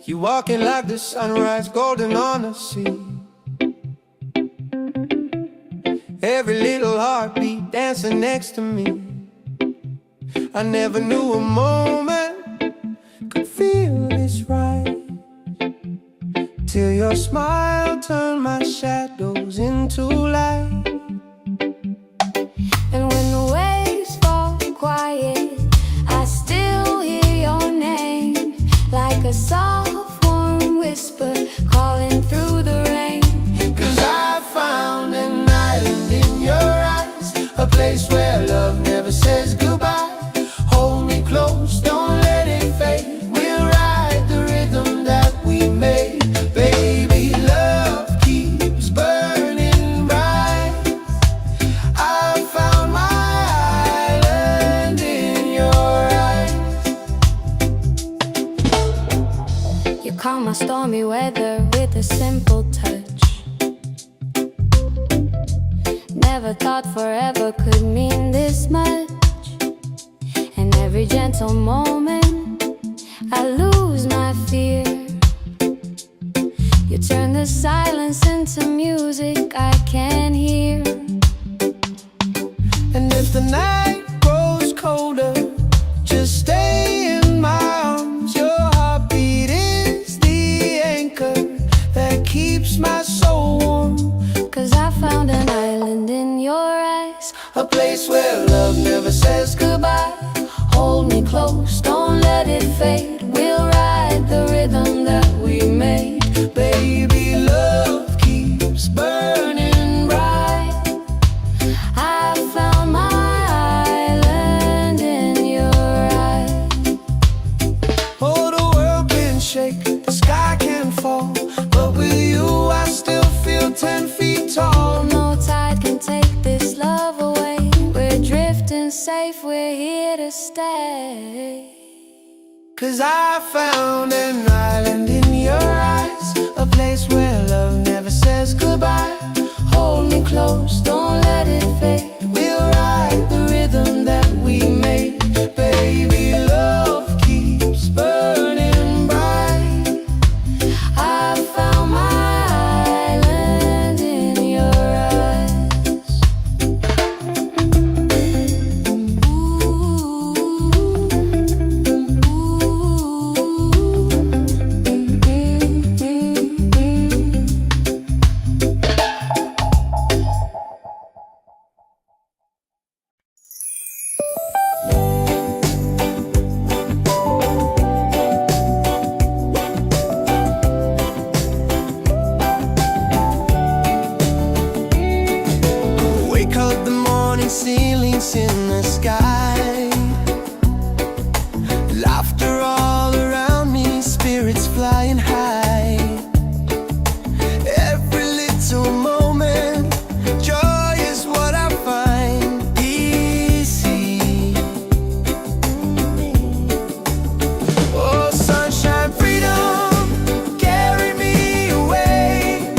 You walking like the sunrise, golden on the sea. Every little heartbeat dancing next to me. I never knew a moment could feel this right, till your smile turned my shadows into light. And when the waves fall quiet, I still hear your name, like a soft warm whisper calling through the rain. 'Cause I found an island in your eyes, a place where love never says goodbye. Hold me close, don't let it fade. We'll ride the rhythm that we made. Baby, love keeps burning bright. I found my island in your eyes. You calm my stormy weather with a simple touch. Never thought forever could mean this much. And every gentle moment I lose my fear. You turn the silence into music I can hear. And if the night grows colder, just stay in my arms. Your heartbeat is the anchor that keeps my soul warm. 'Cause I found an island in your eyes, A place where love never says goodbye. Hold me close, don't let it fade. We'll ride the rhythm that we made. Baby, love keeps burning bright. I found my island in your eyes. Oh, the world can shake, the sky can fall, but with you I still feel 10 feet tall. No tide can take this love away. We're drifting safe, we're here to stay. 'Cause I found an island in your eyes, a place where love never says goodbye. Hold me close, don't let it fade. We'll ride the rhythm that we made. Baby, love keeps burning bright. I found my island in your eyes. Wake up the morning, ceilings in the sky. Laughter all around me, spirits flying high. Every little moment, joy is what I find. Easy. Oh, sunshine, freedom, carry me away.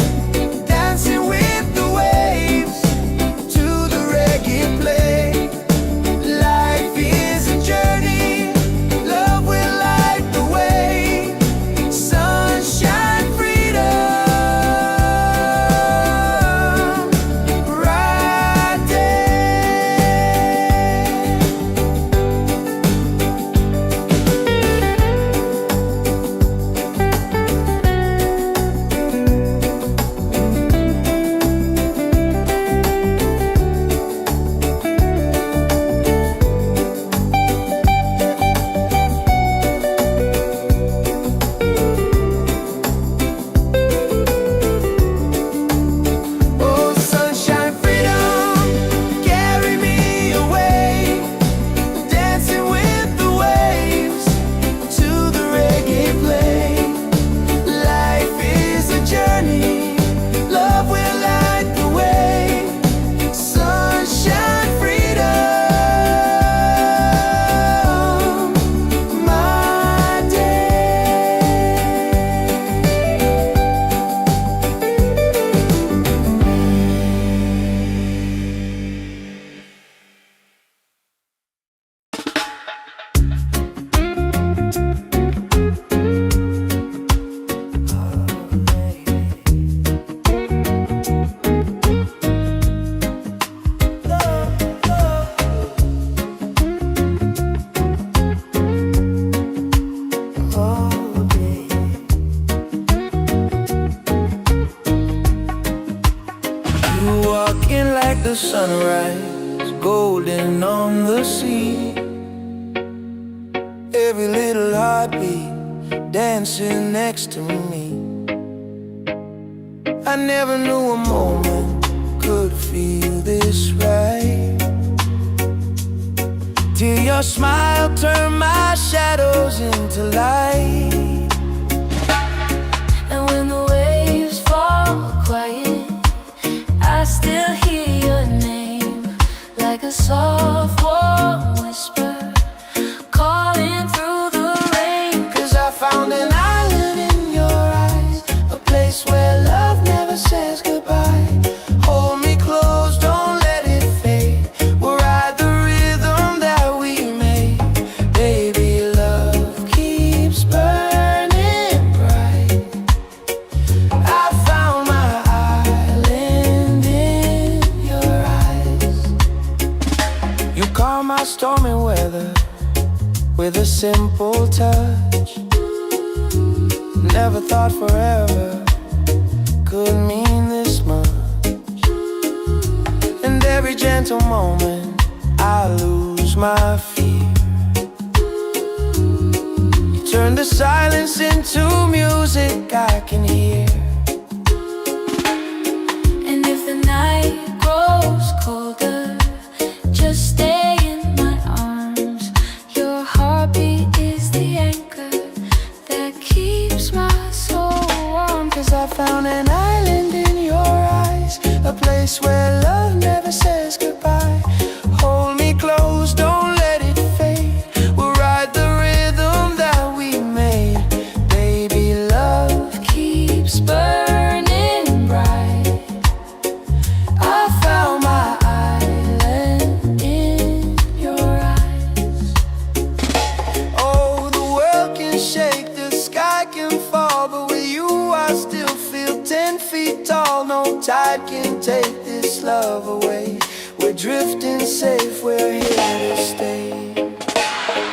Dancing with the waves to the reggae play. Light sunrise, golden on the sea. Every little heartbeat dancing next to me. I never knew a moment could feel this right, till your smile turned my shadows into light. And when the waves fall quiet, I still hear your name, like a soft warm whisper calling through the rain. 'Cause I found an island in your eyes, a place where love never says goodbye. Hold me close, don't let it fade. We'll ride the rhythm that we made. Baby, love keeps burning bright. I found my island in your eyes. You calm my stormy weather with a simple touch. Never thought forever could mean this much. And every gentle moment I lose my fear. You turn the silence into music I can hear. And if the night grows colder, just stay in my arms. Your heartbeat is the anchor that keeps my soul warm. 'Cause I found an island in your eyes, a place where love never says goodbye. Hold me close, don't let it fade. We'll ride the rhythm that we made. Baby, love keeps burning bright. I found my island in your eyes. Oh, the world can shake, the sky can fall, but with you I still feel 10 feet tall. No tide can take this love away. We're drifting safe, we're here to stay.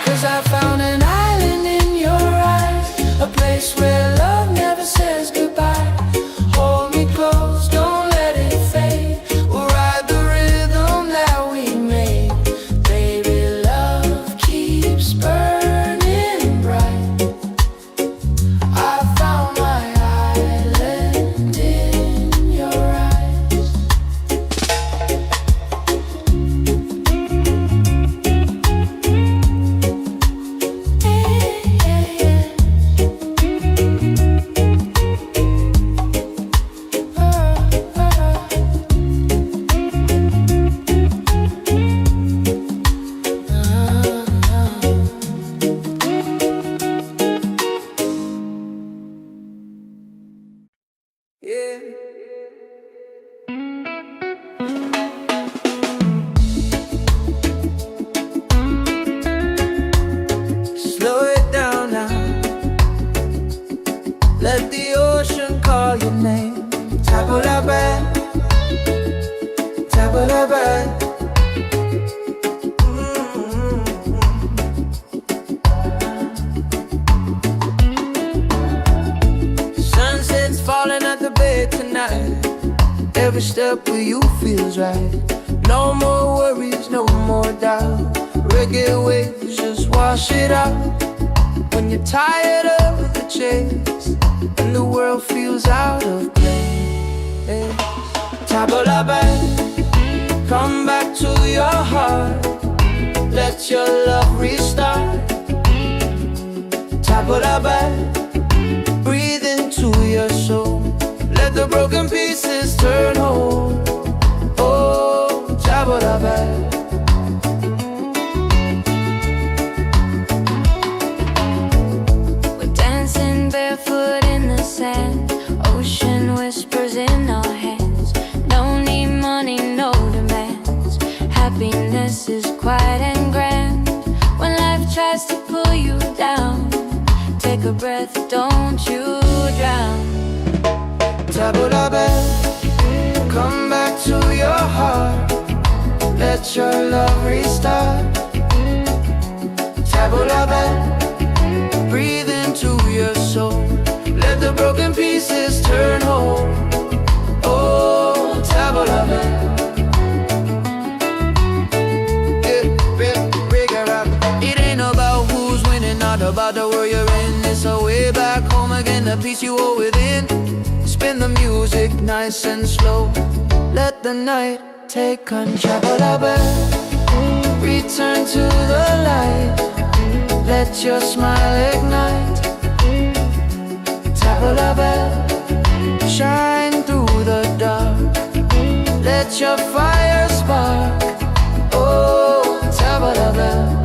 'Cause I found an island in your eyes, a place where love never says goodbye. Hold me close, don't let it fade. We'll ride the rhythm that we made. Baby, love keeps burning bright. I found my island in your eyes. Yeah. Slow it down now. Let the ocean call your name. Tabulabe, tabulabe. Sunset's falling at the bay tonight. Every step with you feels right. No more worries, no more doubt. Reggae waves just wash it out. When you're tired of the chase and the world feels out of place. Tabulabe, come back to your heart. Let your love restart. Tabulabe, breathe into your soul. Let the broken pieces turn whole. Oh, Tabulabe. We're dancing barefoot in the sand. Ocean whispers in our hands. Don't need money, no demands. Happiness is quiet and grand. When life tries to pull you down, take a breath, don't you drown. Tabulabe, come back to your heart. Let your love restart. Tabulabe, breathe into your soul. Let the broken pieces turn whole. Oh, Tabulabe. peace you hold within. Spin the music nice and slow. Let the night take control. Return to the light. Let your smile ignite. Tabla bell, shine through the dark. Let your fire spark. Oh, tabla bell.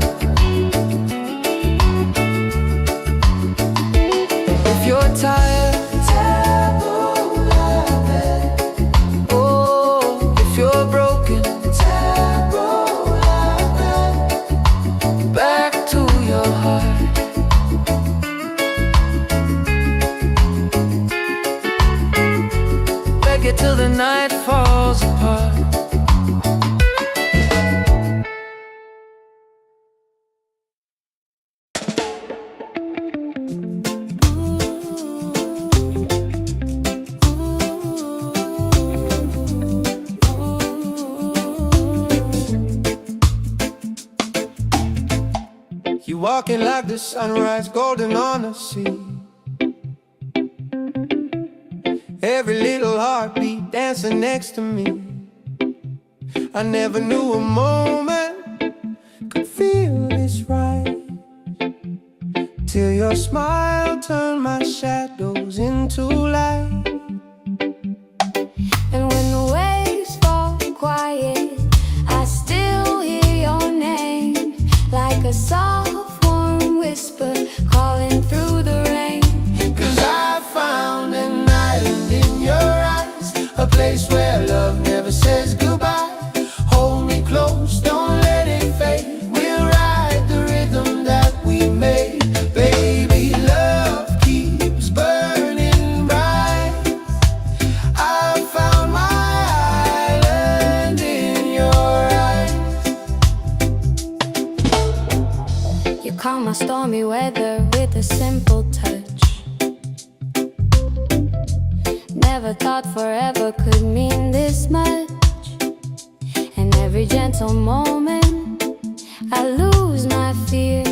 If you're tired, tabla bell. Oh, if you're broken, tabla bell. Back to your heart. Reggae till the night falls apart. You walking like the sunrise, golden on the sea. Every little heartbeat dancing next to me. I never knew a moment could feel this right, till your smile turned my shadows into light. And when the waves fall quiet, I still hear your name, like a soft warm whisper calling through the rain. 'Cause I found an island in your eyes, a place where love never says goodbye. Hold me close, don't let it fade. We'll ride the rhythm that we made. Baby, love keeps burning bright. I found my island in your eyes. You calm my stormy weather with a simple touch. Never thought forever could mean this much. And every gentle moment I lose my fear.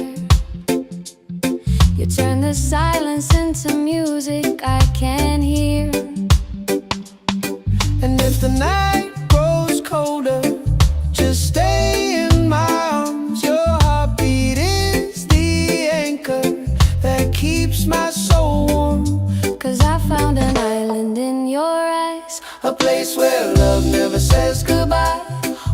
You turn the silence into music I can hear. And if the night grows colder, just stay in my arms. Your heartbeat is the anchor that keeps my soul warm. 'Cause I found an island in your eyes, A place where love never says goodbye.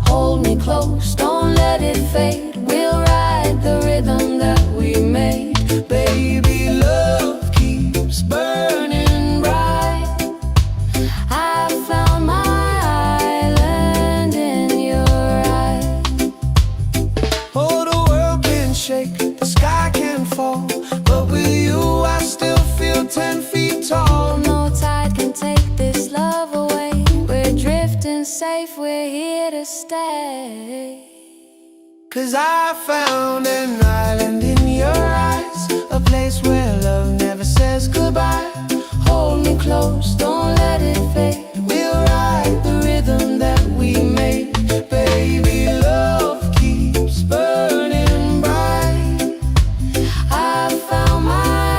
Hold me close, don't let it fade. We'll ride the rhythm that we made. Baby, love keeps burning bright. I found my island in your eyes. Oh, the world can shake, the sky can fall, but with you I still feel 10 feet tall. No tide can take this love away. We're drifting safe, we're here to stay. 'Cause I found an island in your eyes, a place where love never says goodbye. Hold me close, don't let it fade. We'll ride the rhythm that we made. Baby, love keeps burning bright. I found my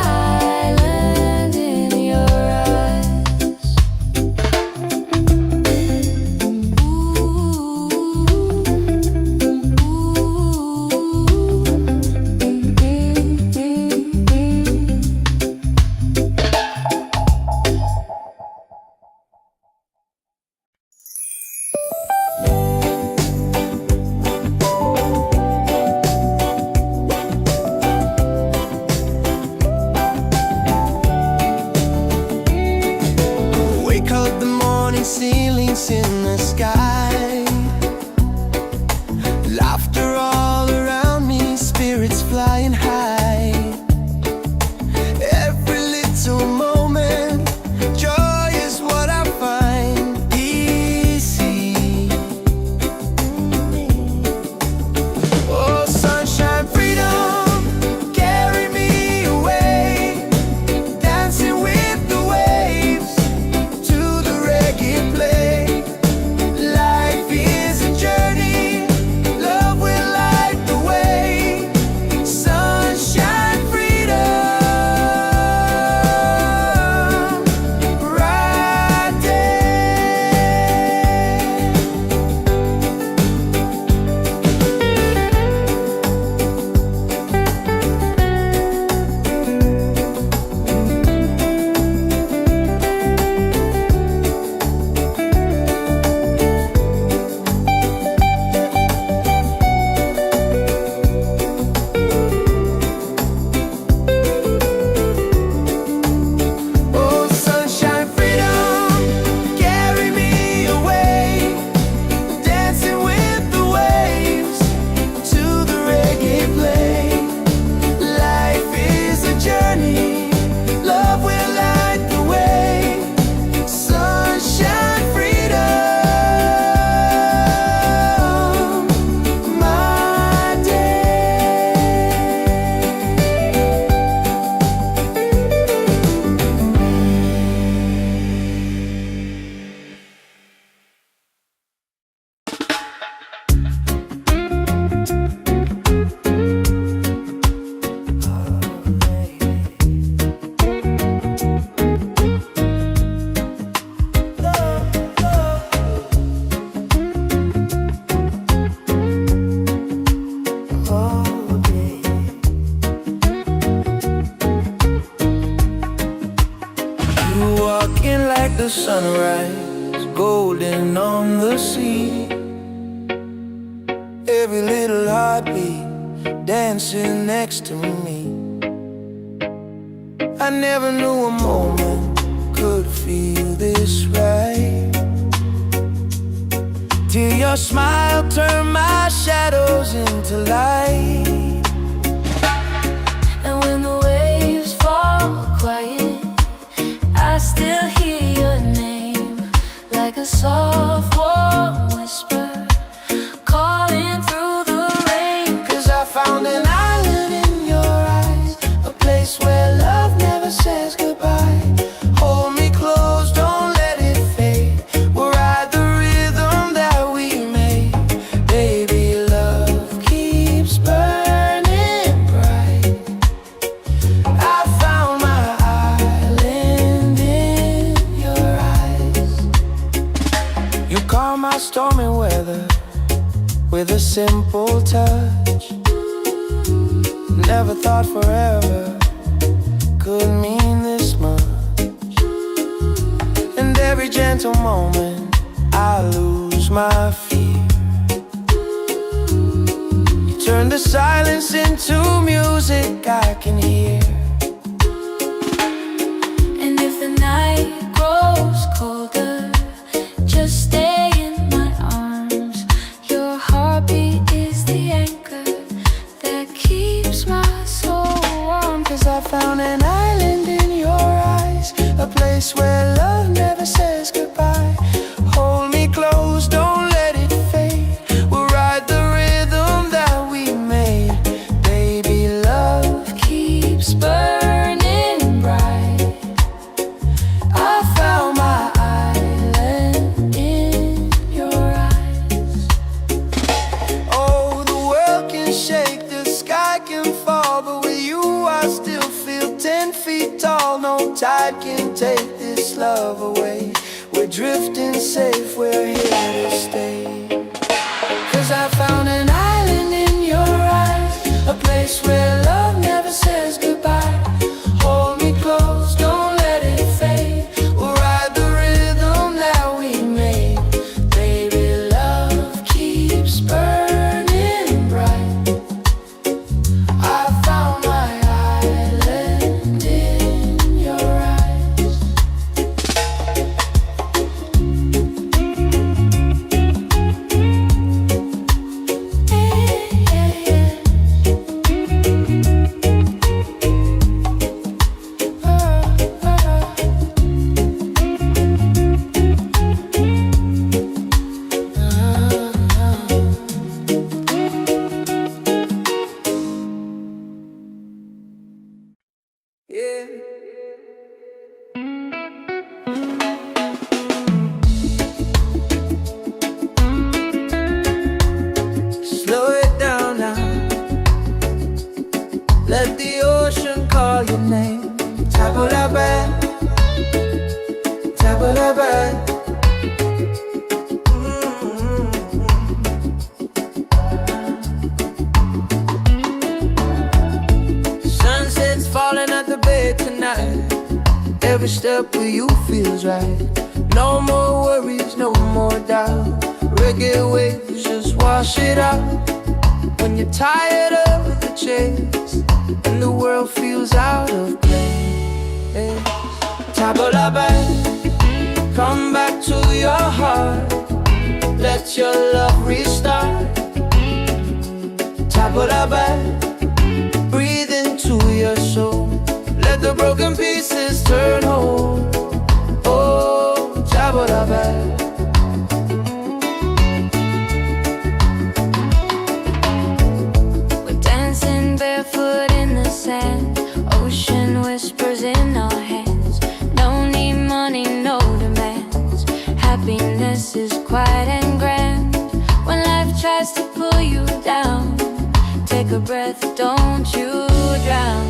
island in your eyes. sunrise, golden on the sea. Every little heartbeat dancing next to me. I never knew a moment could feel this right, till your smile turned my shadows into light. And when the waves fall quiet, I still hear your name, like a soft warm whisper calling through the rain. 'Cause I found an island in your eyes, a place where love never says goodbye. Hold me close, don't let it fade. We'll ride the rhythm that we made. Baby, love keeps burning bright. I found my island in your eyes. You calm my stormy weather with a simple touch. Never thought forever could mean this much. And every gentle moment I lose my fear. You turn the silence into music I can hear. And if the night grows colder, just stay in my arms. Your heartbeat is the anchor that keeps my soul warm. 'Cause I found an island in your eyes, a place where love never says goodbye. Hold me close, don't let it fade. We'll ride the rhythm that we made. Baby, love keeps burning bright. I found my island in your eyes. Oh, the world can shake, the sky can fall, but with you I still feel 10 feet tall. No tide can take this love away. We're drifting safe, we're here to stay. 'Cause I found an island in your eyes, a place where love never says goodbye. Hold me close, don't let it fade. We'll ride the rhythm that we made. Baby, love keeps burning bright. I found my island in your eyes. Yeah. Slow it down now. Let the ocean call your name. Tabula-bad, tabula-bad. Sunset's falling at the bay tonight. Every step with you feels right. No more worries, no more doubt. Reggae waves just wash it out. When you're tired of the chase and the world feels out of place, tabula-bad, come back to your heart. Let your love restart. Tabula-bad, breathe into your soul. Let the broken pieces turn whole. Oh, tabula-bad. We're dancing barefoot in the sand. Ocean whispers in our hands. No need money, no demands. Happiness is quiet and grand. When life tries to pull you down, take a breath, don't you drown.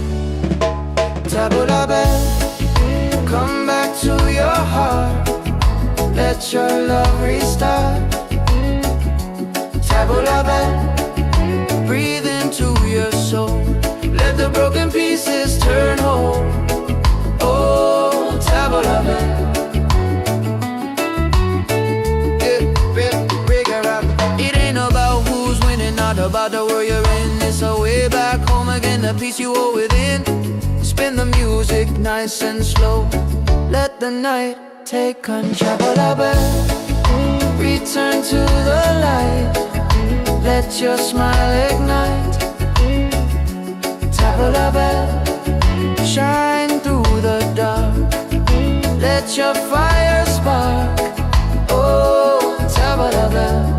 Tabula-bad, come back to your heart. Let your love restart. Tabula-bad, breathe into your soul. Let the broken pieces turn whole. Oh, tabula-bad. about the world you're in. It's a way back home again, the peace you hold within. Spin the music nice and slow. Let the night take control. Return to the light. Let your smile ignite. Tabla bell, shine through the dark. Let your fire spark. Oh, tabla bell.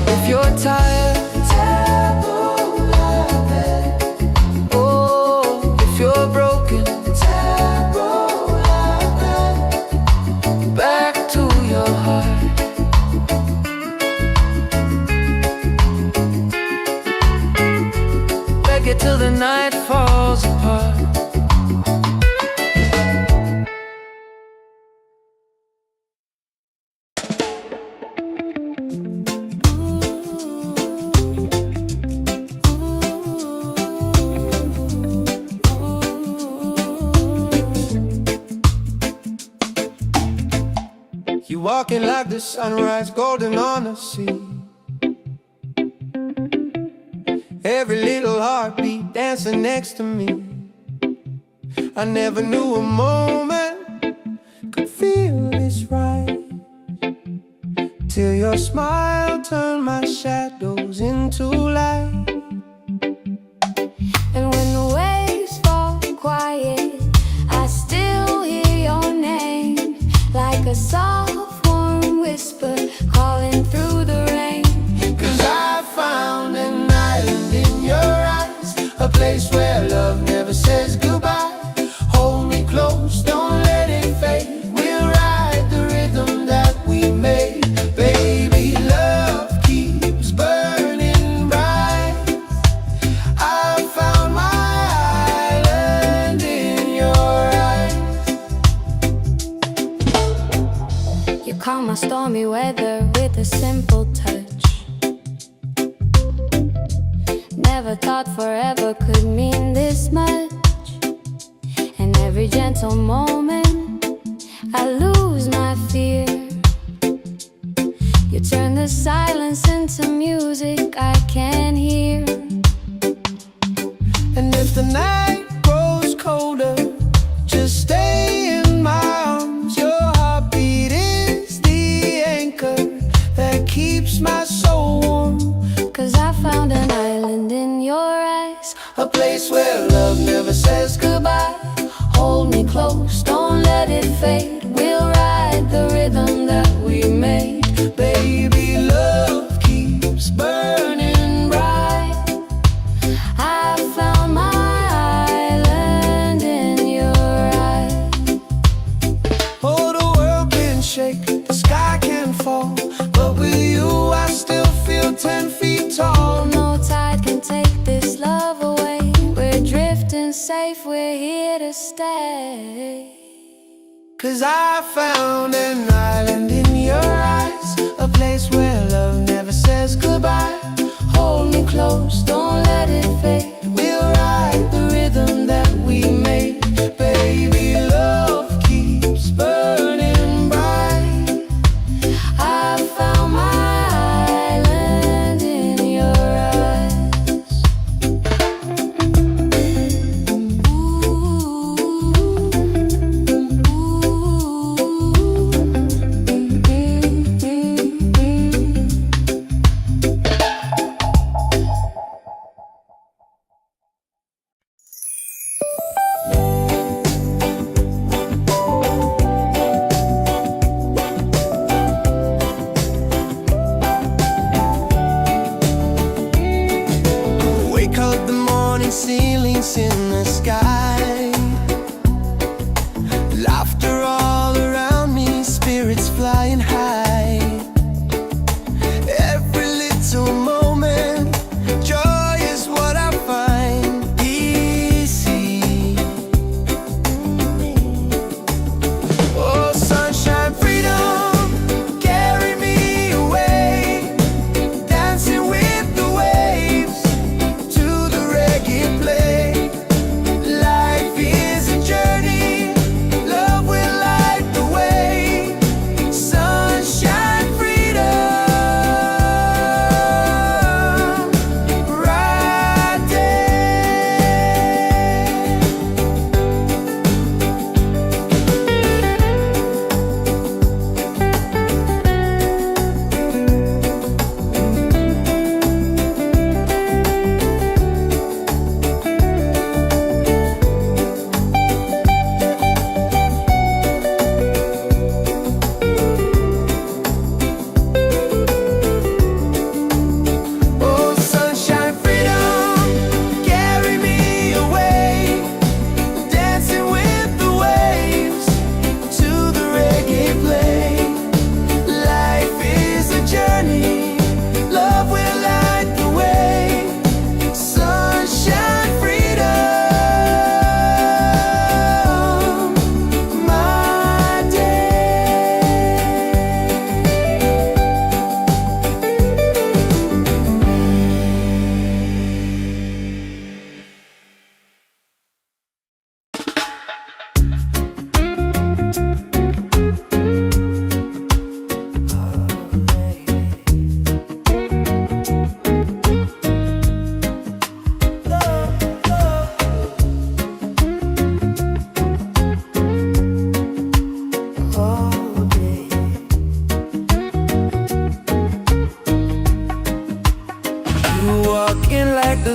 If you're tired, tabla bell. Oh, if you're broken, tabla bell. Back to your heart. Reggae till the night falls apart. You walking like the sunrise, golden on the sea. Every little heartbeat dancing next to me. I never knew a moment could feel this right, till your smile turned my shadows into light. And when the waves fall quiet, I still hear your name, like a soft warm whisper calling through the rain. 'Cause I found an island in your eyes, a place where love never says goodbye. Hold me close, don't let it fade. We'll ride the rhythm that we made. Baby, love keeps burning bright. I found my island in your eyes. You calm my stormy weather with a simple touch. Never thought forever could mean this much. And every gentle moment I lose my fear. You turn the silence into music I can hear. And if the night grows colder, just stay in my arms. Your heartbeat is the anchor that keeps my soul warm. 'Cause I found an island in your eyes, A place where love never says goodbye. Hold me close, don't let it fade. We'll ride the rhythm that we made. Baby, love keeps burning bright. I found my island in your eyes. Oh, the world can shake, the sky can fall, but with you I still feel 10 feet tall. No tide can take this love away. We're drifting safe, we're here to stay. 'Cause I found an island in your eyes, a place where love never says goodbye. Hold me close, don't let it fade. We'll ride the rhythm that we made. Baby, love keeps burning bright. I found my island in your eyes. Ooh, ooh, ooh.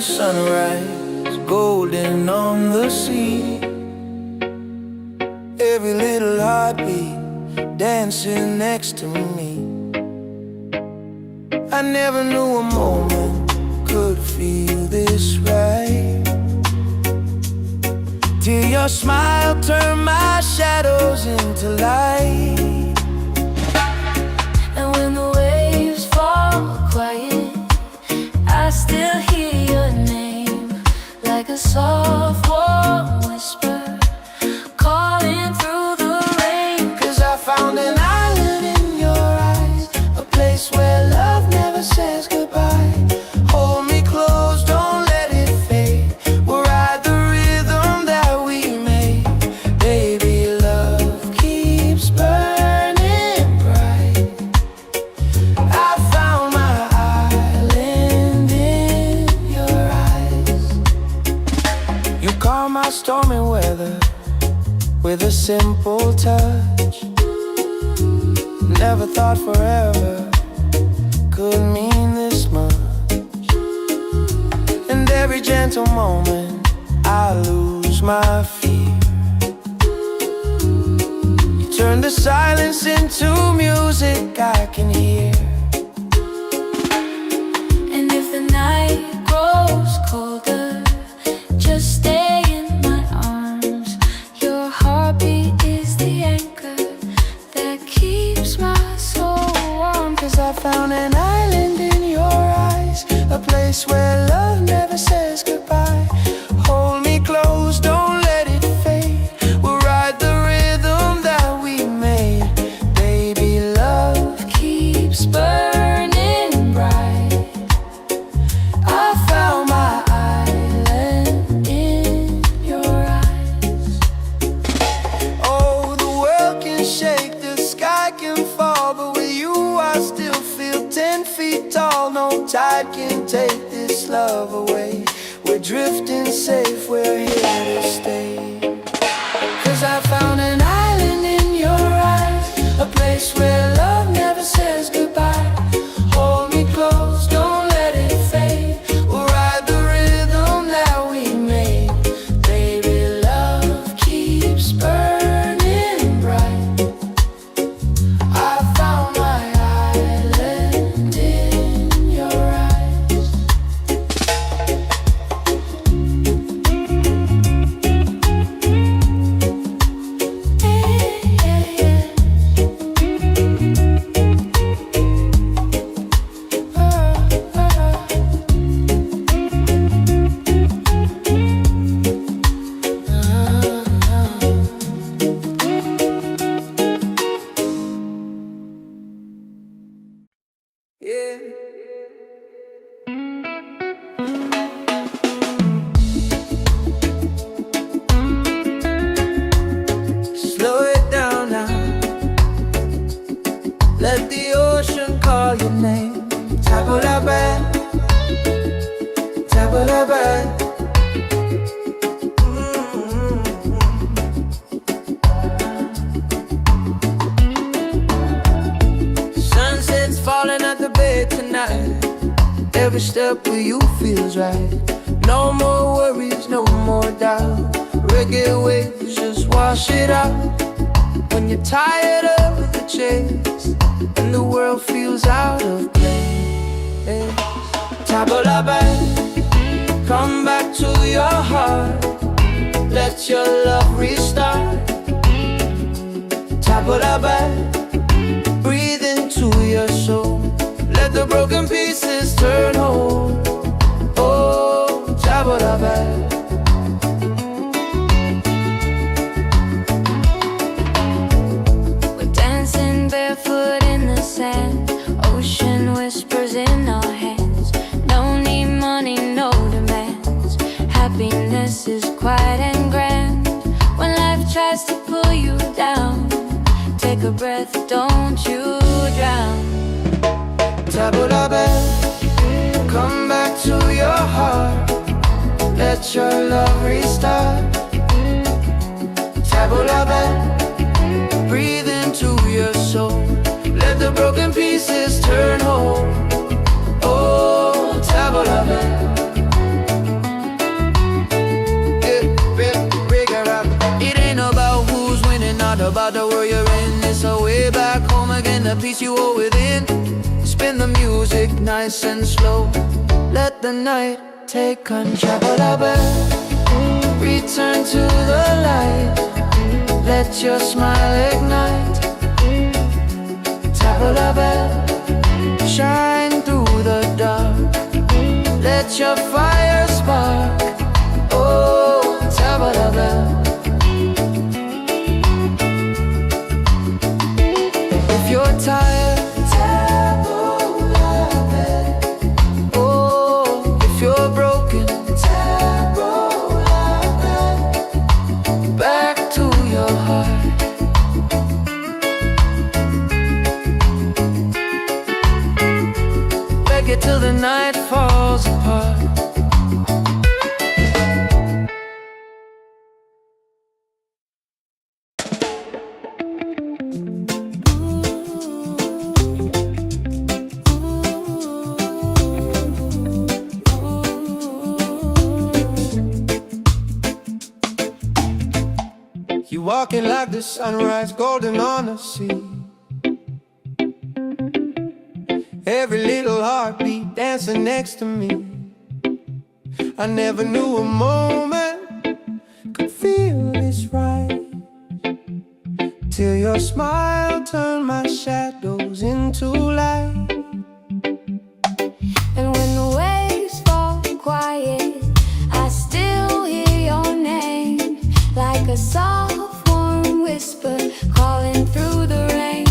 the sunrise, golden on the sea. Every little heartbeat dancing next to me. I never knew a moment could feel this right, till your smile turned my shadows into light. And when the waves fall quiet, I still hear your name, like a soft warm whisper calling through the rain. 'Cause I found an island in your eyes, a place where love never says goodbye. Hold me close, don't let it fade. We'll ride the rhythm that we made. Baby, love keeps burning bright. I found my island in your eyes. You calm my stormy weather with a simple touch. Never thought forever could mean this much. And every gentle moment I lose my fear. You turn the silence into music I can hear. And if the night grows colder, just stay in my arms. Your heartbeat is the anchor that keeps my soul warm. 'Cause I found an island in your eyes, a place where love never says goodbye. Hold me close, don't let it fade. We'll ride the rhythm that we made. Baby, love keeps burning bright. I found my island in your eyes. Oh, the world can shake, the sky can fall, but with you I still feel 10 feet tall. No tide can take this love away. We're drifting safe, we're here to stay. 'Cause I found an island in your eyes, a place where love never says goodbye. Hold me close, don't let it fade. We'll ride the rhythm that we made. Baby, love keeps burning bright. I found my island in your eyes. Yeah. Slow it down now. Let the ocean call your name. Tabula bad, tabula bad. Sunset's falling at the bay tonight. Every step with you feels right. No more worries, no more doubt. Reggae waves just wash it out. When you're tired of the chase and the world feels out of place, tabula bad, come back to your heart. Let your love restart. Tabula bad, breathe into your soul. Let the broken pieces turn whole. Oh, tabula bad. We're dancing barefoot in the sand, ocean whispers in our hands. No need money, no demands. Happiness is quiet and grand. When life tries to pull you down, take a breath, don't you drown. Tabula bad, come back to your heart. Let your love restart. Tabula bad, breathe into your soul. Let the broken pieces turn whole. Oh, tabula bad. inner peace you hold within. Spin the music nice and slow. Let the night take control. Return to the light. Let your smile ignite. Tabla bell, shine through the dark. Let your fire spark. Oh, tabla bell. If you're tired, oh, if you're broken, back to your heart. Reggae till the night falls apart. You walking like the sunrise, golden on the sea. Every little heartbeat dancing next to me. I never knew a moment could feel this right, till your smile turned my shadows into light. And when the waves fall quiet, I still hear your name, like a soft warm whisper calling through the rain.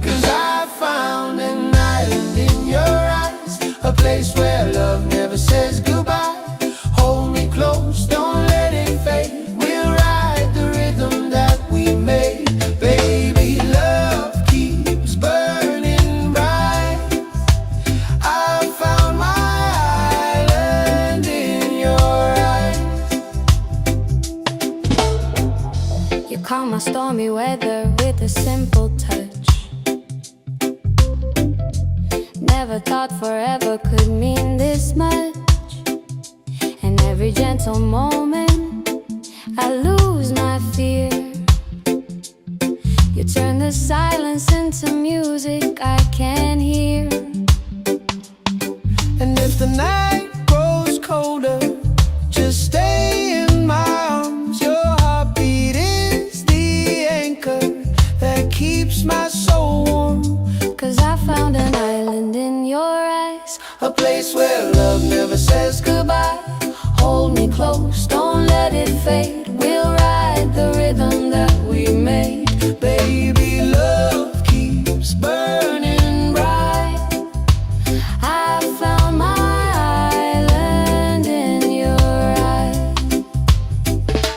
'Cause I found an island in your eyes, a place where love never says goodbye. Hold me close, don't let it fade. We'll ride the rhythm that we made. Baby, love keeps burning bright. I found my island in your eyes. You calm my stormy weather with a simple touch. Never thought forever could mean this much. And every gentle moment I lose my fear. You turn the silence into music I can hear. And if the night grows colder, just stay in my arms. Your heartbeat is the anchor that keeps my soul warm. 'Cause I found an island in your eyes, A place where love never says goodbye. Hold me close, don't let it fade. We'll ride the rhythm that we made. Baby, love keeps burning bright. I found my island in your eyes.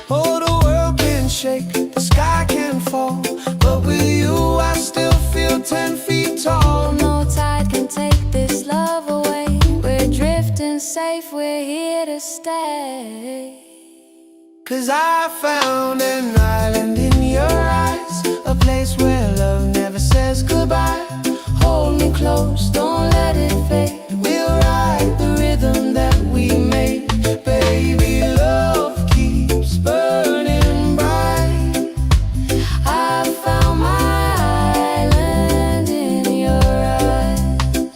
Oh, the world can shake, the sky can fall, but with you I still feel 10 feet tall. No tide can take this love away. We're drifting safe, we're here to stay. 'Cause I found an island in your eyes, a place where love never says goodbye. Hold me close, don't let it fade. We'll ride the rhythm that we made. Baby, love keeps burning bright. I found my island in your eyes.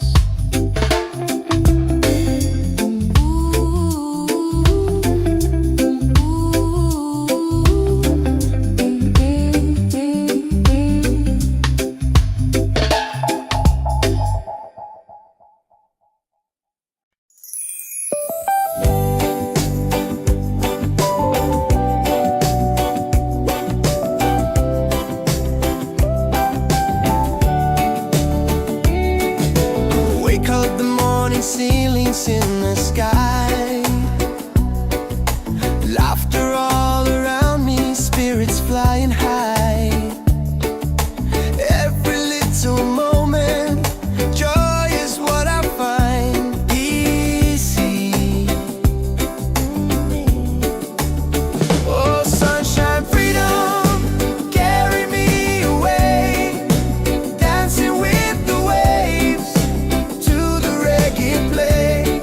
Wake up the morning, ceilings in the sky. Laughter all around me, spirits flying high. Every little moment, joy is what I find. Easy. Oh, sunshine, freedom, carry me away. Dancing with the waves to the reggae play.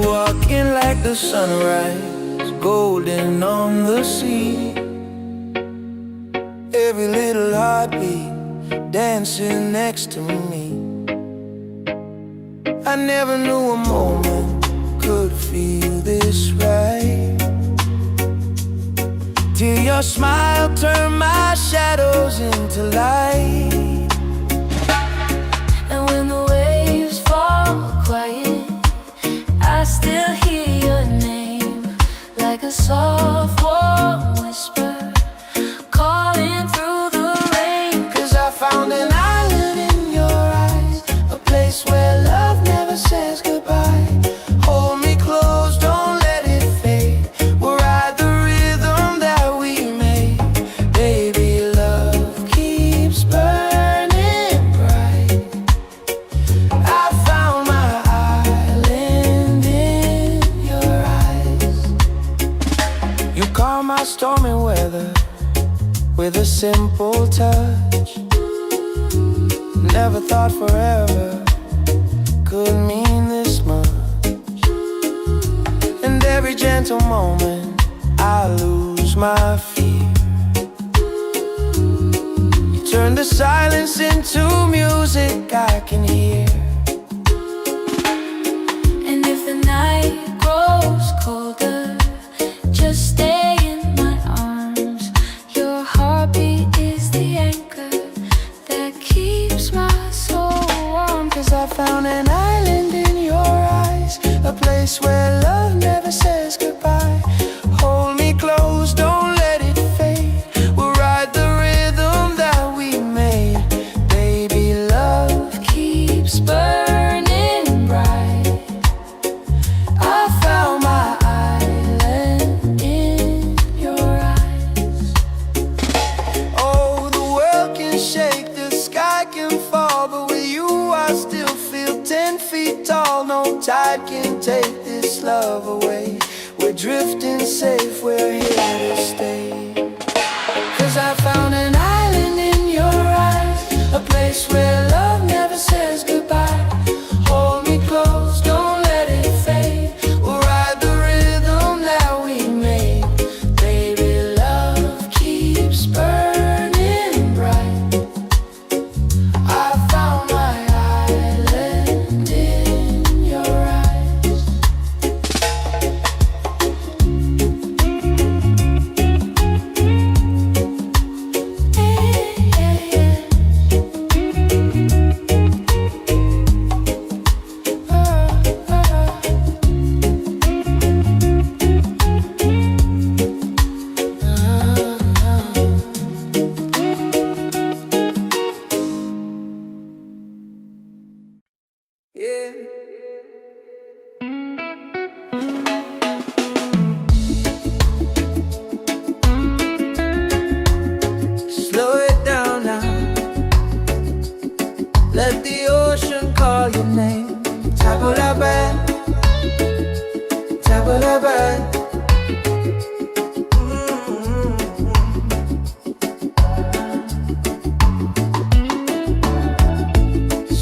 walking like the sunrise, golden on the sea. Every little heartbeat dancing next to me. I never knew a moment could feel this right, till your smile turned my shadows into light. And when the waves fall quiet, I still hear your name, like a soft warm whisper calling through the rain. 'Cause I found an island in your eyes, a place where love never says goodbye. Hold me close, don't let it fade. We'll ride the rhythm that we made. Baby, love keeps burning bright. I found my island in your eyes. You calm my stormy weather with a simple touch. Never thought forever could mean this much. And every gentle moment I lose my fear. You turn the silence into music I can hear. And if the night grows colder, just stay in my arms. Your heartbeat is the anchor that keeps my soul warm. 'Cause I found an island in your eyes, a place where love never says goodbye. Hold me close, don't let it fade. We'll ride the rhythm that we made. Baby, love keeps burning bright. I found my island in your eyes. Oh, the world can shake, the sky can fall, but with you I still feel 10 feet tall. No tide can take this love away. We're drifting safe, we're here to stay. 'Cause I found an island in your eyes, a place where love never says goodbye. Hold me close, don't let it fade. We'll ride the rhythm that we made. Baby, love keeps burning bright. I found my island in your eyes. Yeah. Slow it down now. Let the ocean call your name. Tabula-ba, tabula-ba.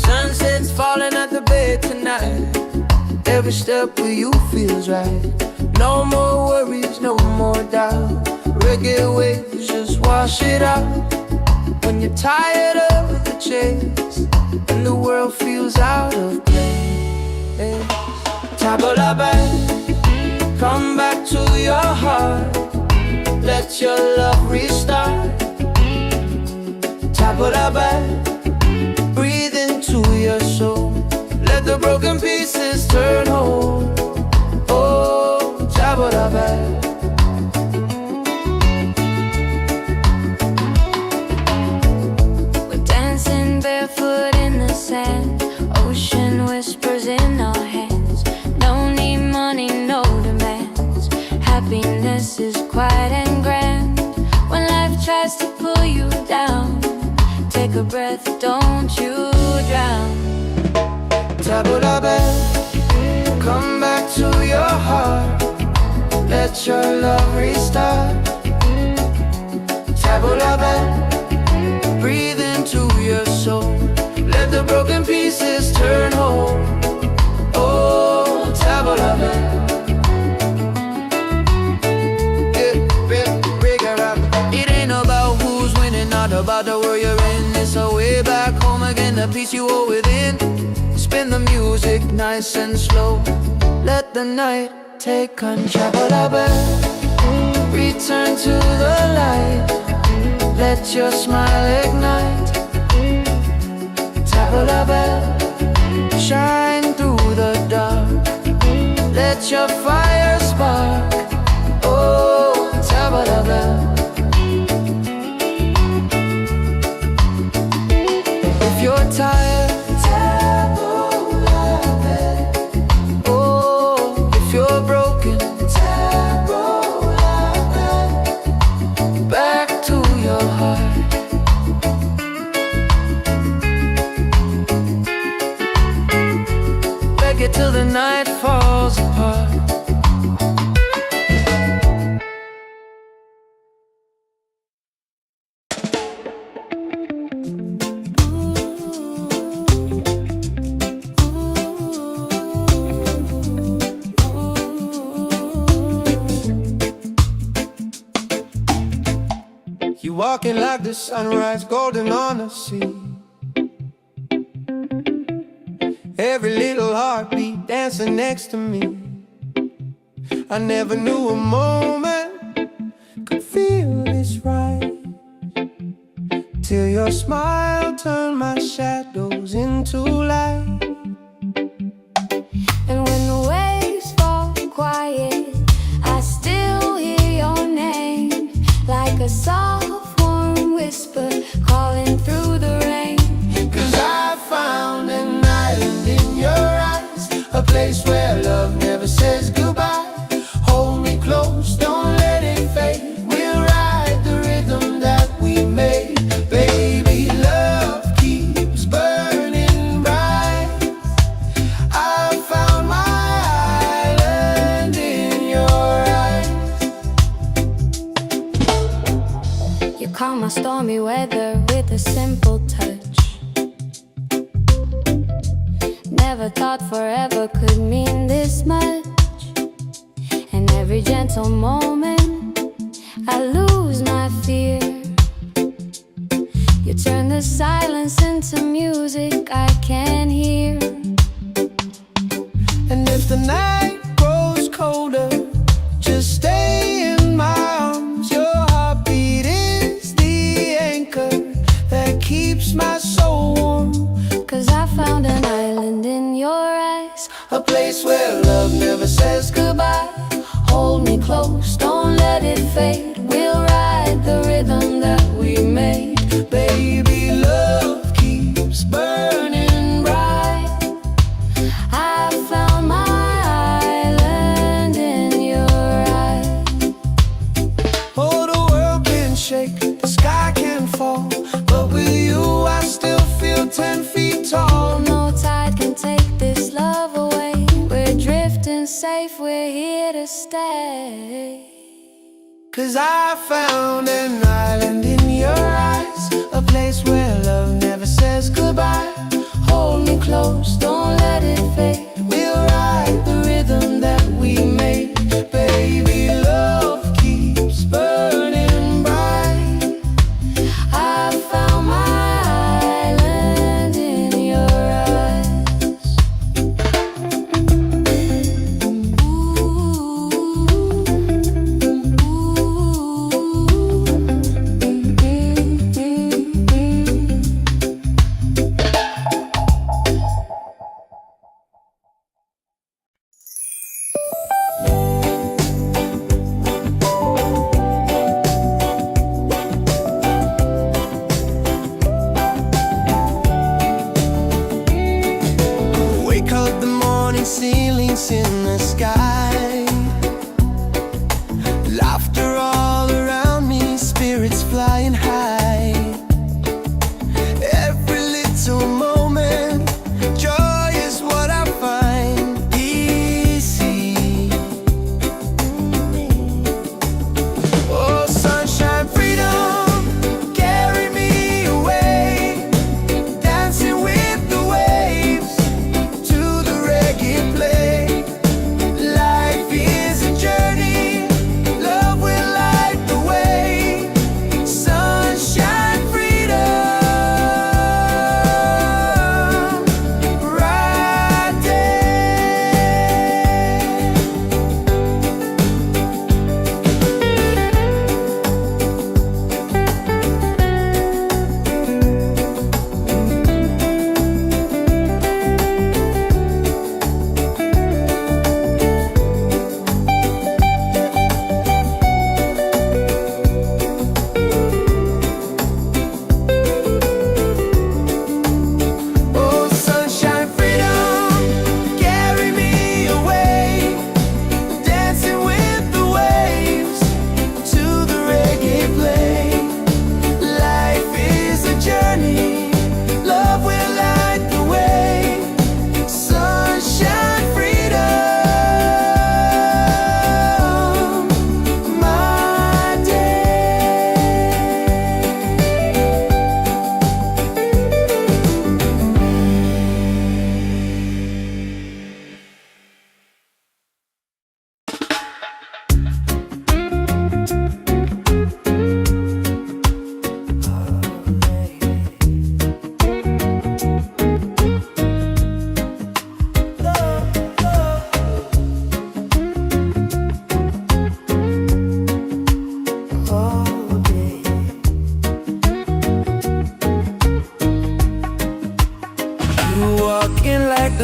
Sunset's falling at the bay tonight. Every step with you feels right. No more worries, no more doubt. Reggae waves just wash it out. When you're tired of the chase and the world feels out of place, Tabula-ba, come back to your heart. Let your love restart. Tabula-ba, breathe into your soul. Let the broken pieces turn whole. Oh, Tabula-ba. We're dancing barefoot in the sand, ocean whispers in our hands. No need money, no demands. Happiness is quiet and grand. When life tries to pull you down, take a breath, don't you drown. Tabula-ba, come back to your heart. Let your love restart. Tabula-ba, breathe into your soul. Let the broken pieces turn whole. Oh, Tabula-ba. inner peace you hold within. Spin the music nice and slow. Let the night take control. Return to the light. Let your smile ignite. Tabla bell, shine through the dark. Let your fire spark. Oh, tabla bell. If you're tired, oh, if you're broken, back to your heart. Reggae till the night falls apart. You walking like the sunrise, golden on the sea. Every little heartbeat dancing next to me. I never knew a moment could feel this right, till your smile turned my shadows into light. And when the waves fall quiet, I still hear your name, like a soft warm whisper calling through the rain. 'Cause I found an island in your eyes, a place where love never says goodbye. Hold me close, don't let it fade. We'll ride the rhythm that we made. Baby, love keeps burning bright. I found my island in your eyes. You calm my stormy weather with a simple touch. Never thought forever could mean this much. And every gentle moment I lose my fear. You turn the silence into music I can hear. And if the night grows colder, just stay in my arms. Your heartbeat is the anchor that keeps my soul warm. 'Cause I found an island in your eyes, A place where love never says goodbye. Hold me close, don't let it fade. We'll ride the rhythm that we made. Baby, love keeps burning bright. I found my island in your eyes. Oh, the world can shake, the sky can fall, but with you I still feel 10 feet tall. No tide can take this love away. We're drifting safe, we're here to stay. 'Cause I found an island in your eyes, a place where love never says goodbye. Hold me close, don't let it fade. We'll ride the rhythm that we made. Baby, love keeps burning bright. I found my island in your eyes. Wake up the morning, ceilings in the sky. Laughter all around me, spirits flying high. Every little moment, joy is what I find. Easy. Oh, sunshine, freedom, carry me away. Dancing with the waves to the reggae play. Life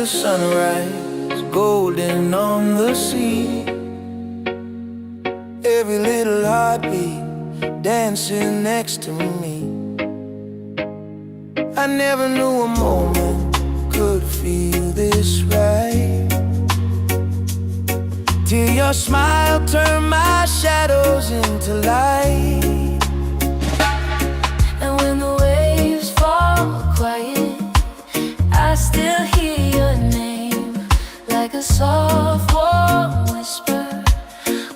the sunrise, golden on the sea. Every little heartbeat dancing next to me. I never knew a moment could feel this right, till your smile turned my shadows into light. And when the waves fall quiet, I still hear your name, like a soft warm whisper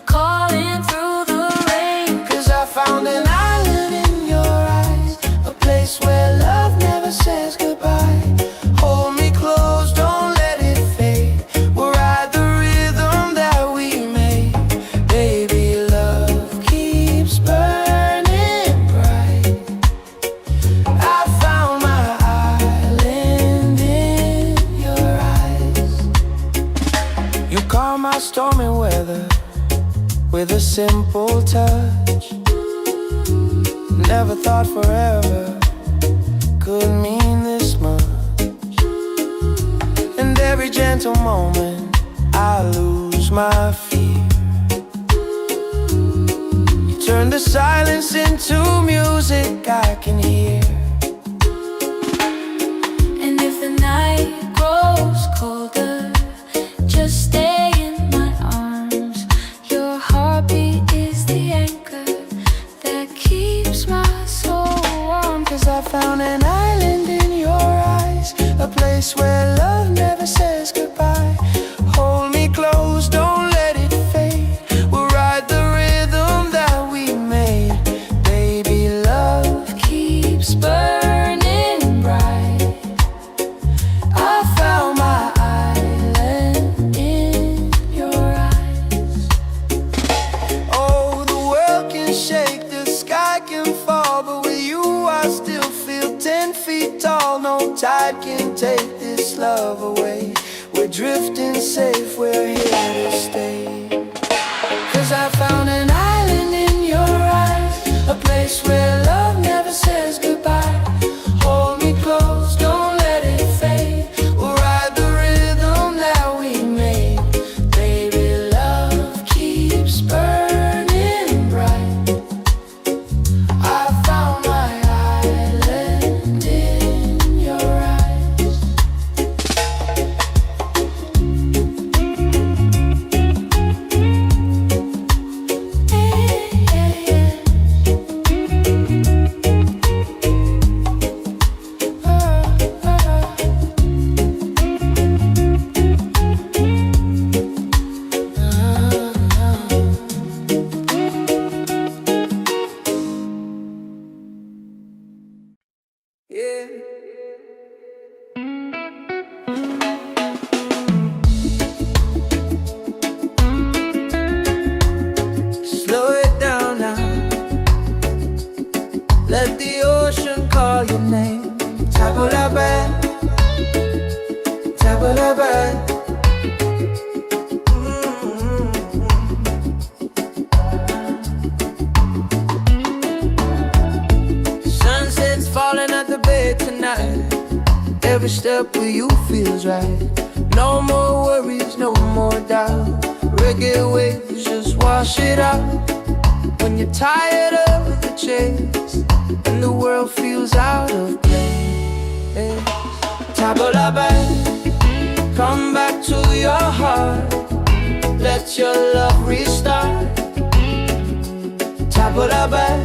calling through the rain. 'Cause I found an island in your eyes, a place where love never says goodbye. Hold me close, don't let it fade. We'll ride the rhythm that we made. Baby, love keeps burning bright. I found my island in your eyes. You calm my stormy weather with a simple touch. Never thought forever could mean this much. And every gentle moment I lose my fear. You turn the silence into music I can hear. And if the night grows colder, just stay in my arms. Your heartbeat is the anchor that keeps my soul warm. 'Cause I found an island in your eyes, a place where love never says goodbye. Hold me close, don't let it fade. We'll ride the rhythm that we made. Baby, love keeps burning bright. I found my island in your eyes. Oh, the world can shake, the sky can fall, but with you I still feel 10 feet tall. No tide can take this love away. We're drifting safe, we're here to stay. 'Cause I found an island in your eyes, a place where love never says goodbye. Hold me close, don't let it fade. We'll ride the rhythm that we made. Baby, love keeps burning bright. I found my island in your eyes. Yeah. Slow it down now. Let the ocean call your name. Tabula-bad, tabula-bad. Sunset's falling at the bay tonight. Every step with you feels right. No more worries, no more doubt. Reggae waves just wash it out. When you're tired of the chase and the world feels out of place, tabula-bad, come back to your heart. Let your love restart. Tabula-bad,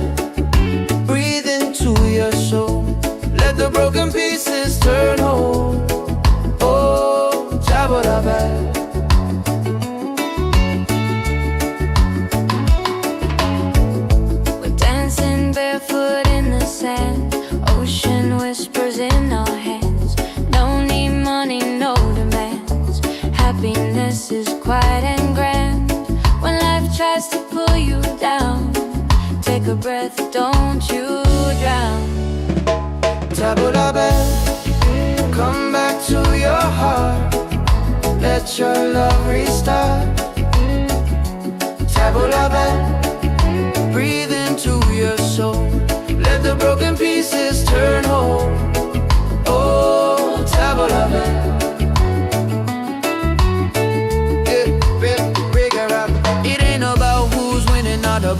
breathe into your soul. Let the broken pieces turn whole. Oh, tabula-bad. We're dancing barefoot in the sand, ocean whispers in our hands. No need money, no demands. Happiness is quiet and grand. When life tries to pull you down, take a breath, don't you drown. Tabula-bad, come back to your heart. Let your love restart. Tabula-bad, breathe into your soul. Let the broken pieces turn whole. Oh, tabula-bad.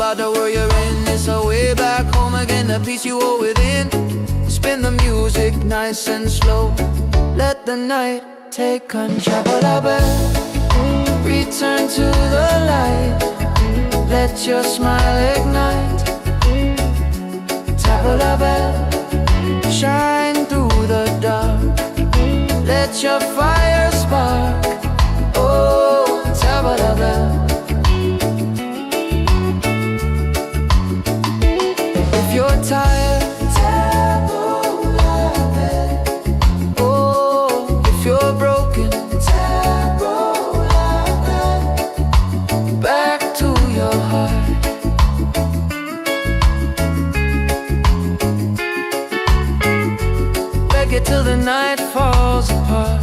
about the world you're in. It's a way back home again, the peace you hold within. Spin the music nice and slow. Let the night take control. Return to the light. Let your smile ignite. Tabla bell, shine through the dark. Let your fire spark. Oh, tabla bell. If you're tired, tabla bell. Oh, if you're broken, tabla bell. Back to your heart. Reggae till the night falls apart.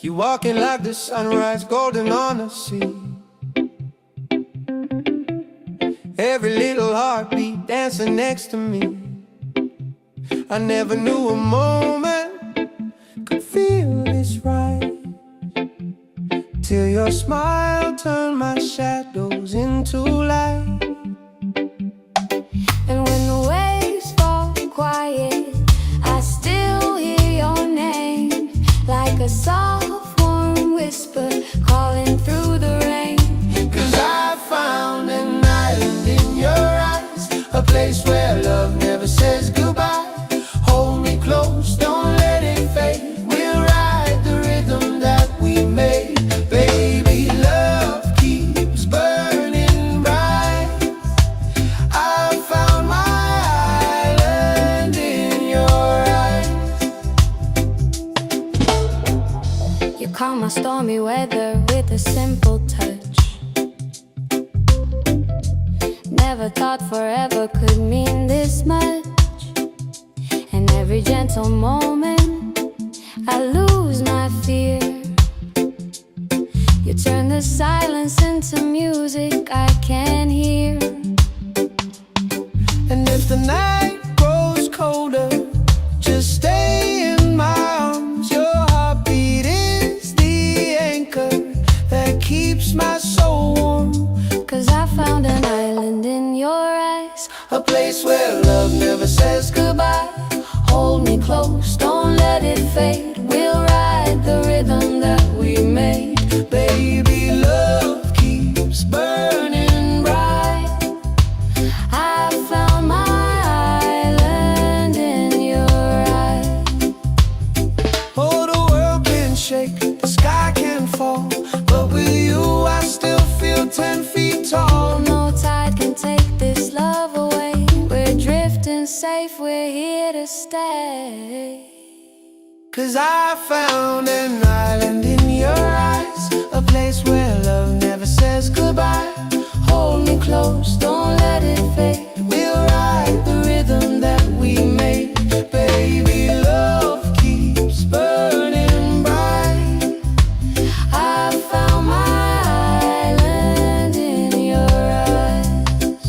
You walking like the sunrise, golden on the sea. Every little heartbeat dancing next to me. I never knew a moment could feel this right, till your smile turned my shadows into light. And when the waves fall quiet, I still hear your name, like a soft warm whisper calling through the rain. 'Cause I found an island in your eyes, a place where love never says goodbye. Hold me close, don't let it fade. We'll ride the rhythm that we made. Baby, love keeps burning bright. I found my island in your eyes. You calm my stormy weather with a simple touch. Never thought forever could mean this much. And every gentle moment I lose my fear. You turn the silence into music I can hear. And if the night grows colder, just stay in my arms. Your heartbeat is the anchor that keeps my soul warm. 'Cause I found an island in your eyes, A place where love never says goodbye. hold me close, don't let it fade. We'll ride the rhythm that we made. Baby, love keeps burning bright. I found my island in your eyes. Oh, the world can shake, the sky can fall, but with you I still feel 10 feet tall. No tide can take this love away. We're drifting safe, we're here to stay. 'Cause I found an island in your eyes, a place where love never says goodbye. Hold me close, don't let it fade. We'll ride the rhythm that we made. Baby, love keeps burning bright. I found my island in your eyes.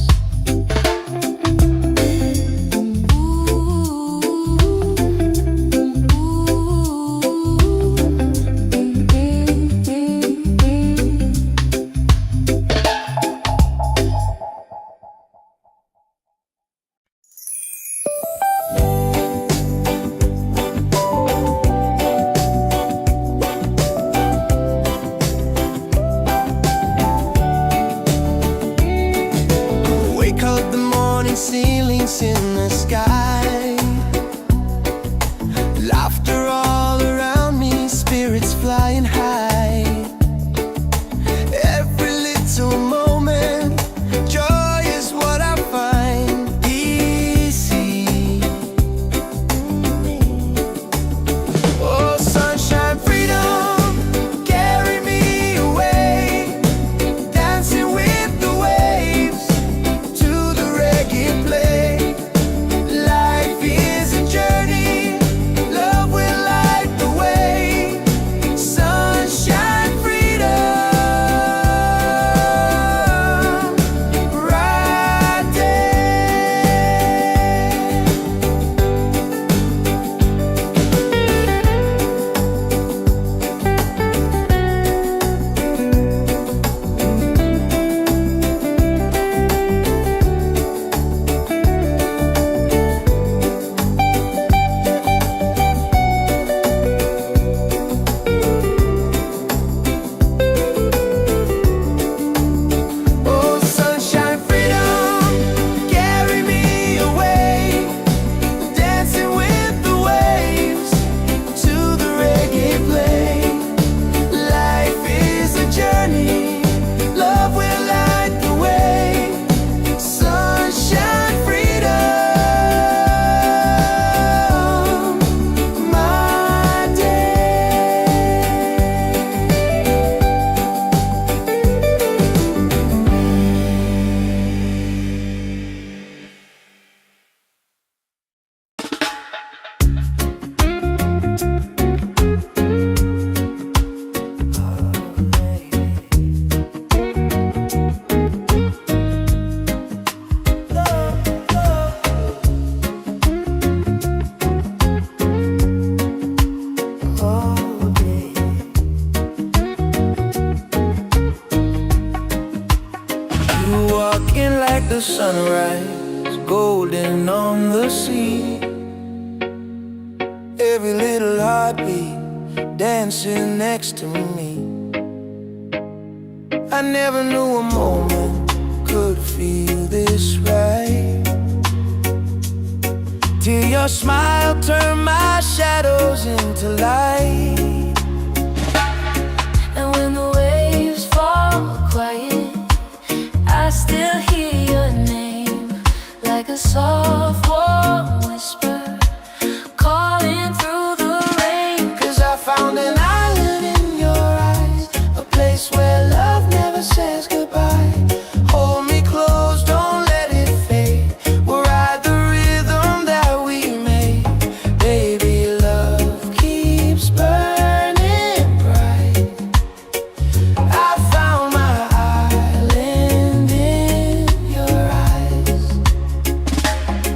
sunrise, golden on the sea. Every little heartbeat dancing next to me. I never knew a moment could feel this right, till your smile turned my shadows into light. And when the waves fall quiet, I still hear your name, like a soft warm whisper calling through the rain. 'Cause I found an island in your eyes, a place where love never says goodbye. Hold me close, don't let it fade. We'll ride the rhythm that we made. Baby, love keeps burning bright. I found my island in your eyes.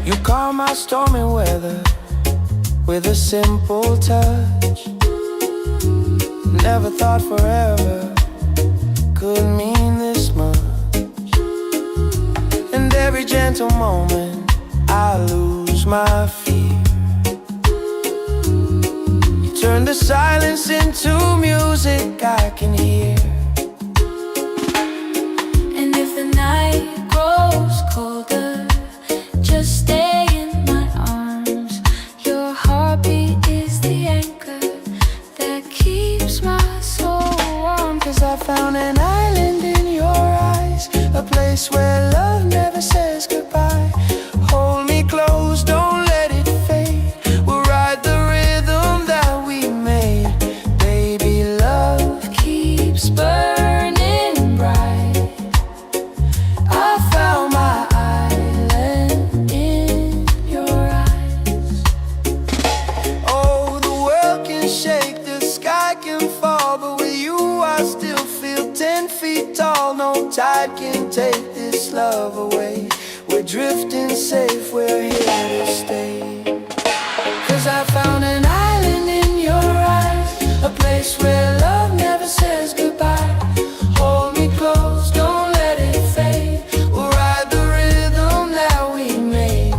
You calm my stormy weather with a simple touch. Never thought forever could mean this much. And every gentle moment I lose my fear. You turn the silence into music I can hear. And if the night grows colder, just stay in my arms. Your heartbeat is the anchor that keeps my soul warm. 'Cause I found an island in your eyes, a place where love never says goodbye. Hold me close, don't let it fade. We'll ride the rhythm that we made. Baby, love keeps burning bright. I found my island in your eyes. Oh, the world can shake, the sky can fall, but with you I still feel 10 feet tall. No tide can take this love away. We're drifting safe, we're here to stay. 'Cause I found an island in your eyes, a place where love never says goodbye. Hold me close, don't let it fade. We'll ride the rhythm that we made.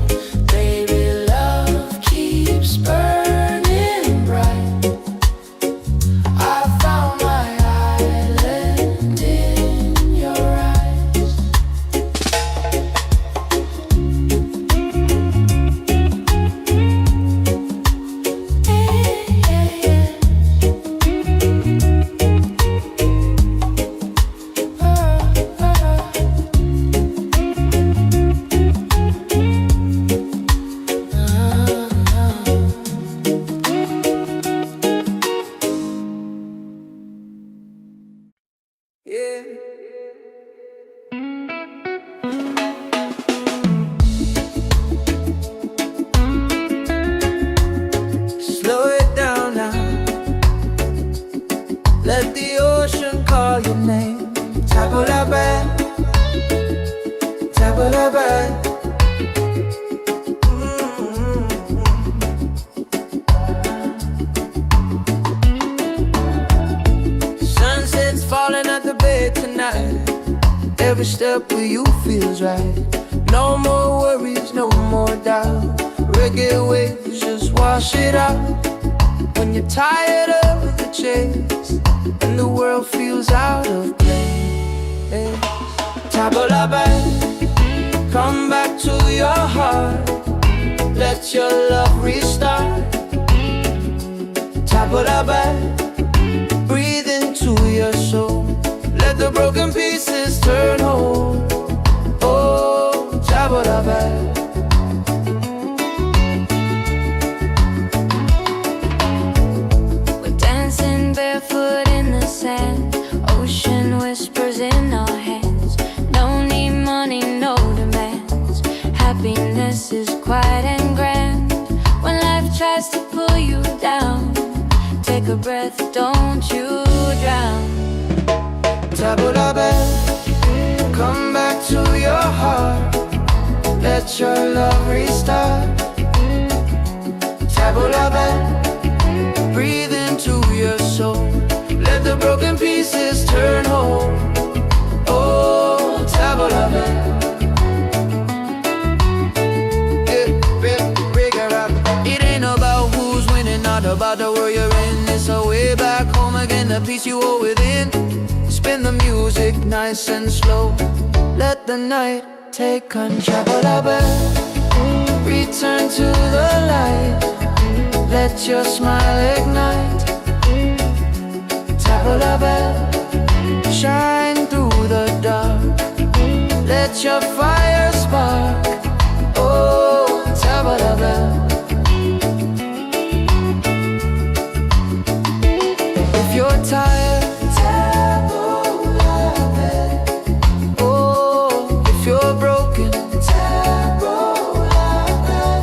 Baby, love keeps burning bright. I found my island in your eyes. Yeah. Slow it down now. Let the ocean call your name. Tabula bad, tabula bad. Sunset's falling at the bay tonight. Every step with you feels right. No more worries, no more doubt. Reggae waves just wash it out. When you're tired of the chase and the world feels out of place, tabula bad, come back to your heart. Let your love restart. Tabula bad, breathe into your soul. Let the broken pieces turn whole. Oh, tabula bad. We're dancing barefoot in the sand. Ocean whispers in our hands. No need money, no demands. Happiness is quiet and grand. When life tries to pull you down, take a breath, don't you drown. Tabula bad, come back to your heart. Let your love restart. Tabula bad, breathe into your soul. Let the broken pieces turn whole. Oh, tabula bad. wondering, it's our way back home again, the peace you hold within. Spin the music nice and slow, let the night take control. Return to the light, let your smile ignite. Tap a bell, shine through the dark, let your fire spark. Oh, tap a bell. If you're tired, tap a bell. Oh, if you're broken, tap a bell.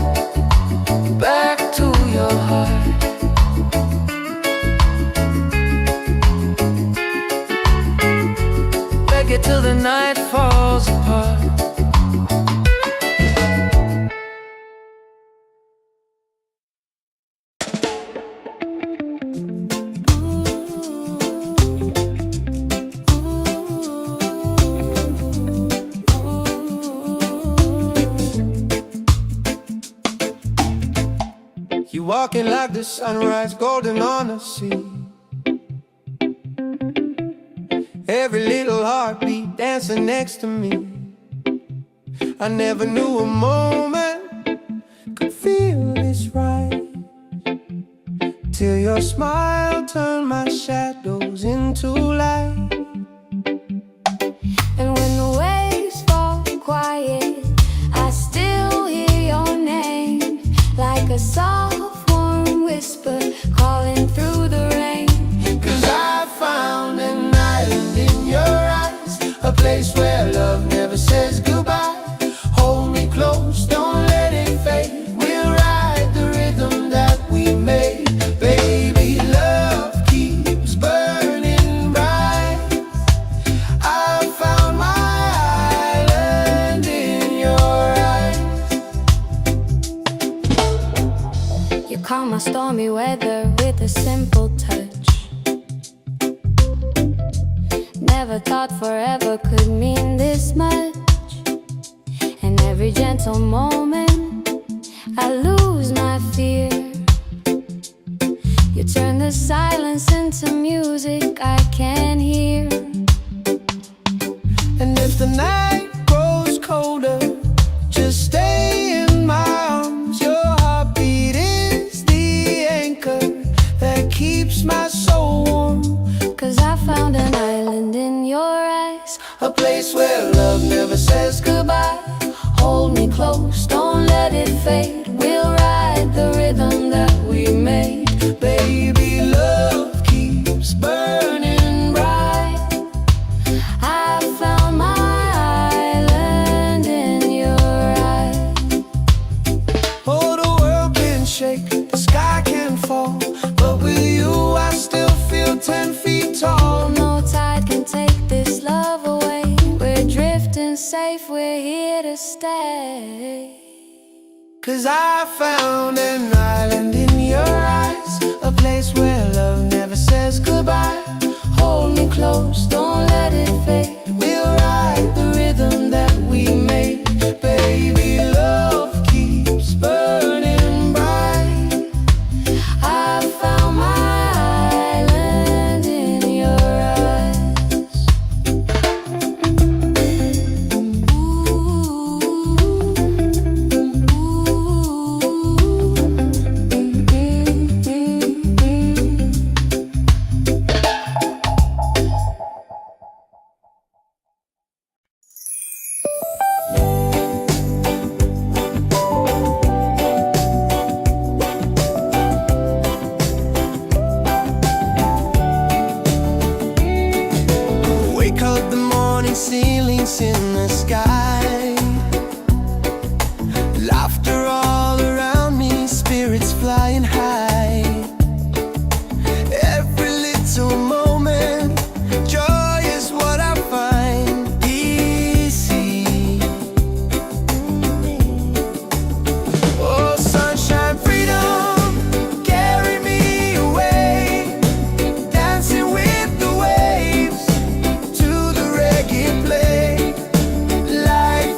Back to your heart. Reggae till the night falls apart. You walking like the sunrise, golden on the sea. Every little heartbeat dancing next to me. I never knew a moment could feel this right, till your smile turned my shadows into light. And when the waves fall quiet, I still hear your name, like a soft warm whisper calling through the rain. 'Cause I found an island in your eyes, a place where love never says goodbye. Hold me close, don't let it fade. We'll ride the rhythm that we made. Baby, love keeps burning bright. I found my island in your eyes. You calm my stormy weather with a simple touch. Never thought forever could mean this much. And every gentle moment I lose my fear. You turn the silence into music I can hear. And if the night grows colder, just stay in my arms. Your heartbeat is the anchor that keeps my soul warm. 'Cause I found an island in your eyes, A place where love never says goodbye. Hold me close, don't let it fade. We'll ride the rhythm that we made. Baby, love keeps burning bright. I found my island in your eyes. Oh, the world can shake, the sky can fall, but with you I still feel 10 feet tall. No tide can take this love away. We're drifting safe, we're here to stay. 'Cause I found an island in your eyes, a place where love never says goodbye. Hold me close, don't let it fade. We'll ride the rhythm that we made. Baby, love keeps burning bright. I found my island in your eyes. Wake up the morning, ceilings in the sky. Laughter all around me, spirits flying high. Every little moment, joy is what I find easy. Oh, sunshine, freedom, carry me away. Dancing with the waves to the reggae play. Like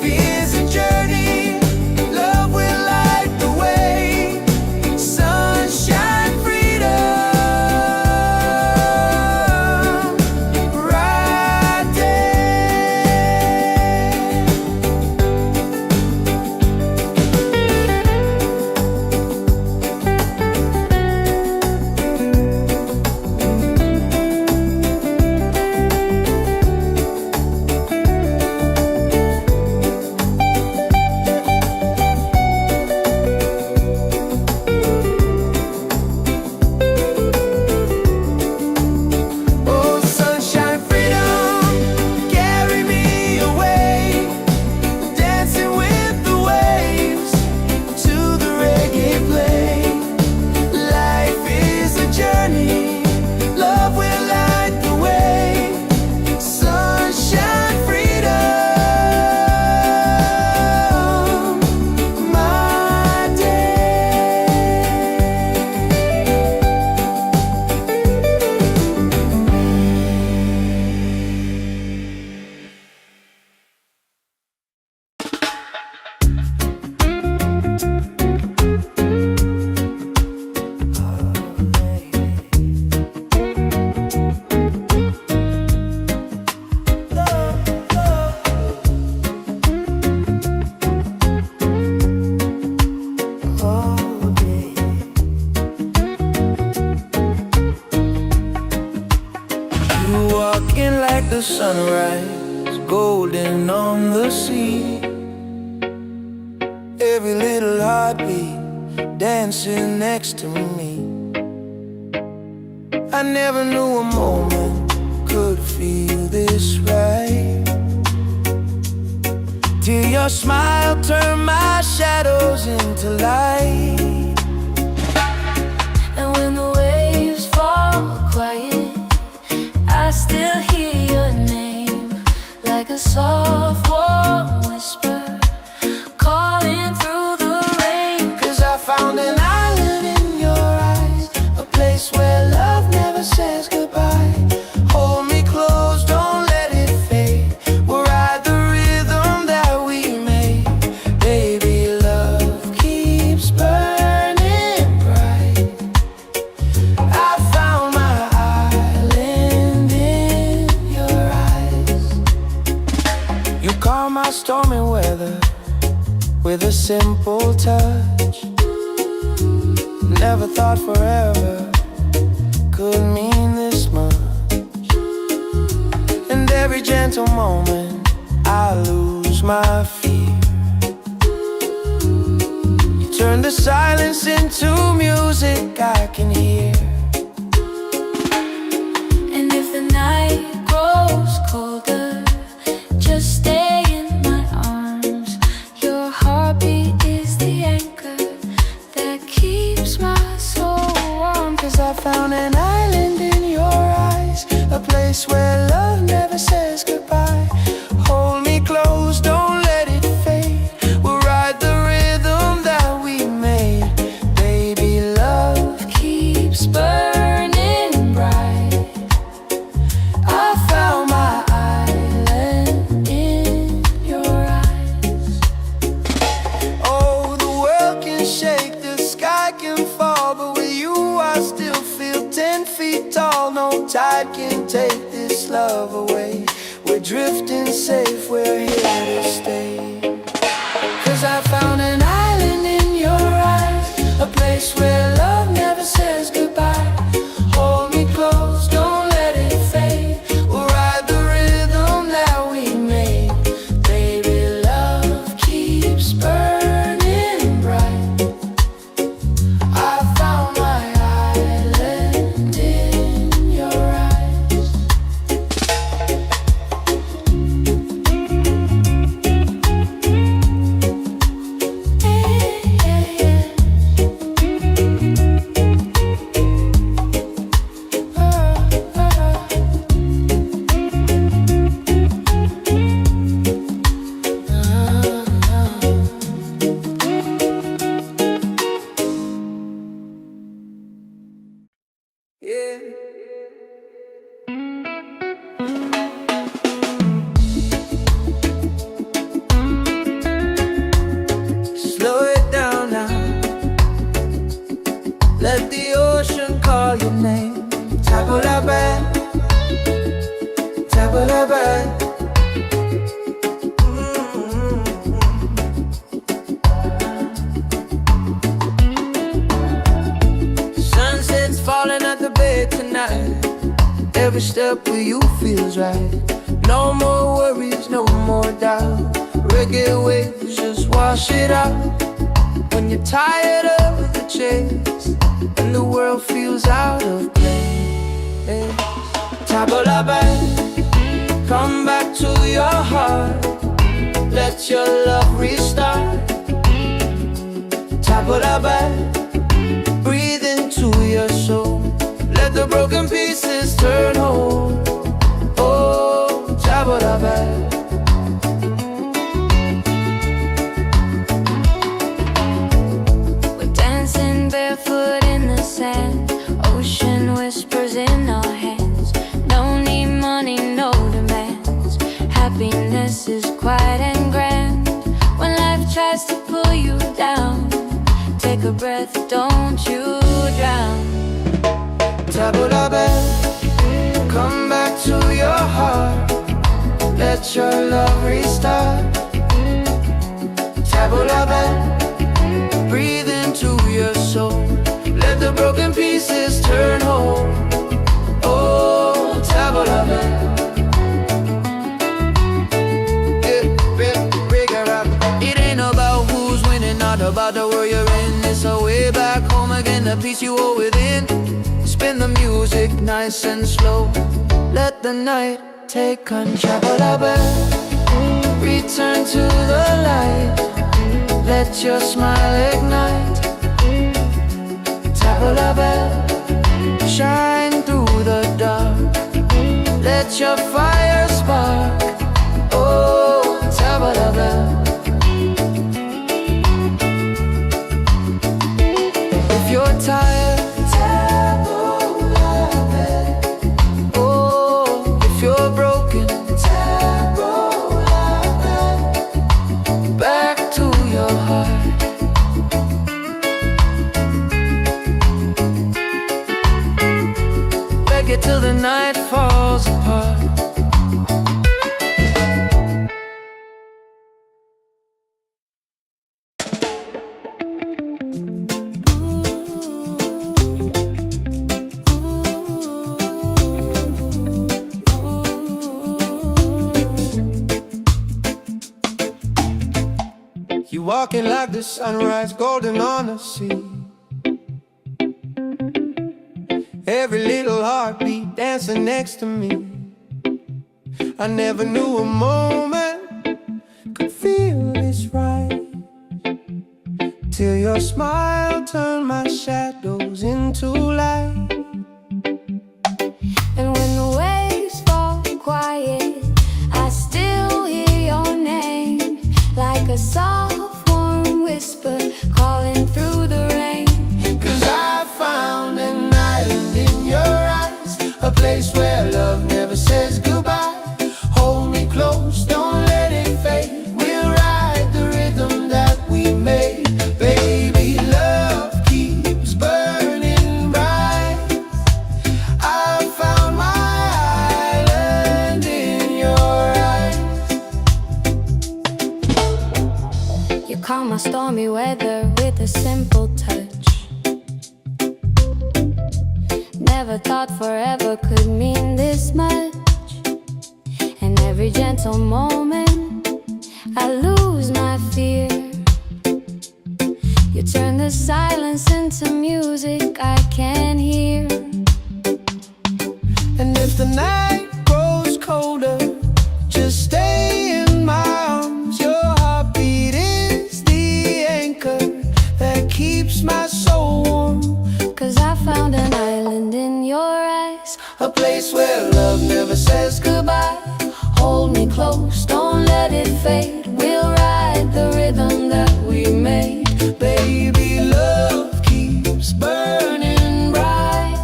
like the sunrise, golden on the sea. Every little heartbeat dancing next to me. I never knew a moment could feel this right, till your smile turned my shadows into light. And when the waves fall quiet, I still hear your name, like a soft warm whisper calling through the rain. 'Cause I found an island in your eyes, a place where love never says goodbye. Hold me close, don't let it fade. We'll ride the rhythm that we made. Baby, love keeps burning bright. I found my island in your eyes. You calm my stormy weather with a simple touch. Never thought forever could mean this much. And every gentle moment I lose my fear. You turn the silence into music I can hear. And if the night grows colder, just stay in my arms. Your heartbeat is the anchor that keeps my soul warm. 'Cause I found an island in your eyes, a place where love never says goodbye. Hold me close, don't let it fade. We'll ride the rhythm that we made. Baby, love keeps burning bright. I found my island in your eyes. Oh, the world can shake, the sky can fall, but with you I still feel 10 feet tall. No tide can take this love away. We're drifting safe, we're here to stay. 'Cause I found an island in your eyes, a place where love never says goodbye. Hold me close, don't let it fade. We'll ride the rhythm that we made. Baby, love keeps burning bright. I found my island in your eyes. Yeah. Slow it down now. Let the ocean call your name. Tabulabe, tabulabe. Sunset's falling at the bay tonight. Every step with you feels right. No more worries, no more doubt. Reggae waves just wash it out. When you're tired of the chase and the world feels out of place, Tabulabe, come back to your heart. Let your love restart. Tabulabe, breathe into your soul. Let the broken pieces turn whole. Oh, Tabulabe. We're dancing barefoot in the sand, ocean whispers in our hands. No need money, no demands. Happiness is quiet and grand. When life tries to pull you down, take a breath, don't you drown. Tabulabe, come back to your heart. Let your love restart. Tabulabe, breathe into your soul. Let the broken pieces turn whole. Oh, Tabulabe. inner peace you hold within. Spin the music nice and slow. Let the night take control. Return to the light. Let your smile ignite. Tabla bell, shine through the dark. Let your fire spark. Oh, tabla bell. If you're tired, oh, if you're broken, back to your heart. Reggae till the night falls apart. You walking like the sunrise, golden on the sea. Every little heartbeat dancing next to me. I never knew a moment could feel this right, till your smile turned my shadows into light. And when the waves fall quiet, I still hear your name, like a soft warm whisper calling through the rain. 'Cause I found an island in your eyes, a place where love never says goodbye. Hold me close, don't let it fade. We'll ride the rhythm that we made. Baby, love keeps burning bright. I found my island in your eyes. You calm my stormy weather with a simple touch. Never thought forever could mean this much. And every gentle moment I lose my fear. You turn the silence into music I can hear. And if the night grows colder, just stay in my arms. Your heartbeat is the anchor that keeps my soul warm. 'Cause I found an island in your eyes, A place where love never says goodbye. Hold me close, don't let it fade. We'll ride the rhythm that we made. Baby, love keeps burning bright.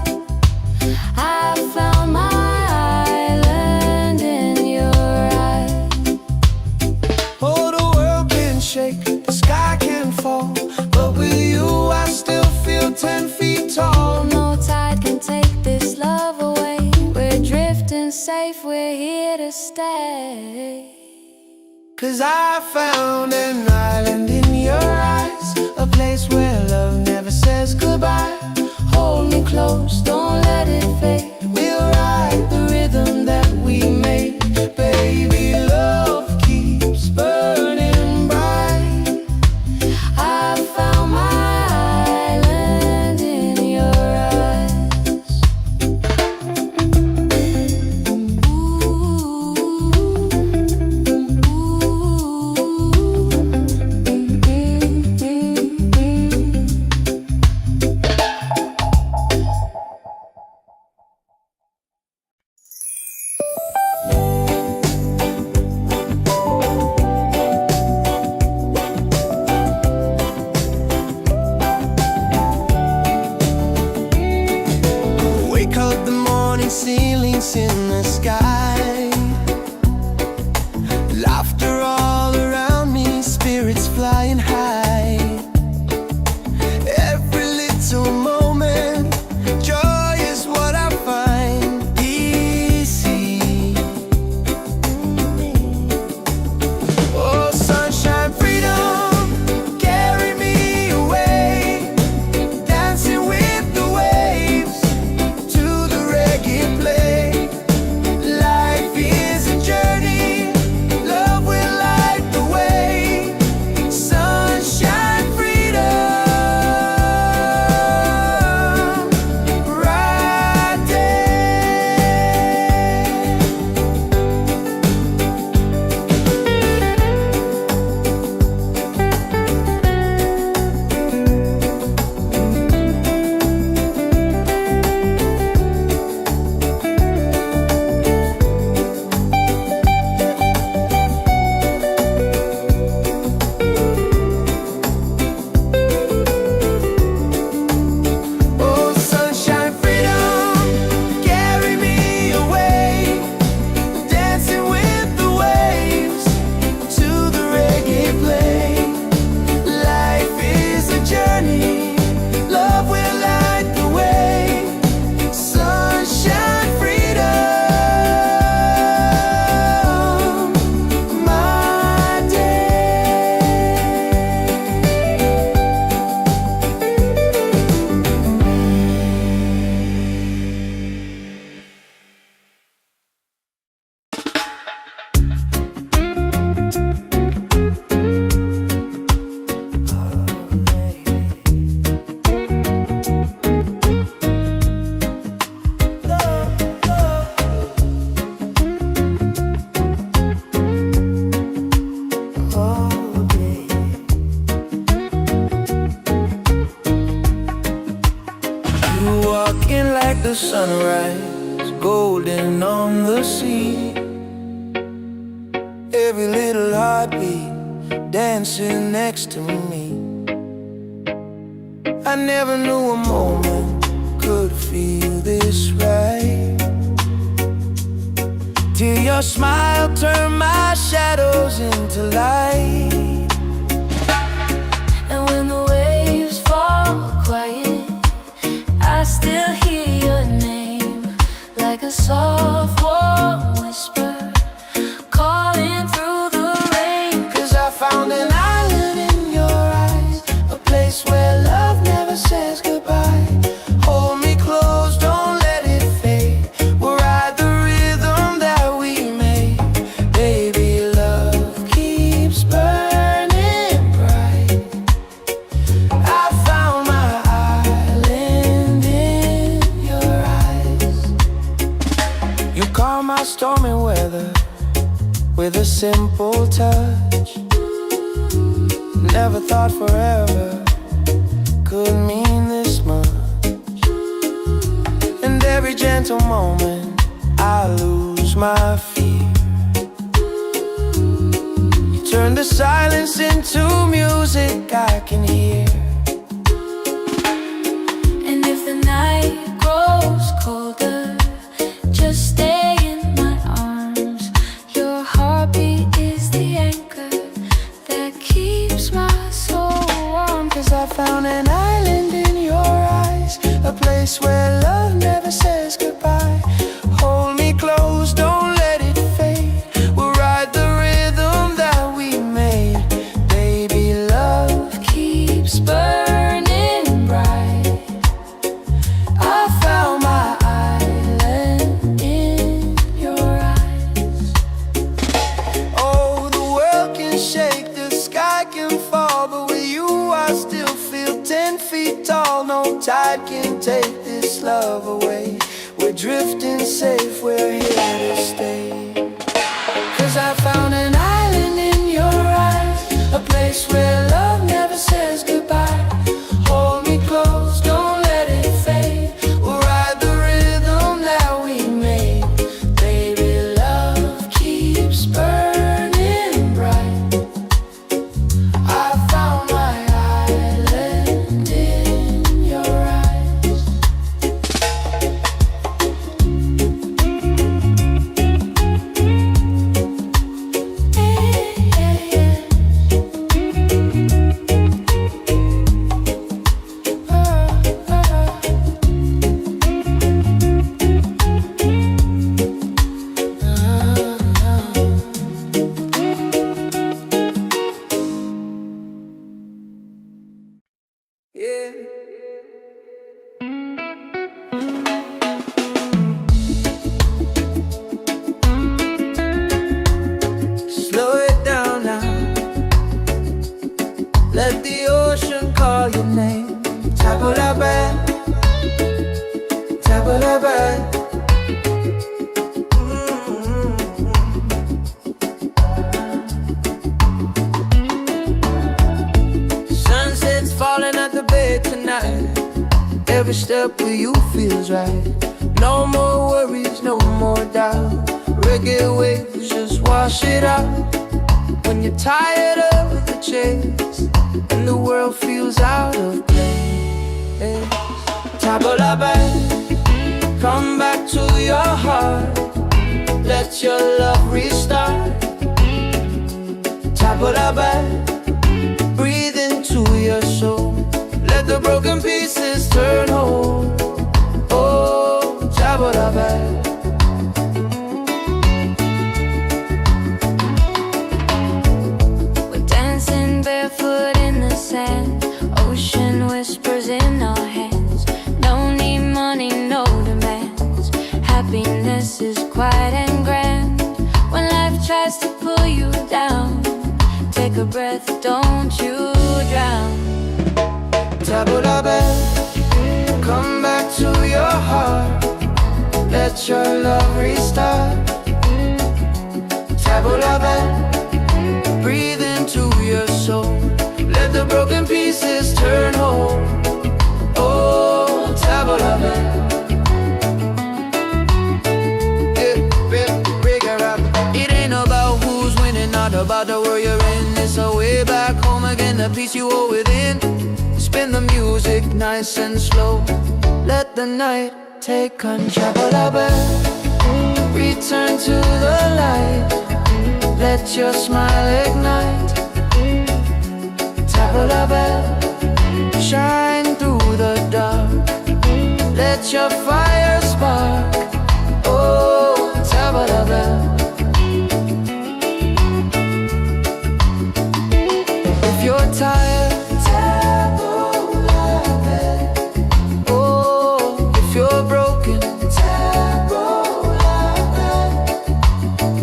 I found my island in your eyes. Oh, the world can shake, the sky can fall, but with you I still feel 10 feet tall. No tide can take this love away. We're drifting safe, we're here to stay. 'Cause I found an island in your eyes, a place where love never says goodbye. Hold me close, don't let it fade. We'll ride the rhythm that we made. Baby, love keeps burning bright. I found my island in your eyes. Wake up the morning, ceilings in the sky. Laughter all around me, spirits flying high. Every little moment, joy is what I find. Easy. Oh, sunshine, freedom, carry me away. Dancing with the waves to the reggae play. Light golden on the sea. Every little heartbeat dancing next to me. I never knew a moment could feel this right, till your smile turned my shadows into light. And when the waves fall quiet, I still hear your name, like a soft warm whisper calling through the rain. 'Cause I found an island in your eyes, a place where love never says goodbye. Hold me close, don't let it fade. We'll ride the rhythm that we made. Baby, love keeps burning bright. I found my island in your eyes. You calm my stormy weather with a simple touch. Never thought forever could mean this much. And every gentle moment I lose my fear. You turn the silence into music I can hear. And if the night grows colder, just stay in my arms. Your heartbeat is the anchor that keeps my soul warm. 'Cause I found an island in your eyes, a place where love never says goodbye. Hold me close, don't let it fade. We'll ride the rhythm that we made. Baby, love keeps burning bright. I found my island in your eyes. Oh, the world can shake, the sky can fall, but with you I still feel 10 feet tall. No tide can take this love away. We're drifting safe, we're here to stay. 'Cause I found an island in your eyes, a place where love never says goodbye. Hold me close, don't let it fade. We'll ride the rhythm that we made. Baby, love keeps burning bright. I found my island in your eyes. Yeah. Slow it down now. Let the ocean call your name. Tabula-ba, tabula-ba. Sunset's falling at the bay tonight. Every step with you feels right. No more worries, no more doubt. Reggae waves just wash it out. When you're tired of the chase and the world feels out of place, Tabula-ba, come back to your heart. Let your love restart. Tabula-ba, breathe into your soul. Let the broken pieces turn whole. Oh, Tabula-ba. We're dancing barefoot in the sand. Ocean whispers in our hands. Don't need money, no demands. Happiness is quiet and grand. When life tries to pull you down, take a breath, don't you drown. Tabula-ba, come back to your heart. Let your love restart. Tabula-ba, breathe into your soul. Let the broken pieces turn whole. Oh, Tabula-ba. the peace you hold within. Spin the music nice and slow. Let the night take control. Return to the light. Let your smile ignite. Tabla bell, shine through the dark. Let your fire spark. Oh, tabla bell. If you're tired, tabla bell. Oh, if you're broken, tabla bell.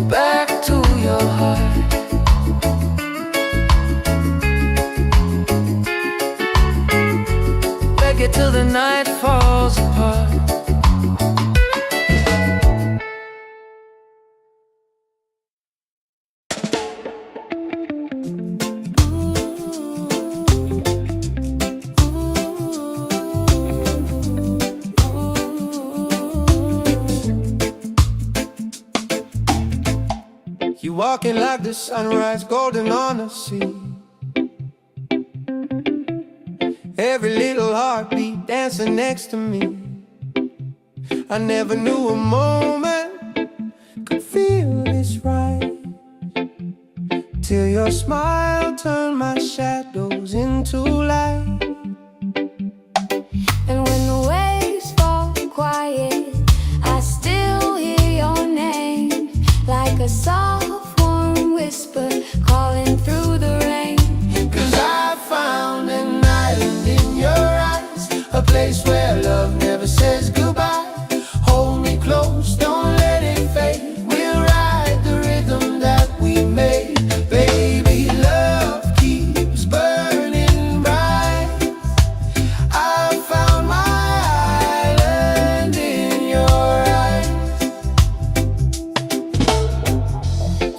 Back to your heart. Reggae till the night falls apart. You walking like the sunrise, golden on the sea. Every little heartbeat dancing next to me. I never knew a moment could feel this right, till your smile turned my shadows into light. And when the waves fall quiet, I still hear your name, like a soft warm whisper calling through the rain. 'Cause I found an island in your eyes, a place where love never says goodbye. Hold me close, don't let it fade. We'll ride the rhythm that we made. Baby, love keeps burning bright. I found my island in your eyes.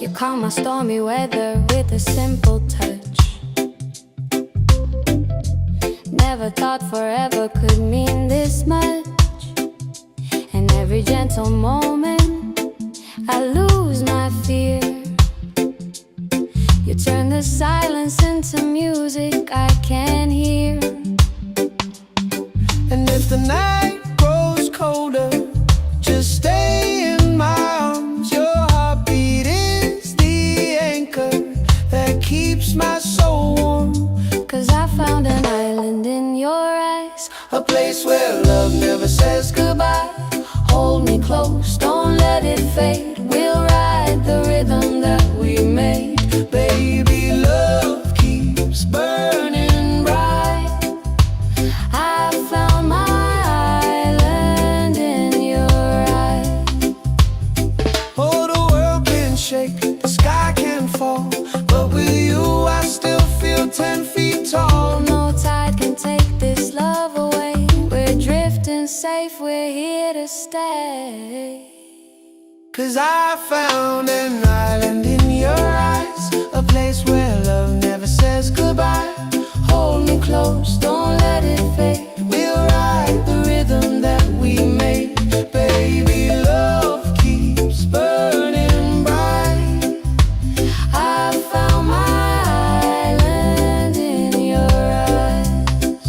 You calm my stormy weather with a simple touch. Never thought forever could mean this much. And every gentle moment I lose my fear. You turn the silence into music I can hear. And if the night grows colder, just stay in my arms. Your heartbeat is the anchor that keeps my soul warm. 'Cause I found an island in your eyes, A place where love never says goodbye. hold me close, don't let it fade. We'll ride the rhythm that we made. Baby, love keeps burning bright. I found my island in your eyes. Oh, the world can shake, the sky can fall, but with you I still feel 10 feet tall. No tide can take this love away. We're drifting safe, we're here to stay. 'Cause I found an island in your eyes, a place where love never says goodbye. Hold me close, don't let it fade. We'll ride the rhythm that we made. Baby, love keeps burning bright. I found my island in your eyes.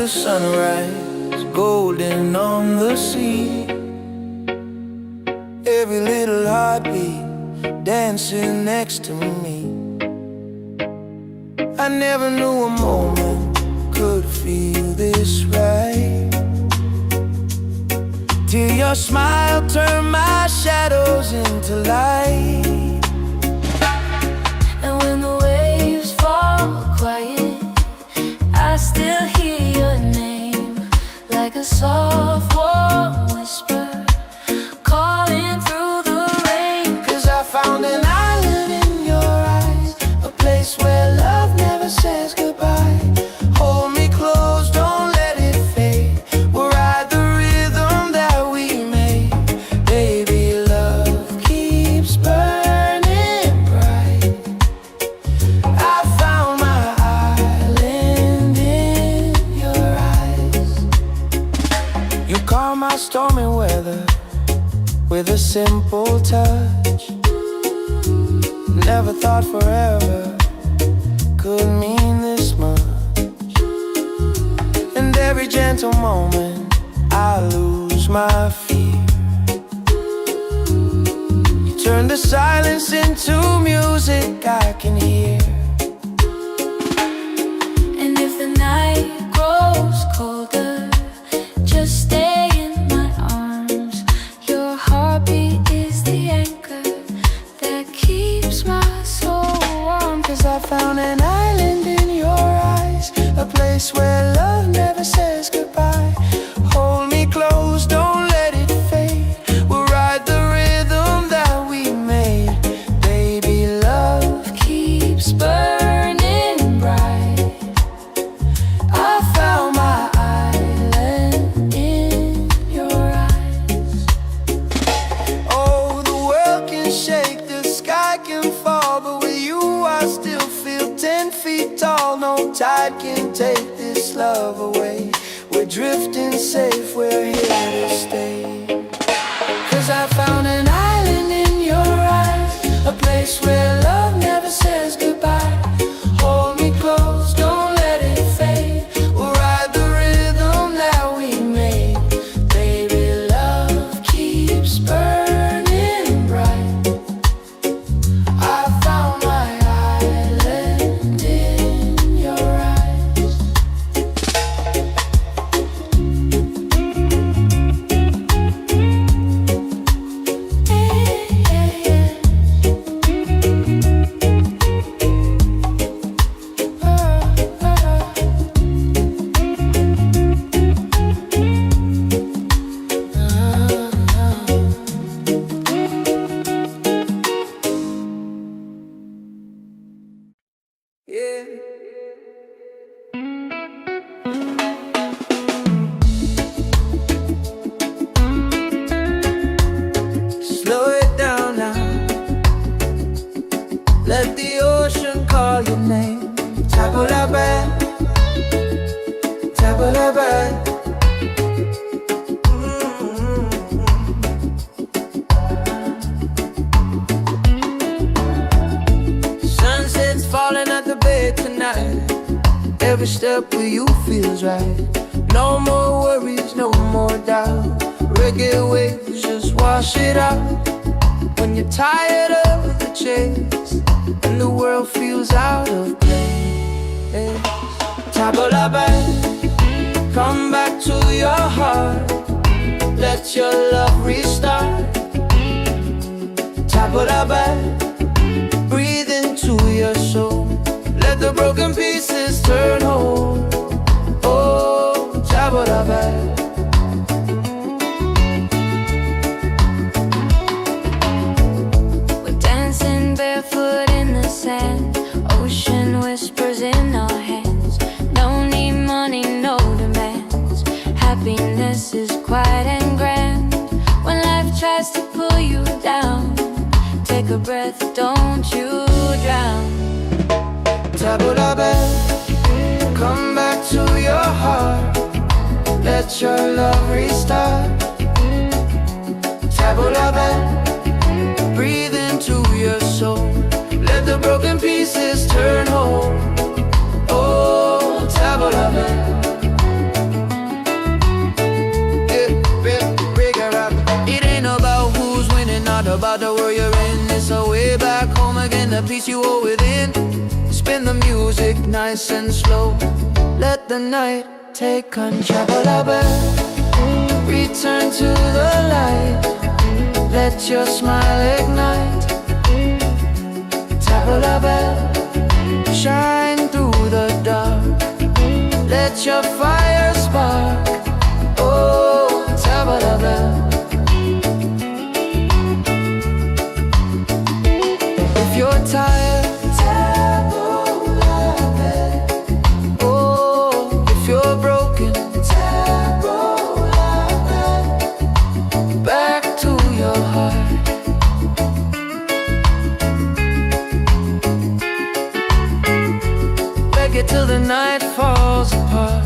the sunrise, golden on the sea. Every little heartbeat dancing next to me. I never knew a moment could feel this right, till your smile turned my shadows into light. And when the waves fall quiet, I still hear your name, like a soft warm whisper calling through the rain. 'Cause I found an island in your eyes, a place where love never says goodbye. Hold me close, don't let it fade. We'll ride the rhythm that we made. Baby, love keeps burning bright. I found my island in your eyes. You calm my stormy weather with a simple touch. Never thought forever could mean this much. And every gentle moment I lose my fear. You turn the silence into music I can hear. And if the night grows colder, just stay in my arms. Your heartbeat is the anchor that keeps my soul warm. 'Cause I found an island in your eyes, a place where love never says goodbye. Hold me close, don't let it fade. We'll ride the rhythm that we made. Baby, love keeps burning bright. I found my island in your eyes. Oh, the world can shake, the sky can fall, but with you I still feel 10 feet tall. No tide can take this love away. We're drifting safe, we're here to stay. 'Cause I found an island in your eyes, a place where love never says goodbye. Hold me close, don't let it fade. We'll ride the rhythm that we made. Baby, love keeps burning bright. I found my island in your eyes. Yeah. Slow it down now. Let the ocean call your name. Tabula bad, tabula bad. Sunset's falling at the bay tonight. Every step with you feels right. No more worries, no more doubt. Reggae waves just wash it out. When you're tired of the chase and the world feels out of place, tabula bad, come back to your heart. Let your love restart. Tabula bad, breathe into your soul. Let the broken pieces turn whole. Oh, tabula bad. We're dancing barefoot in the sand. Ocean whispers in our hands. No need money, no demands. Happiness is quiet and grand. When life tries to pull you down, take a breath, don't you drown. Tabula bad, come back to your heart. Let your love restart. Tabula bad, breathe into your soul. Let the broken pieces turn whole. Oh, tabula bad. about the world you're in. It's a way back home again, the peace you hold within. Spin the music nice and slow. Let the night take control. Return to the light. Let your smile ignite. Tap la bell, shine through the dark. Let your fire spark. Oh, tap la bell. If you're tired, tap la bell. Oh, if you're broken, tap la bell. Back to your heart. Reggae till the night falls apart.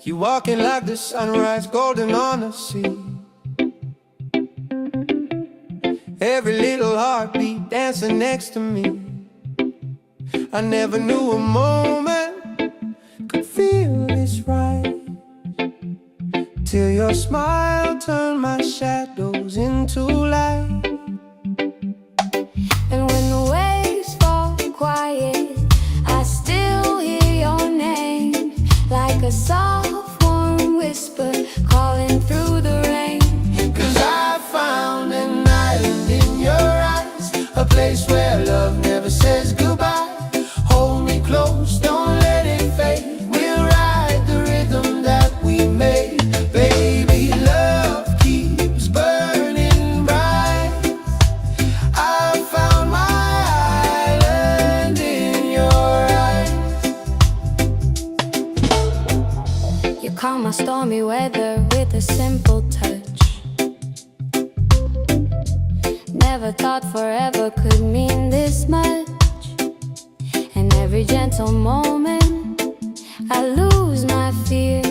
You walking like the sunrise, golden on the sea. Every little heartbeat dancing next to me. I never knew a moment could feel this right, till your smile turned my shadows into light. And when the waves fall quiet, I still hear your name, like a soft warm whisper calling through the rain. 'Cause I found an island in your eyes, a place where love never says goodbye. Hold me close, don't let it fade. We'll ride the rhythm that we made. Baby, love keeps burning bright. I found my island in your eyes. You calm my stormy weather with a simple touch. Never thought forever could mean this much. And every gentle moment I lose my fear.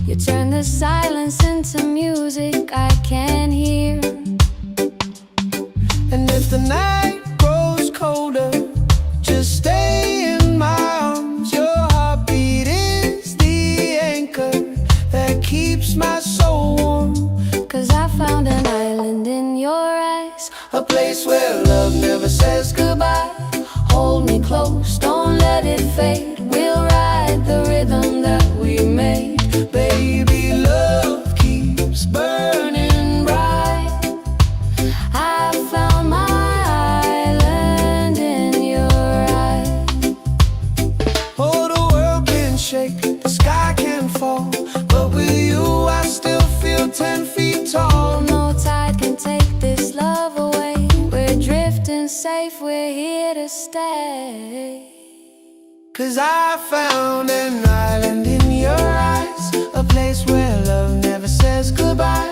You turn the silence into music I can hear. And if the night grows colder, just stay in my arms. Your heartbeat is the anchor that keeps my soul warm. 'Cause I found an island in your eyes, A place where love never says goodbye. Hold me close, don't let it fade. We'll ride the rhythm that we made. Baby, love keeps burning bright. I found my island in your eyes. Oh, the world can shake, the sky can fall, but with you I still feel 10 feet tall. No tide can take this love away. We're drifting safe, we're here to stay. 'Cause I found an island in your eyes, a place where love never says goodbye.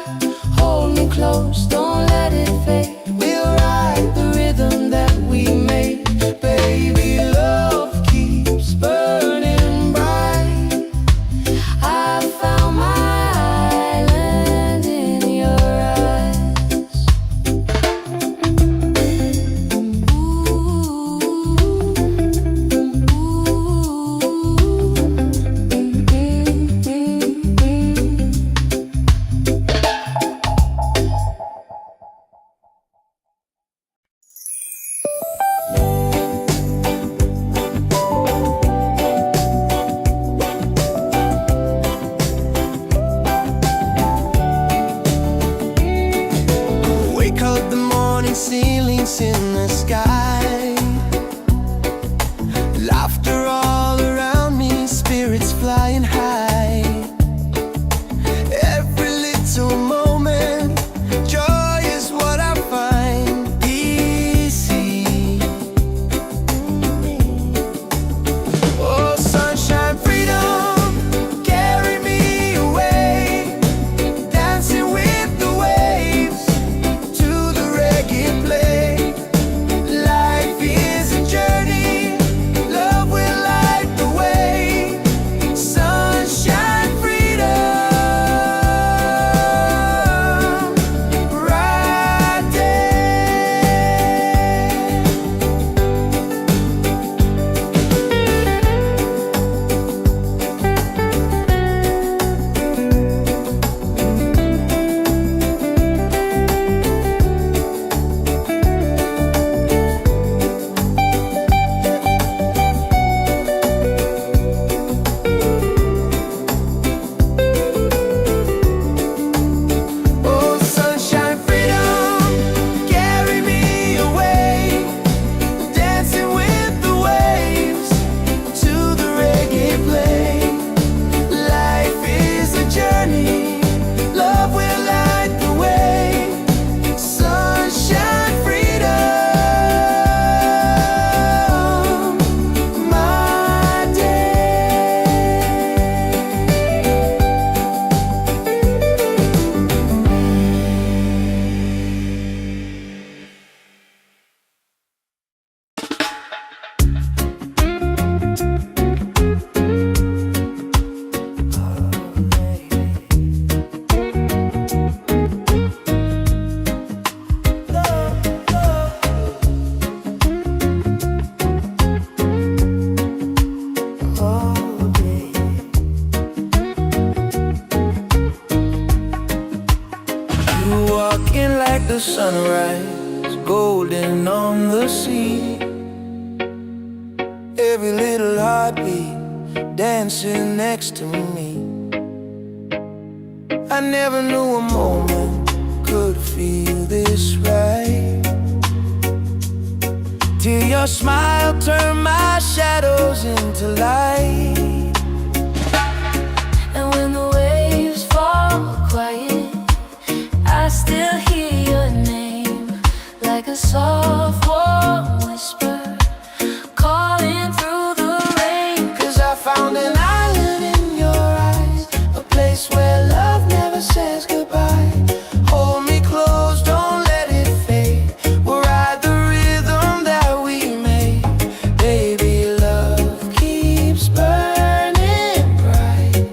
Hold me close, don't let it fade. We'll ride the rhythm that we made. Baby, love keeps burning bright. I found my island in your eyes. Wake up the morning, ceilings in the sky. Laughter all around me, spirits flying high. Every little moment, joy is what I find easy. Oh, sunshine, freedom, carry me away. Dancing with the waves to the reggae play. the sunrise, golden on the sea. Every little heartbeat dancing next to me. I never knew a moment could feel this right, till your smile turned my shadows into light. And when the waves fall quiet, I still hear your name, like a soft warm whisper calling through the rain. 'Cause I found an island in your eyes, a place where love never says goodbye. Hold me close, don't let it fade. We'll ride the rhythm that we made. Baby, love keeps burning bright.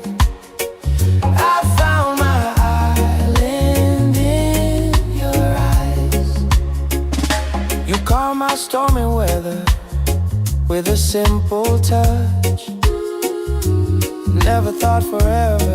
I found my island in your eyes. You calm my stormy weather with a simple